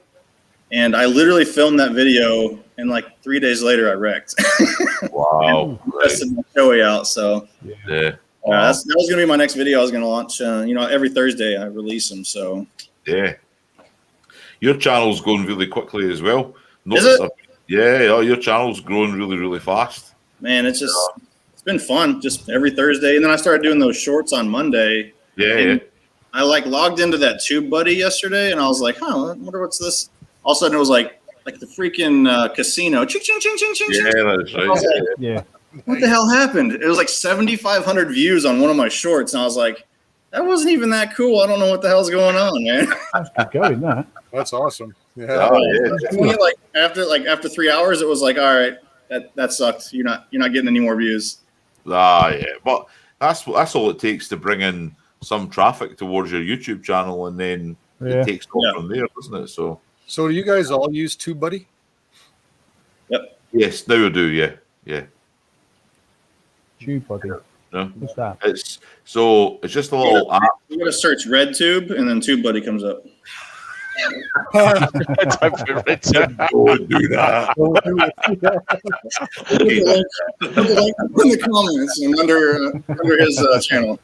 and I literally filmed that video, and like 3 days later I wrecked. Wow! Tested my Joey out. So that was gonna be my next video. I was gonna launch. Every Thursday I release them. So your channel's going really quickly as well. Is it? Yeah, your channel's growing really, really fast. Man, it's been fun. Just every Thursday, and then I started doing those shorts on Monday. Yeah. I logged into that Tubebuddy yesterday, and I was like, I wonder what's this. All of a sudden, it was like the freaking casino. Ching, ching, ching, ching, ching. Yeah, that's right. What the hell happened? It was like 7,500 views on one of my shorts, and I was like, that wasn't even that cool. I don't know what the hell's going on, man. That's good going, that. That's awesome. Yeah. Oh, yeah. And we, after 3 hours, it was like, all right, that sucked. You're not getting any more views. Yeah. But that's all it takes to bring in some traffic towards your YouTube channel, and then it takes off from there, doesn't it? So do you guys all use TubeBuddy? Yep. Yes, now we do. Yeah. TubeBuddy. No. What's that? It's just a little app. You gotta search RedTube, and then TubeBuddy comes up. Don't do that. Put the link in the comments and under his channel.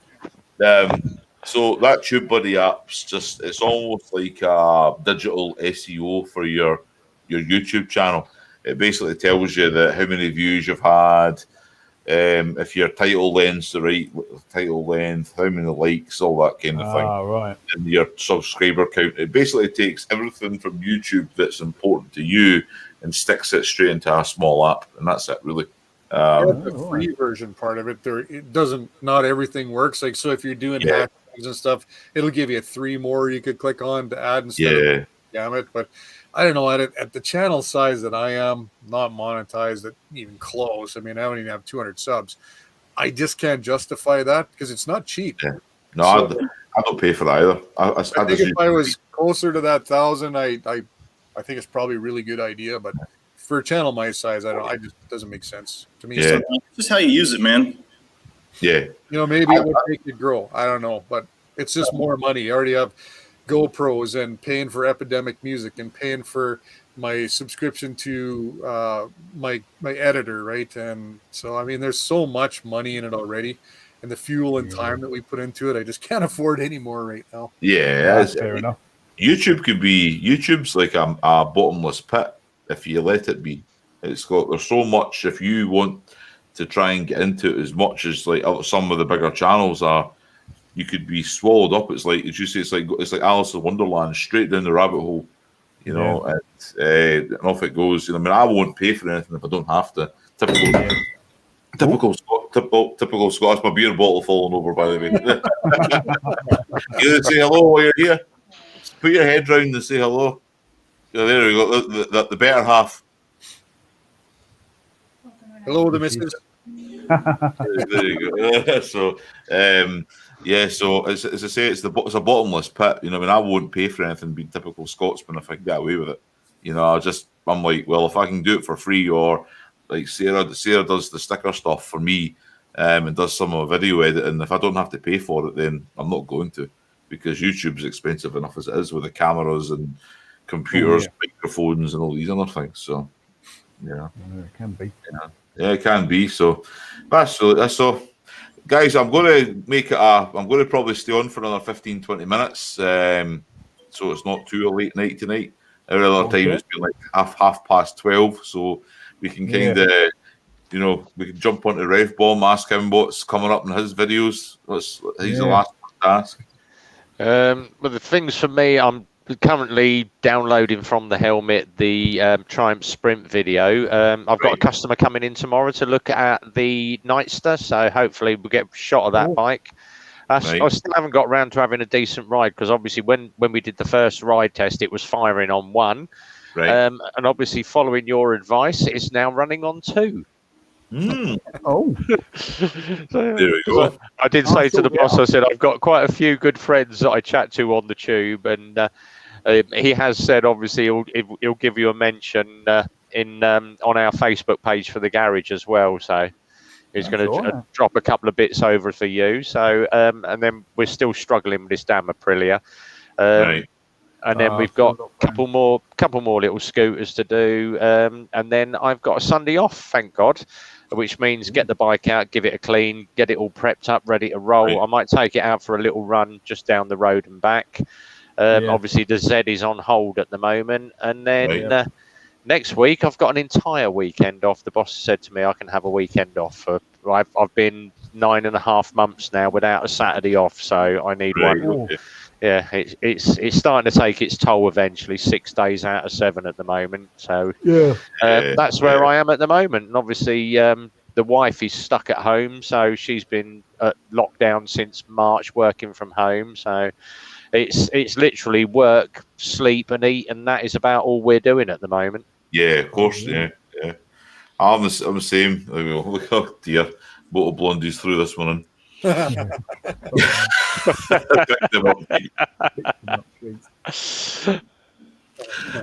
So that TubeBuddy app's it's almost like a digital SEO for your YouTube channel. It basically tells you that how many views you've had, if your title length's the right title length, how many likes, all that kind of thing. Right. And your subscriber count. It basically takes everything from YouTube that's important to you and sticks it straight into a small app, and that's it, really. The free version part of it, not everything works. Like, so if you're doing hashtags and stuff, it'll give you 3 more you could click on to add instead of damn it. But I don't know, at the channel size that I am, not monetized at even close. I mean, I don't even have 200 subs. I just can't justify that because it's not cheap. Yeah. No, I don't pay for that either. I think if I was closer to that 1,000, I think it's probably a really good idea. But for a channel my size, it just doesn't make sense to me. Yeah. Just how you use it, man. Yeah. Maybe it would make it grow. I don't know, but it's just more money. You already have GoPros and paying for Epidemic Music and paying for my subscription to my editor, right? And so, I mean, there's so much money in it already, and the fuel and time that we put into it, I just can't afford any more right now. Yeah, that's fair enough. YouTube's like a bottomless pit if you let it be. There's so much. If you want to try and get into it as much as like some of the bigger channels are, you could be swallowed up. It's like, as you say, it's like Alice in Wonderland, straight down the rabbit hole, and off it goes. I mean, I won't pay for anything if I don't have to. Typical Scots. My beer bottle falling over, by the way. You say hello while you're here. Just put your head round and say hello. There we go. The better half. Hello, the missus. There you go. So, so as I say, it's a bottomless pit. I mean, I won't pay for anything being typical Scotsman if I can get away with it. I'm like, well, if I can do it for free, or like Sarah does the sticker stuff for me, and does some of the video editing. If I don't have to pay for it, then I'm not going to, because YouTube's expensive enough as it is with the cameras and computers, microphones, and all these other things. So, it can be. Yeah, it can be. So that's so. Guys, I'm going to make it I'm going to probably stay on for another 15, 20 minutes. So it's not too late night tonight. Every other time it's been like half past 12. So we can kind of, we can jump onto Rev Bomb, ask him what's coming up in his videos. He's the last one to ask. Well, the things for me, I'm currently downloading from the helmet the Triumph Sprint video. I've got a customer coming in tomorrow to look at the Nightster, so hopefully we'll get a shot of that bike. I still haven't got around to having a decent ride, because obviously when we did the first ride test, it was firing on 1. Right. And obviously following your advice, it's now running on 2. Oh, there we go. I did say to the boss, I said, I've got quite a few good friends that I chat to on the tube, and he has said obviously he'll give you a mention on our Facebook page for the garage as well. So he's going to drop a couple of bits over for you. So and then we're still struggling with this damn Aprilia. Right. And then we've got a couple more little scooters to do, and then I've got a Sunday off, thank God, which means get the bike out, give it a clean, get it all prepped up, ready to roll. Right. I might take it out for a little run just down the road and back. Obviously, the Z is on hold at the moment, and then next week I've got an entire weekend off. The boss said to me I can have a weekend off. I've been 9.5 months now without a Saturday off, so I need one. Okay. Yeah, it's starting to take its toll eventually. 6 days out of 7 at the moment. So that's where I am at the moment. And obviously, the wife is stuck at home, so she's been at lockdown since March, working from home. So it's literally work, sleep, and eat, and that is about all we're doing at the moment. Yeah, of course. Yeah. I'm the same. Look, oh dear, Motor Blondies through this morning.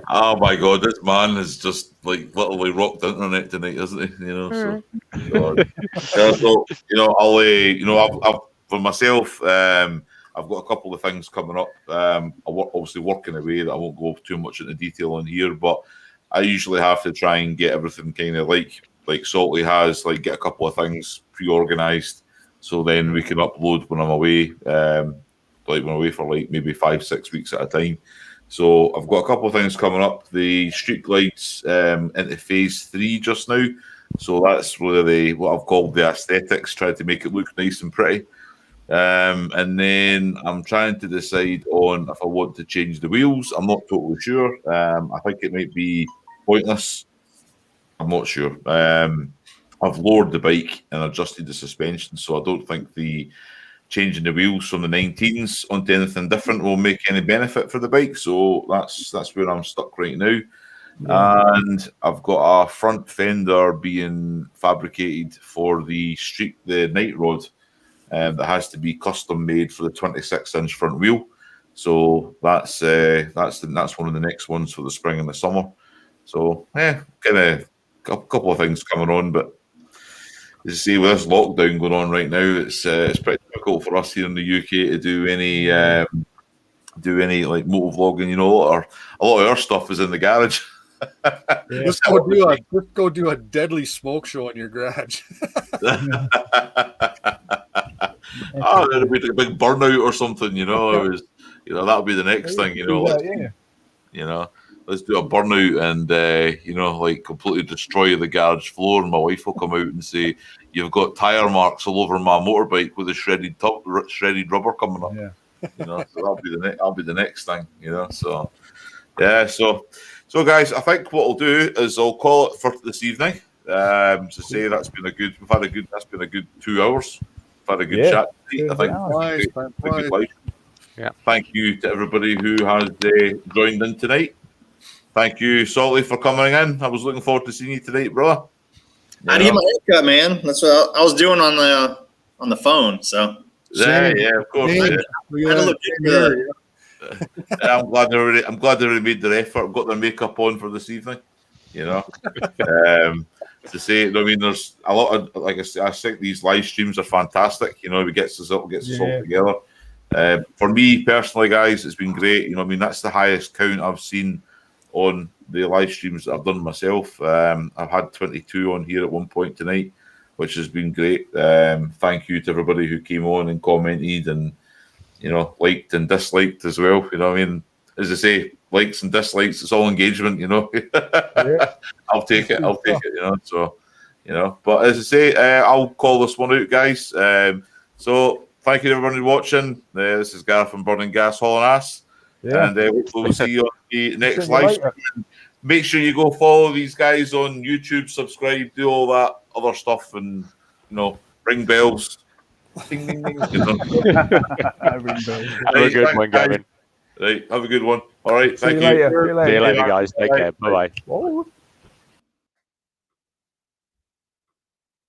Oh my God, this man has just like literally rocked the internet tonight, isn't he? You know, so I've for myself, I've got a couple of things coming up. Obviously working away that I won't go too much into detail on here, but I usually have to try and get everything kind of like Salty has, like get a couple of things pre-organized, so then we can upload when I'm away. Like when I'm away for like maybe 5-6 weeks at a time. So I've got a couple of things coming up. The street glides into phase 3 just now. So that's really what I've called the aesthetics, trying to make it look nice and pretty. And then I'm trying to decide on if I want to change the wheels. I'm not totally sure. I think it might be pointless. I'm not sure. I've lowered the bike and adjusted the suspension, so I don't think the changing the wheels from the 19s onto anything different will make any benefit for the bike. So that's where I'm stuck right now. And I've got a front fender being fabricated for the night rod that has to be custom made for the 26-inch front wheel. So that's one of the next ones for the spring and the summer. So kind of a couple of things coming on, but as you see, with this lockdown going on right now, it's pretty difficult for us here in the UK to do any like motor vlogging. You know, a lot of our stuff is in the garage. Just go do a deadly smoke show in your garage. It'd be a big burnout or something. You know, that'll be the next thing. You know, let's do a burnout and like completely destroy the garage floor, and my wife will come out and say, "You've got tire marks all over my motorbike with the shredded rubber coming up." You know, so that'll be the next thing. You know, so yeah, so guys, I think what I'll do is I'll call it for this evening. To say that's been a good 2 hours. We've had a good chat. I think. Yeah. Thank you to everybody who has joined in tonight. Thank you, Salty, for coming in. I was looking forward to seeing you tonight, brother. I had to get my haircut, man. That's what I was doing on the phone. So yeah, of course. I had to look good. I'm glad they already made their effort, got their makeup on for this evening. You know, to say, I mean, there's a lot of, like I said, I think these live streams are fantastic. You know, it gets us all together. For me personally, guys, it's been great. You know, I mean, that's the highest count I've seen on the live streams that I've done myself. I've had 22 on here at one point tonight, which has been great. Thank you to everybody who came on and commented and, liked and disliked as well. You know what I mean? As I say, likes and dislikes, it's all engagement, I'll take it, so, but as I say, I'll call this one out, guys. So thank you to everybody watching. This is Gareth from Burning Gas, Hauling Ass. And hopefully we'll see you on the next live stream. Make sure you go follow these guys on YouTube, subscribe, do all that other stuff, and ring bells. Ding, ding, ding, Have a good one, Gavin. Right, have a good one. All right, thank you. See you later, guys. Take care. Bye bye.